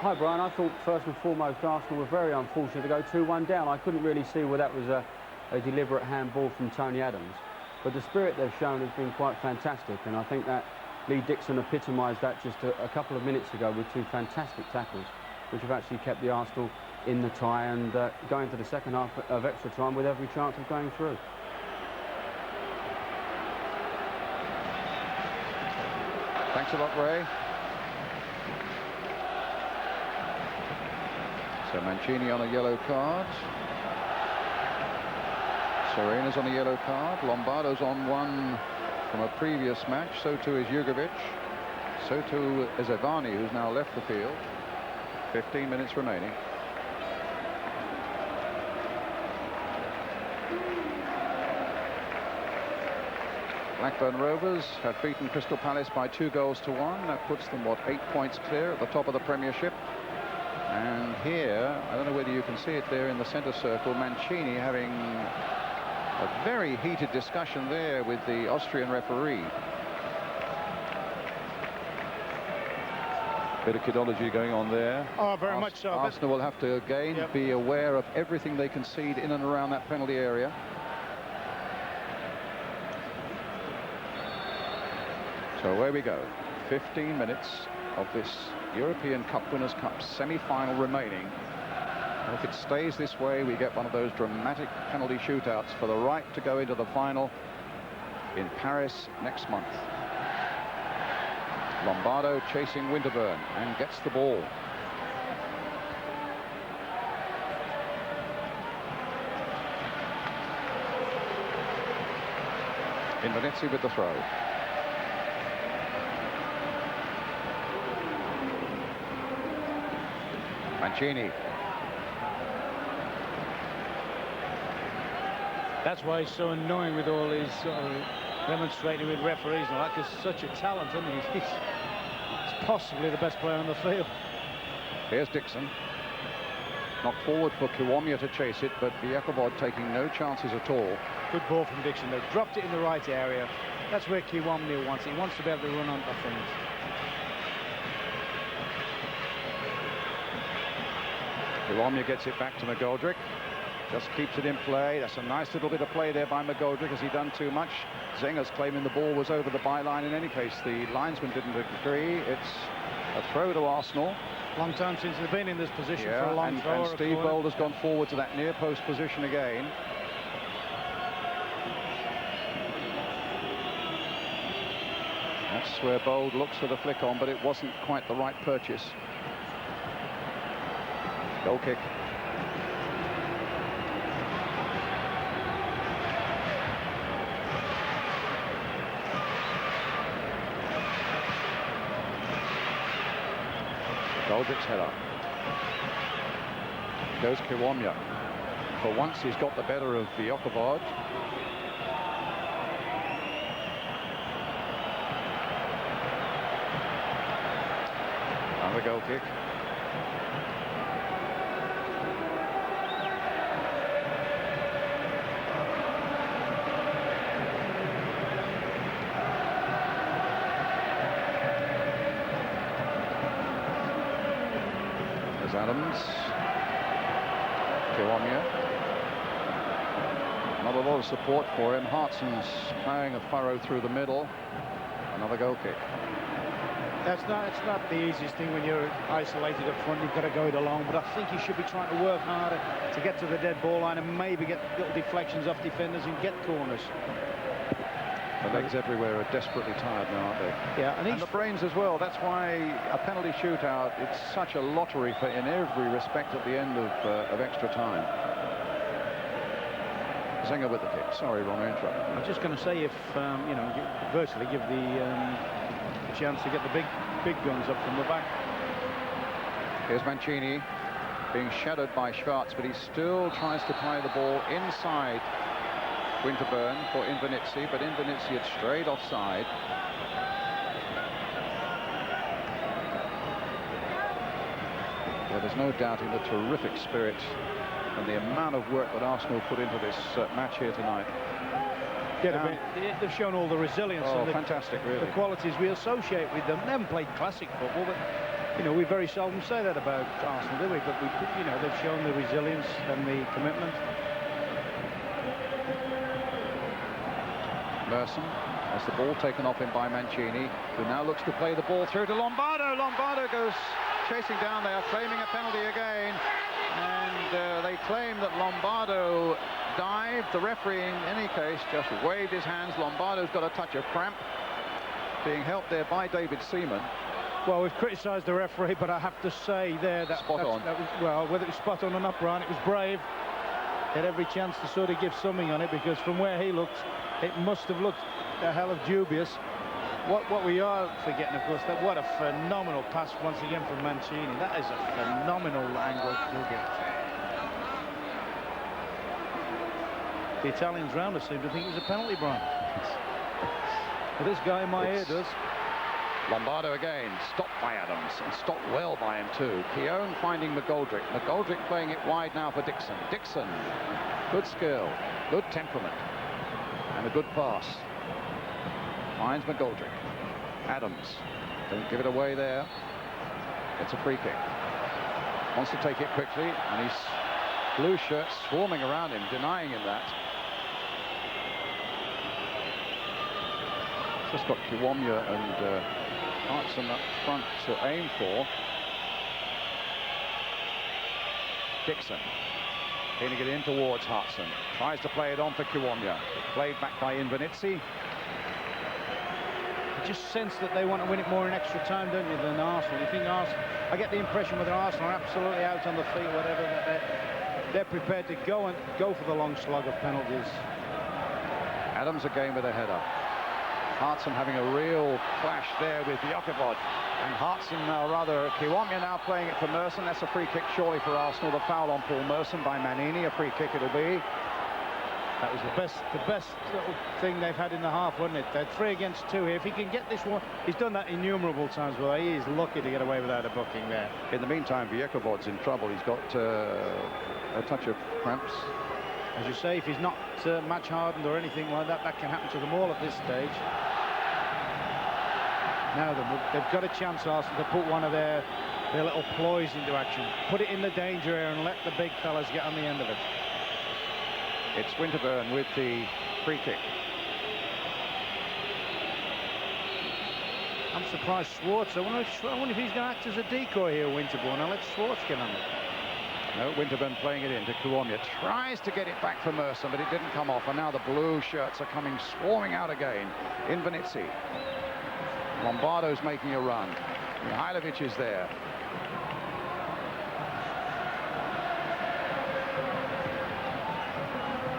Hi, Brian. I thought first and foremost Arsenal were very unfortunate to go 2-1 down. I couldn't really see whether that was a deliberate handball from Tony Adams. But the spirit they've shown has been quite fantastic, and I think that Lee Dixon epitomised that just a couple of minutes ago with two fantastic tackles, which have actually kept the Arsenal in the tie and going to the second half of extra time with every chance of going through. Thanks a lot, Ray. So Mancini on a yellow card. Serena's on a yellow card. Lombardo's on one from a previous match. So too is Jugovic. So too is Evani, who's now left the field. 15 minutes remaining. Blackburn Rovers have beaten Crystal Palace by 2-1. That puts them, what, 8 points clear at the top of the Premiership. And here, I don't know whether you can see it there in the centre circle, Mancini having a very heated discussion there with the Austrian referee. Bit of kidology going on there. Oh, very much so. Arsenal will have to again be aware of everything they concede in and around that penalty area. So away we go. 15 minutes of this European Cup Winners' Cup semi-final remaining. If it stays this way, we get one of those dramatic penalty shootouts for the right to go into the final in Paris next month. Lombardo chasing Winterburn and gets the ball. Invernetti with the throw. Mancini. That's why he's so annoying with all his demonstrating with referees and all that, because such a talent, isn't he? He's possibly the best player on the field. Here's Dixon. Knocked forward for Kiwomya to chase it, but Jakobod taking no chances at all. Good ball from Dixon. They've dropped it in the right area. That's where Kiwomya wants it. He wants to be able to run onto things. Kiwomya gets it back to McGoldrick. Just keeps it in play. That's a nice little bit of play there by McGoldrick. Has he done too much? Zenger's claiming the ball was over the byline. In any case, the linesman didn't agree. It's a throw to Arsenal. Long time since they've been in this position for a long throw. And Steve Bold has gone forward to that near post position again. That's where Bold looks for the flick on, but it wasn't quite the right purchase. Goal kick. McGoldrick's header. Goes Kiwomya. For once he's got the better of Vjokovic. Another goal kick. There's Adams. Kiwomya. Not a lot of support for him. Hartson's ploughing a furrow through the middle. Another goal kick. It's not the easiest thing when you're isolated up front. You've got to go it along, but I think you should be trying to work harder to get to the dead ball line and maybe get little deflections off defenders and get corners. The legs everywhere are desperately tired now, aren't they? Yeah, and the brains as well. That's why a penalty shootout, it's such a lottery for in every respect at the end of extra time. Zinger with the kick. Sorry, Ron, I interrupted. I was just going to say, if you know, virtually give the chance to get the big guns up from the back. Here's Mancini being shadowed by Schwarz, but he still tries to play the ball inside Winterburn for Invernizzi, but Invernizzi had strayed offside. Well, there's no doubting the terrific spirit and the amount of work that Arsenal put into this match here tonight. They've shown all the resilience and fantastic, really. The qualities we associate with them. They haven't played classic football, but you know, we very seldom say that about Arsenal, do we? But we, you know, they've shown the resilience and the commitment. Merson has the ball taken off him by Mancini, who now looks to play the ball through to Lombardo. Lombardo goes chasing down there, claiming a penalty again, and they claim that Lombardo dived. The referee, in any case, just waved his hands. Lombardo's got a touch of cramp, being helped there by David Seaman. Well, we've criticised the referee, but I have to say there that spot on. That was, well, whether it was spot on or not, Brian, it was brave. He had every chance to sort of give something on it, because from where he looked, it must have looked a hell of dubious. What we are forgetting, of course, that what a phenomenal pass once again from Mancini. That is a phenomenal angle to get. The Italians round us seem to think it was a penalty, Brian. Well, this guy in my ear does. Lombardo again, stopped by Adams, and stopped well by him too. Keown finding McGoldrick. McGoldrick playing it wide now for Dixon. Dixon, good skill, good temperament, and a good pass. Finds McGoldrick. Adams, don't give it away there. It's a free kick. Wants to take it quickly, and he's blue shirts swarming around him, denying him that. Just got Kiwomya and Hartson up front to aim for. Dixon getting it in towards Hartson. Tries to play it on for Kiwomya. Played back by Invernizzi. You just sense that they want to win it more in extra time, don't you, than Arsenal? You think Arsenal... I get the impression whether Arsenal are absolutely out on the field, whatever, that they're prepared to go for the long slog of penalties. Adams again with a header. Hartson having a real clash there with Vjokovic, and Hartson now, rather Kiwomya now playing it for Merson. That's a free kick surely for Arsenal. The foul on Paul Merson by Manini, a free kick it'll be. That was the best little thing they've had in the half, wasn't it? They're 3 against 2 here. If he can get this one, he's done that innumerable times. Well, he is lucky to get away without a booking there. In the meantime, Vjokovic's in trouble. He's got a touch of cramps. As you say, if he's not match hardened or anything like that, that can happen to them all at this stage. Now they've got a chance, Arsenal, to put one of their little ploys into action. Put it in the danger area and let the big fellas get on the end of it. It's Winterburn with the free kick. I'm surprised Schwarz. I wonder if he's going to act as a decoy here, Winterburn. Now let Schwarz get on it. No, Winterburn playing it into Kiwomya. Tries to get it back for Merson, but it didn't come off. And now the blue shirts are coming swarming out again. Invernizzi. Lombardo's making a run. Mihailovic is there.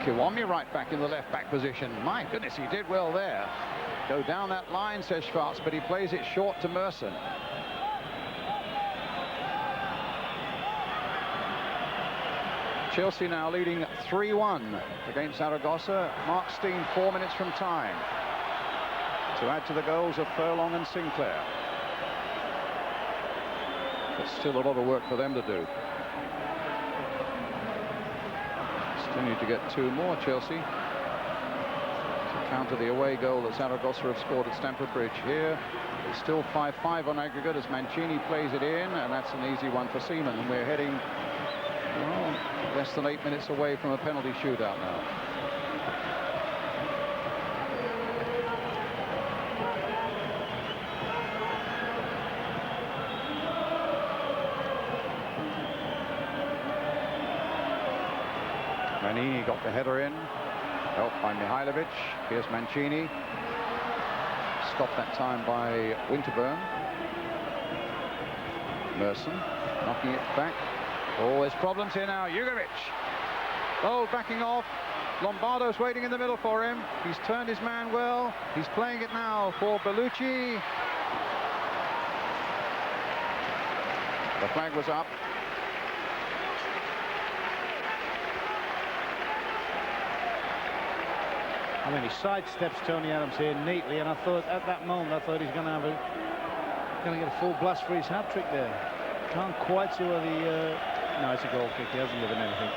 Kiwomya right back in the left back position. My goodness, he did well there. Go down that line, says Schwarz, but he plays it short to Merson. Chelsea now leading 3-1 against Zaragoza. Mark Steen 4 minutes from time to add to the goals of Furlong and Sinclair. But still a lot of work for them to do. Still need to get 2 more, Chelsea, to counter the away goal that Zaragoza have scored at Stamford Bridge. Here it's still 5-5 on aggregate as Mancini plays it in, and that's an easy one for Seaman. And we're heading, well, less than 8 minutes away from a penalty shootout now. Manini got the header in, helped by Mihailovic. Here's Mancini. Stopped that time by Winterburn. Merson knocking it back. Oh, there's problems here now. Jugovic. Oh, backing off. Lombardo's waiting in the middle for him. He's turned his man well. He's playing it now for Bellucci. The flag was up. I mean, he sidesteps Tony Adams here neatly, and I thought at that moment I thought he's going to get a full blast for his hat trick there. Can't quite see where the no, it's a goal kick. He hasn't given anything.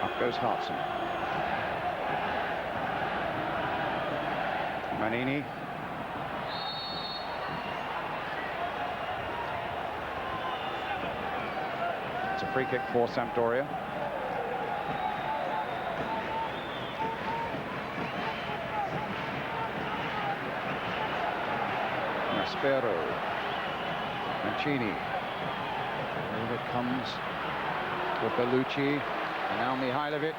Up goes Hartson. Manini. It's a free kick for Sampdoria. Maspero. Mancini. Over comes for Bellucci. And now Mihailovic.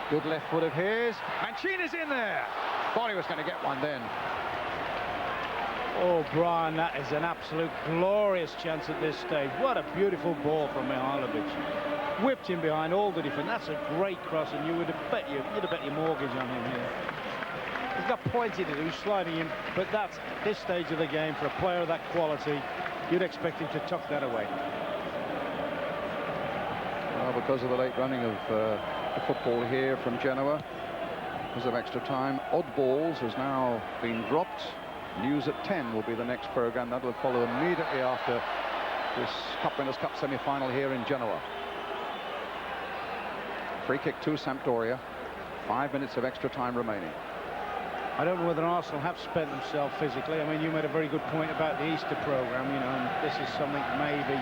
Good left foot of his. Mancini's in there. Thought he was going to get one then. Oh, Brian, that is an absolute glorious chance at this stage. What a beautiful ball from Mihailovic. Whipped him behind all the defence. That's a great cross, and you'd have bet your mortgage on him here. He's got plenty to do, sliding in, but that's this stage of the game for a player of that quality. You'd expect him to tuck that away. Well, because of the late running of the football here from Genoa, because of extra time, odd balls has now been dropped. News at 10 will be the next programme. That will follow immediately after this Cup Winners' Cup semi-final here in Genoa. Free kick to Sampdoria. 5 minutes of extra time remaining. I don't know whether Arsenal have spent themselves physically. I mean, you made a very good point about the Easter programme, you know, and this is something maybe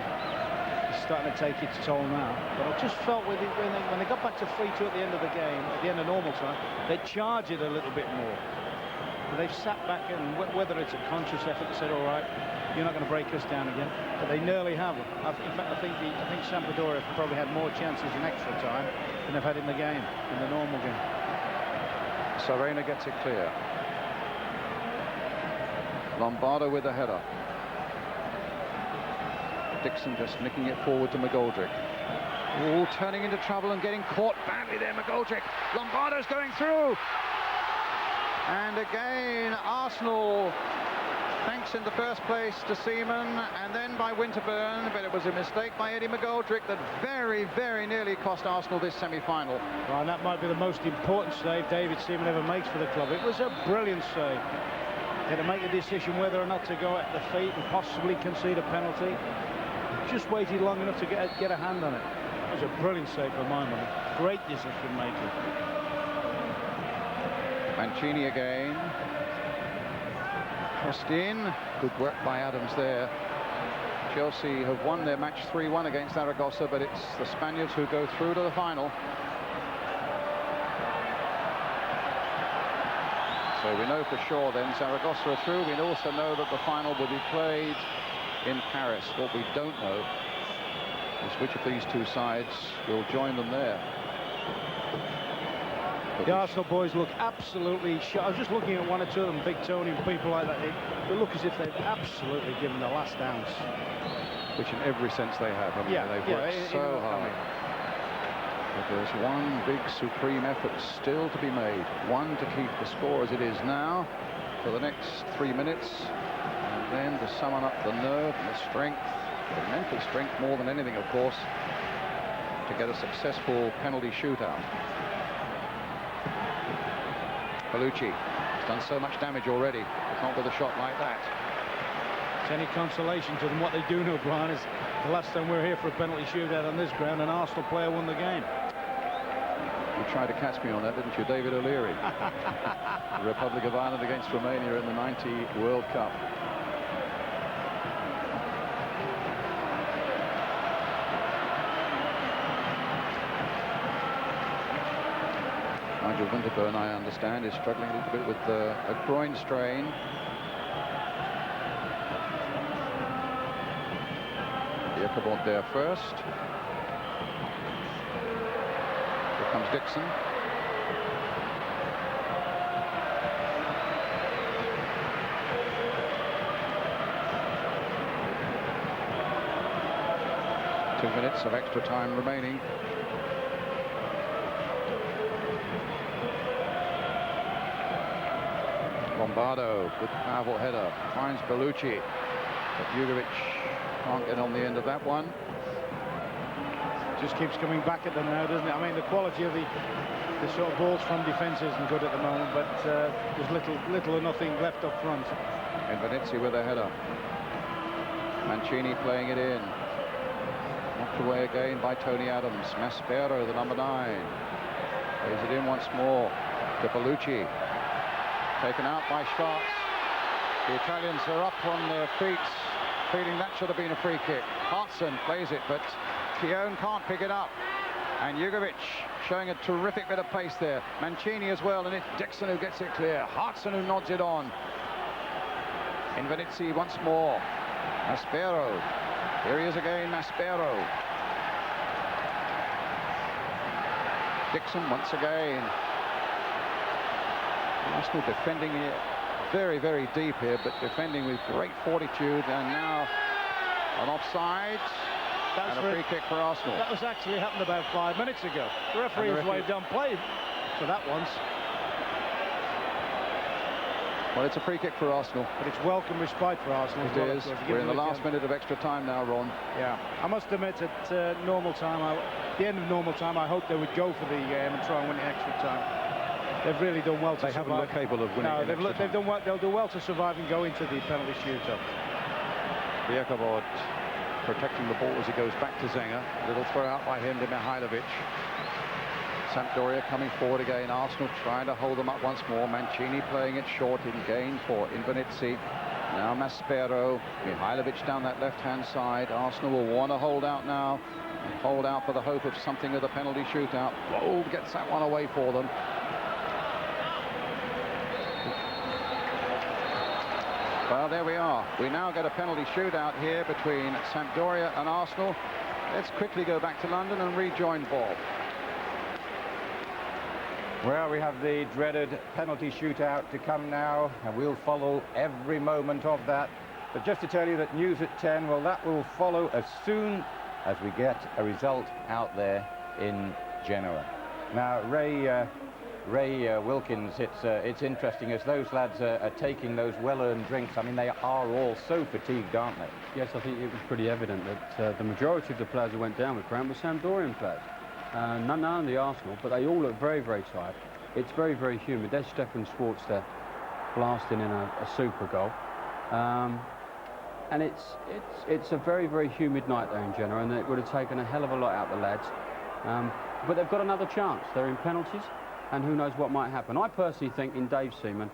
is starting to take its toll now. But I just felt when they got back to 3-2 at the end of the game, at the end of normal time, they charge it a little bit more. But they've sat back, and whether it's a conscious effort to say, all right, you're not going to break us down again, but they nearly have. In fact, I think Sampdoria have probably had more chances in extra time than they've had in the game, in the normal game. Serena gets it clear. Lombardo with the header. Dixon just nicking it forward to McGoldrick. Oh, turning into trouble and getting caught badly there, McGoldrick. Lombardo's going through. And again, Arsenal, thanks in the first place to Seaman and then by Winterburn, but it was a mistake by Eddie McGoldrick that very, very nearly cost Arsenal this semi-final. Well, and that might be the most important save David Seaman ever makes for the club. It was a brilliant save. He had to make a decision whether or not to go at the feet and possibly concede a penalty. Just waited long enough to get a hand on it. It was a brilliant save for my money. Great decision making. Mancini again. Crossed in. Good work by Adams there. Chelsea have won their match 3-1 against Zaragoza, but it's the Spaniards who go through to the final. So we know for sure then Zaragoza are through. We also know that the final will be played in Paris. What we don't know is which of these two sides will join them there. The Arsenal boys look absolutely shot. I was just looking at one or two of them, Big Tony and people like that. They look as if they've absolutely given the last ounce. Which in every sense they have. I mean, they've worked so hard. But there's one big supreme effort still to be made. One to keep the score as it is now for the next 3 minutes. And then to summon up the nerve and the strength, the mental strength more than anything, of course, to get a successful penalty shootout. Bellucci has done so much damage already, but not with a shot like that. It's any consolation to them. What they do know, Brian, is the last time we were here for a penalty shootout on this ground, an Arsenal player won the game. You tried to catch me on that, didn't you, David O'Leary? The Republic of Ireland against Romania in the '90 World Cup. Nigel Winterburn, I understand, is struggling a little bit with a groin strain. Ierkabod there first. Here comes Dixon. Two minutes of extra time remaining. Lombardo with powerful header finds Bellucci, but Jugovic can't get on the end of that one. Just keeps coming back at them now, doesn't it? I mean, the quality of the sort of balls from defence isn't good at the moment, but there's little or nothing left up front. And Venezia with a header. Mancini playing it in. Knocked away again by Tony Adams. Maspero, the number 9. Plays it in once more to Bellucci. Taken out by Schwarz. The Italians are up on their feet, feeling that should have been a free kick. Hartson plays it, but Keown can't pick it up. And Jugovic showing a terrific bit of pace there. Mancini as well, and it's Dixon who gets it clear. Hartson who nods it on. In Venezia once more. Maspero. Here he is again, Maspero. Dixon once again. Arsenal defending here very, very deep here, but defending with great fortitude. And now an offside and a free kick for Arsenal. That was actually happened about 5 minutes ago. The referee was waved on play for that once. Well, it's a free kick for Arsenal. But it's welcome respite for Arsenal. It is. We're in the last minute of extra time now, Ron. Yeah. I must admit, at normal time, the end of normal time, I hope they would go for the game and try and win the extra time. They've really done well to survive. They haven't looked capable of winning. No, they've done well. They'll do well to survive and go into the penalty shootout. Ierkabod protecting the ball as he goes back to Zenger. Little throw out by him to Mihailovic. Sampdoria coming forward again. Arsenal trying to hold them up once more. Mancini playing it short in gain for Invernizzi. Now Maspero. Mihailovic down that left-hand side. Arsenal will want to hold out now. And hold out for the hope of something of the penalty shootout. Bold gets that one away for them. Well, there we are. We now get a penalty shootout here between Sampdoria and Arsenal. Let's quickly go back to London and rejoin Bob. Well, we have the dreaded penalty shootout to come now, and we'll follow every moment of that. But just to tell you that news at 10, well, that will follow as soon as we get a result out there in Genoa. Now, Ray Wilkins, it's interesting as those lads are taking those well-earned drinks. I mean, they are all so fatigued, aren't they? Yes, I think it was pretty evident that the majority of the players who went down with cramp were Sampdorian players. None of the Arsenal, but they all look very, very tired. It's very, very humid. There's Stefan Schwarz there blasting in a super goal. And it's a very, very humid night there in Genoa, and it would have taken a hell of a lot out of the lads. But they've got another chance. They're in penalties, and who knows what might happen. I personally think in Dave Seaman,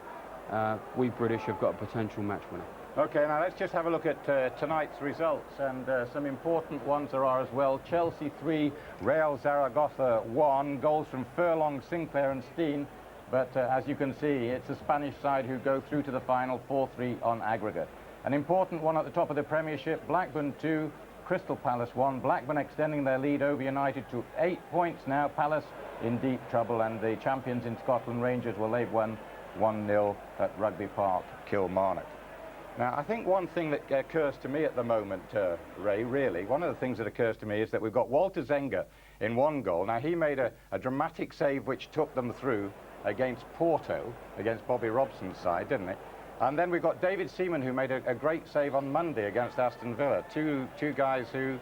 we British have got a potential match winner. Okay, now let's just have a look at tonight's results, and some important ones there are as well. Chelsea 3, Real Zaragoza 1, goals from Furlong, Sinclair and Steen. But as you can see, it's the Spanish side who go through to the final 4-3 on aggregate. An important one at the top of the Premiership, Blackburn 2, Crystal Palace 1. Blackburn extending their lead over United to 8 points now. Palace in deep trouble, and the champions in Scotland, Rangers, well, they've won 1-0 at Rugby Park, Kilmarnock. Now, I think one thing that occurs to me at the moment, Ray, really, one of the things that occurs to me is that we've got Walter Zenga in one goal. Now, he made a dramatic save which took them through against Porto, against Bobby Robson's side, didn't it? And then we've got David Seaman, who made a great save on Monday against Aston Villa. Two guys who,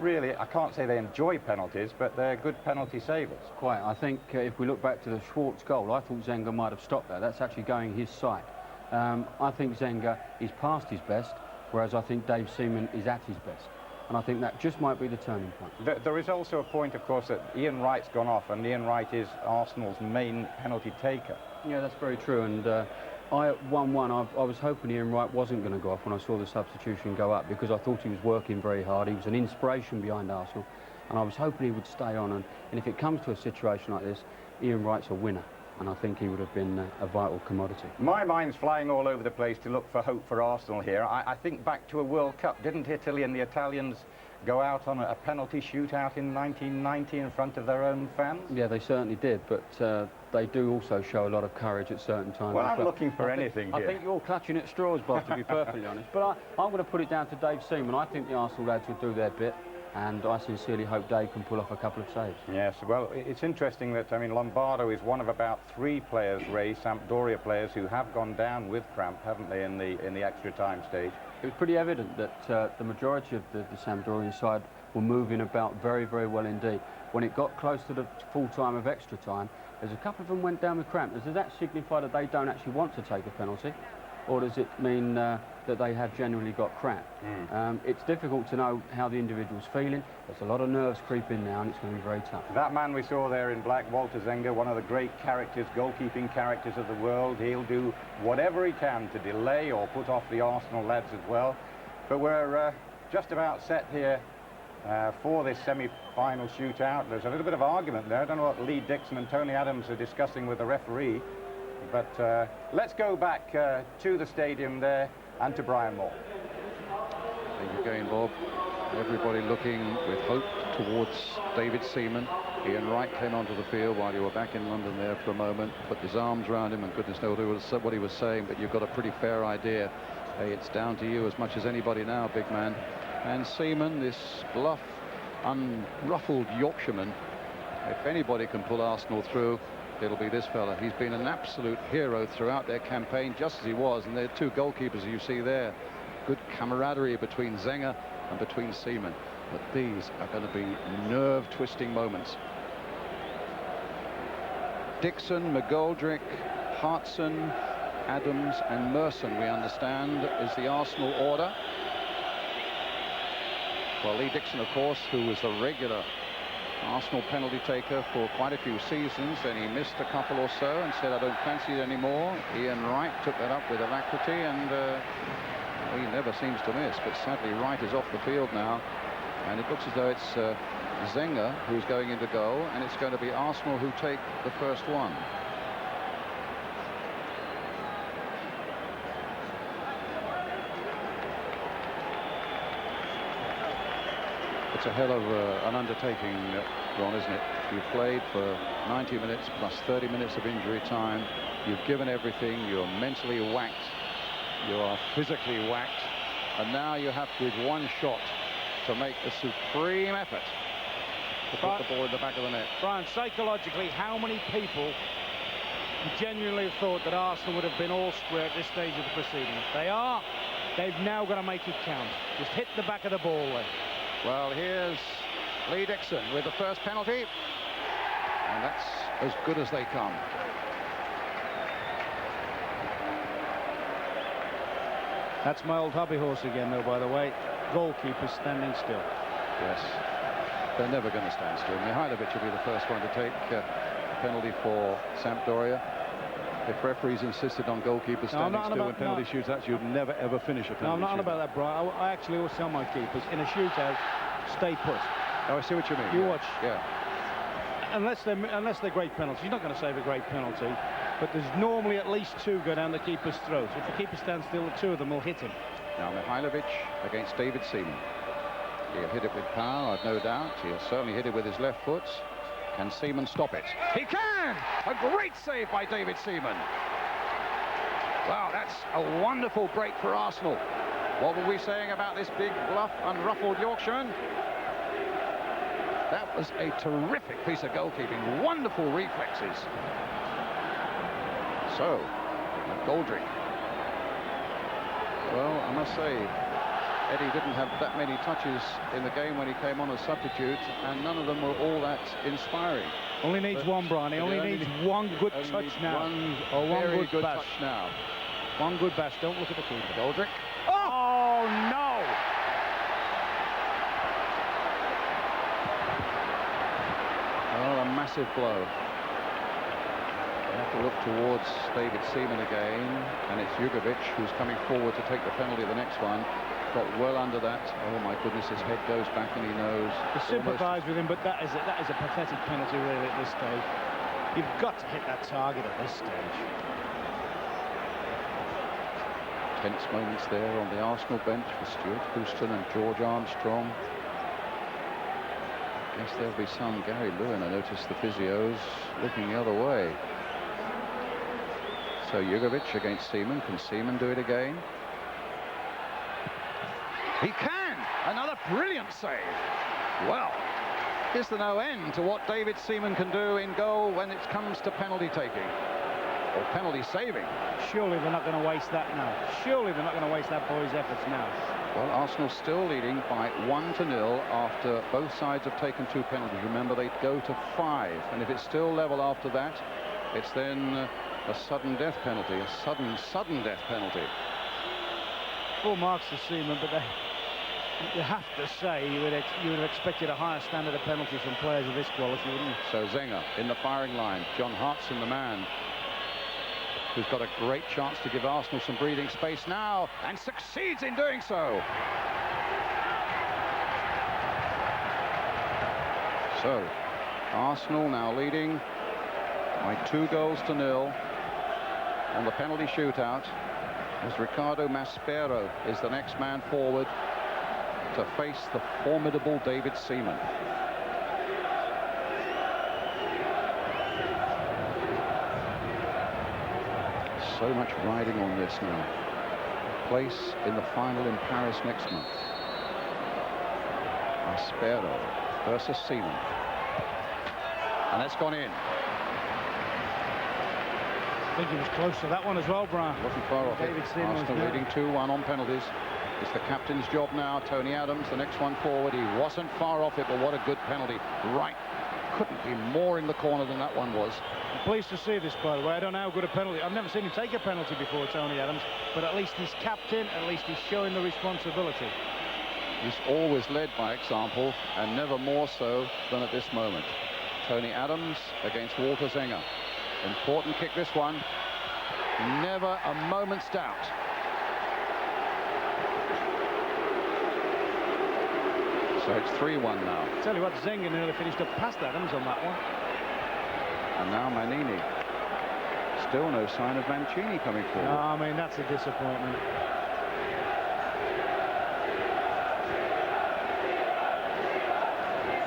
really, I can't say they enjoy penalties, but they're good penalty savers. Quite. I think if we look back to the Schwartz goal, I thought Zenga might have stopped that. That's actually going his side. I think Zenga is past his best, whereas I think Dave Seaman is at his best. And I think that just might be the turning point. There is also a point, of course, that Ian Wright's gone off, and Ian Wright is Arsenal's main penalty taker. Yeah, that's very true. And I, at 1-1, I was hoping Ian Wright wasn't going to go off when I saw the substitution go up, because I thought he was working very hard. He was an inspiration behind Arsenal, and I was hoping he would stay on. And if it comes to a situation like this, Ian Wright's a winner, and I think he would have been a vital commodity. My mind's flying all over the place to look for hope for Arsenal here. I think back to a World Cup. Didn't Italy and the Italians go out on a penalty shootout in 1990 in front of their own fans? Yeah, they certainly did, but they do also show a lot of courage at certain times. Well, I'm looking for anything here. I think you're clutching at straws, Bob, to be perfectly honest. But I'm going to put it down to Dave Seaman. I think the Arsenal lads will do their bit, and I sincerely hope Dave can pull off a couple of saves. Yes, well, it's interesting that, I mean, Lombardo is one of about 3 players, Ray, Sampdoria players, who have gone down with cramp, haven't they, in the extra time stage? It was pretty evident that the majority of the Sampdorian side were moving about very, very well indeed. When it got close to the full time of extra time, there's a couple of them went down with cramp. Does that signify that they don't actually want to take a penalty? Or does it mean that they have genuinely got cramp? It's difficult to know how the individual's feeling. There's a lot of nerves creeping now, and it's going to be very tough. That man we saw there in black, Walter Zenga, one of the great characters, goalkeeping characters of the world. He'll do whatever he can to delay or put off the Arsenal lads as well. But we're just about set here for this semi-final shootout. There's a little bit of argument there. I don't know what Lee Dixon and Tony Adams are discussing with the referee. But let's go back to the stadium there and to Brian Moore. Thank you again, Bob. Everybody looking with hope towards David Seaman. Ian Wright came onto the field while you were back in London there for a moment, put his arms around him, and goodness knows what he was saying, but you've got a pretty fair idea. Hey, it's down to you as much as anybody now, big man. And Seaman, this bluff, unruffled Yorkshireman, if anybody can pull Arsenal through, it'll be this fella. He's been an absolute hero throughout their campaign, just as he was, and there are 2 goalkeepers you see there. Good camaraderie between Zenga and between Seaman. But these are going to be nerve-twisting moments. Dixon, McGoldrick, Hartson, Adams and Merson, we understand, is the Arsenal order. Well, Lee Dixon, of course, who was a regular Arsenal penalty taker for quite a few seasons, then he missed a couple or so and said, I don't fancy it anymore. Ian Wright took that up with alacrity, and he never seems to miss. But sadly, Wright is off the field now, and it looks as though it's Zenga who's going into goal, and it's going to be Arsenal who take the first one. It's a hell of an undertaking, Ron, isn't it? You've played for 90 minutes plus 30 minutes of injury time. You've given everything. You're mentally whacked. You are physically whacked. And now you have, with one shot, to make a supreme effort to put the ball in the back of the net. Brian, psychologically, how many people genuinely thought that Arsenal would have been all square at this stage of the proceedings? They are. They've now got to make it count. Just hit the back of the ball there. Well, here's Lee Dixon with the first penalty, and that's as good as they come. That's my old hobby horse again, though, by the way. Goalkeeper standing still. Yes, they're never going to stand still. Mihailovic will be the first one to take a penalty for Sampdoria. If referees insisted on goalkeepers standing still in penalty shootouts, you'd never ever finish a penalty. No, I'm not on about that, Brian. I actually always tell my keepers, in a shootout, stay put. Oh, I see what you mean. You watch. Yeah. Unless they're great penalties. You're not going to save a great penalty, but there's normally at least 2 go down the keeper's throat. If the keeper stands still, the 2 of them will hit him. Now Mihailovic against David Seaman. He'll hit it with power, I've no doubt. He'll certainly hit it with his left foot. Can Seaman stop it? He can! A great save by David Seaman. Wow, that's a wonderful break for Arsenal. What were we saying about this big, bluff, unruffled Yorkshireman? That was a terrific piece of goalkeeping. Wonderful reflexes. So, McGoldrick. Well, I must say, Eddie didn't have that many touches in the game when he came on as substitute, and none of them were all that inspiring. Only needs one, Brian. He only needs one good touch now. One good bash. Touch now. One good bash. Don't look at the keeper. Goldrick. Oh, no! Oh, a massive blow. You have to look towards David Seaman again, and it's Jugovic who's coming forward to take the penalty. The next one got well under that. Oh my goodness, his head goes back and he knows. I sympathise with him, but that is a pathetic penalty really at this stage. You've got to hit that target at this stage. Tense moments there on the Arsenal bench for Stuart Houston and George Armstrong. I guess there'll be some. Gary Lewin, I noticed the physios looking the other way. So Jugovic against Seaman. Can Seaman do it again? He can! Another brilliant save. Well, is there no end to what David Seaman can do in goal when it comes to penalty taking? Or penalty saving? Surely they're not going to waste that now. Surely they're not going to waste that boy's efforts now. Well, Arsenal still leading by 1-0 after both sides have taken 2 penalties. Remember, they'd go to 5, and if it's still level after that, it's then a sudden death penalty, a sudden death penalty. Full marks to Seaman, but you have to say you would have expected a higher standard of penalty from players of this quality, wouldn't you? So Zenger in the firing line. John Hartson, the man who's got a great chance to give Arsenal some breathing space now, and succeeds in doing so. So Arsenal now leading by 2-0 on the penalty shootout, as Ricardo Maspero is the next man forward to face the formidable David Seaman. So much riding on this now. Place in the final in Paris next month. Maspero versus Seaman. And that's gone in. I think he was close to that one as well, Brian. Wasn't far off. David Seaman was Arsenal leading 2-1 on penalties. It's the captain's job now. Tony Adams, the next one forward. He wasn't far off it, but what a good penalty. Right. Couldn't be more in the corner than that one was. I'm pleased to see this, by the way. I don't know how good a penalty. I've never seen him take a penalty before, Tony Adams, but at least he's captain. At least he's showing the responsibility. He's always led by example, and never more so than at this moment. Tony Adams against Walter Zenger. Important kick, this one. Never a moment's doubt. So it's 3-1 now. Tell you what, Zenger nearly finished up past Adams on that one. And now Manini. Still no sign of Mancini coming forward. No, I mean, that's a disappointment.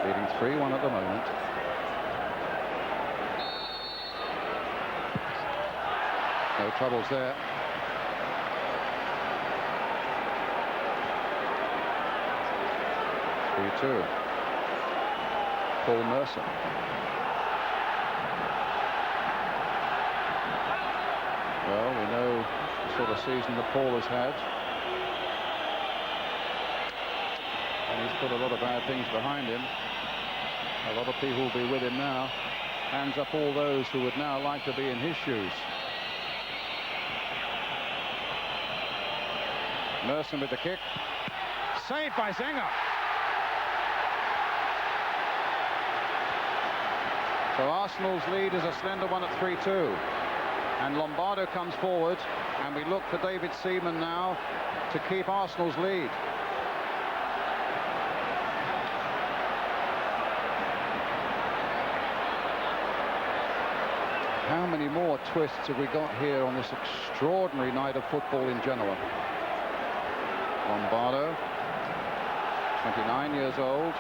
Leading 3-1 at the moment. No troubles there. Paul Mercer. Well, we know the sort of season that Paul has had. And he's put a lot of bad things behind him. A lot of people will be with him now. Hands up all those who would now like to be in his shoes. Merson with the kick. Saved by Zenger. So Arsenal's lead is a slender one at 3-2. And Lombardo comes forward, and we look for David Seaman now to keep Arsenal's lead. How many more twists have we got here on this extraordinary night of football in Genoa? Lombardo, 29 years old,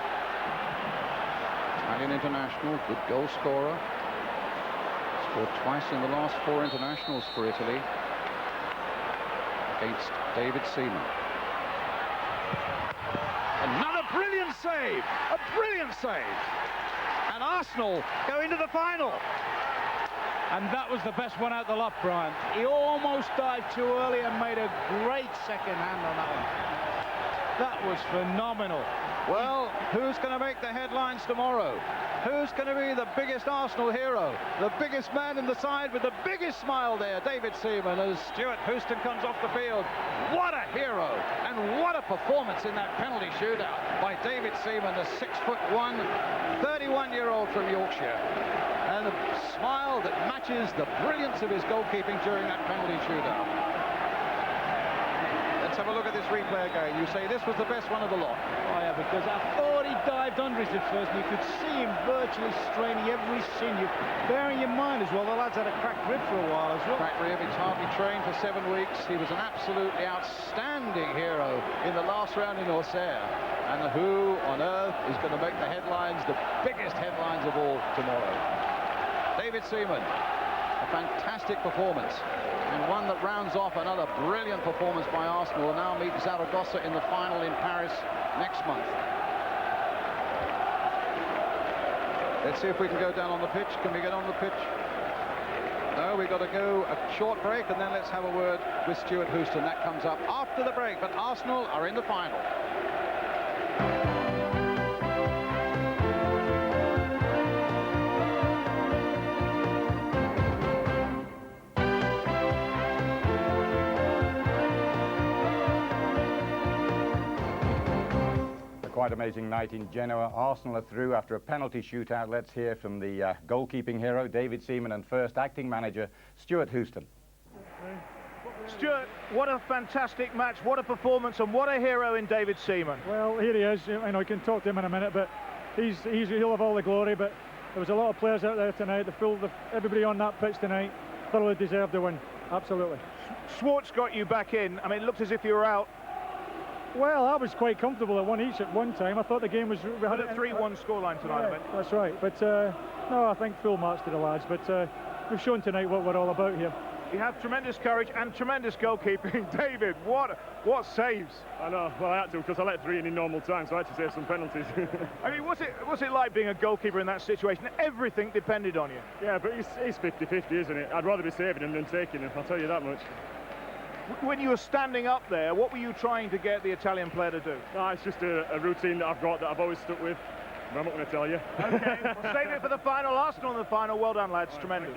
Italian international, good goal scorer. Scored twice in the last 4 internationals for Italy against David Seaman. Another brilliant save! A brilliant save! And Arsenal go into the final. And that was the best one out the lot, Brian. He almost dived too early and made a great second hand on that one. That was phenomenal. Well, who's going to make the headlines tomorrow? Who's going to be the biggest Arsenal hero? The biggest man in the side with the biggest smile there, David Seaman, as Stuart Houston comes off the field. What a hero, and what a performance in that penalty shootout by David Seaman, the 6'1", 31-year-old from Yorkshire. And a smile that matches the brilliance of his goalkeeping during that penalty shootout. Let's have a look at this replay again. You say this was the best one of the lot. Oh yeah, because I thought he dived under it at first, and you could see him virtually straining every sinew. Bearing in mind as well, the lad's had a cracked rib for a while as well. Cracked rib, he's hardly trained for 7 weeks. He was an absolutely outstanding hero in the last round in Auxerre. And who on earth is going to make the headlines, the biggest headlines of all tomorrow? David Seaman, a fantastic performance. And one that rounds off another brilliant performance by Arsenal. Will now meet Zaragoza in the final in Paris next month. Let's see if we can go down on the pitch. Can we get on the pitch? No, we've got to go a short break, and then let's have a word with Stuart Houston. That comes up after the break, but Arsenal are in the final. Quite amazing night in Genoa. Arsenal are through after a penalty shootout. Let's hear from the goalkeeping hero, David Seaman, and first acting manager, Stuart Houston. Stuart, what a fantastic match, what a performance, and what a hero in David Seaman. Well, here he is. I know I can talk to him in a minute, but he'll have all the glory. But there was a lot of players out there tonight. Everybody on that pitch tonight thoroughly deserved the win. Absolutely. Schwartz got you back in. I mean, it looked as if you were out. Well, I was quite comfortable at 1-1 at one time. I thought the game was... We had a 3-1 scoreline tonight, yeah, I mean. That's right. But, no, I think full marks to the lads. But we've shown tonight what we're all about here. You have tremendous courage and tremendous goalkeeping. David, what saves? I know. Well, I had to, because I let 3 in normal time, so I had to save some penalties. I mean, what's it like being a goalkeeper in that situation? Everything depended on you. Yeah, but it's 50-50, isn't it? I'd rather be saving him than taking him, I'll tell you that much. When you were standing up there, what were you trying to get the Italian player to do? No, it's just a routine that I've got that I've always stuck with. But I'm not going to tell you. Okay, we'll save it for the final. Arsenal in the final. Well done, lads. Tremendous.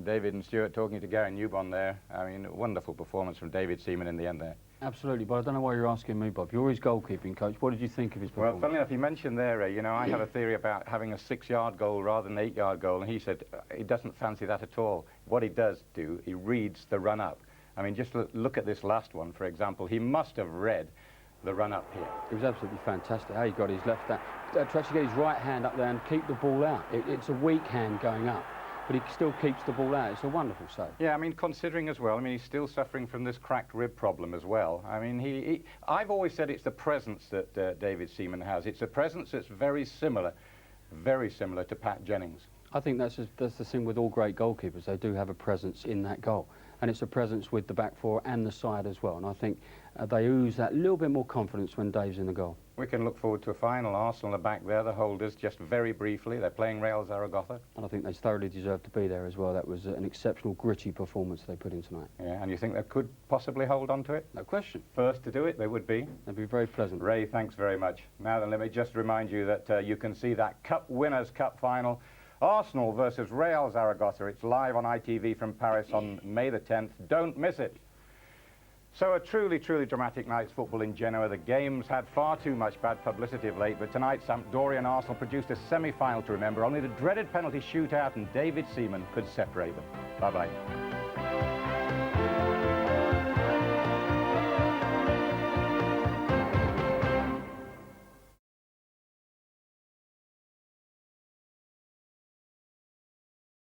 David and Stuart talking to Gary Newbon there. I mean, wonderful performance from David Seaman in the end there. Absolutely, but I don't know why you're asking me, Bob. You're his goalkeeping coach. What did you think of his performance? Well, funnily enough, he mentioned there, you know, I have a theory about having a 6-yard goal rather than an 8-yard goal, and he said he doesn't fancy that at all. What he does do, he reads the run-up. I mean, just look at this last one, for example. He must have read the run-up here. It was absolutely fantastic how he got his left hand. To actually get his right hand up there and keep the ball out. It's a weak hand going up, but he still keeps the ball out. It's a wonderful save. Yeah, I mean, considering as well, I mean, he's still suffering from this cracked rib problem as well. I mean, I've always said it's the presence that David Seaman has. It's a presence that's very similar to Pat Jennings. I think that's the thing with all great goalkeepers. They do have a presence in that goal. And it's a presence with the back four and the side as well. And I think they ooze that little bit more confidence when Dave's in the goal. We can look forward to a final. Arsenal are back there, the holders, just very briefly. They're playing Real Zaragoza. And I think they thoroughly deserve to be there as well. That was an exceptional, gritty performance they put in tonight. Yeah, and you think they could possibly hold on to it? No question. First to do it, they would be. That'd be very pleasant. Ray, thanks very much. Now then, let me just remind you that you can see that Cup Winners' Cup final. Arsenal versus Real Zaragoza. It's live on ITV from Paris on May the 10th. Don't miss it. So a truly, truly dramatic night's football in Genoa. The game's had far too much bad publicity of late, but tonight Sampdoria and Arsenal produced a semi-final to remember. Only the dreaded penalty shootout and David Seaman could separate them. Bye-bye.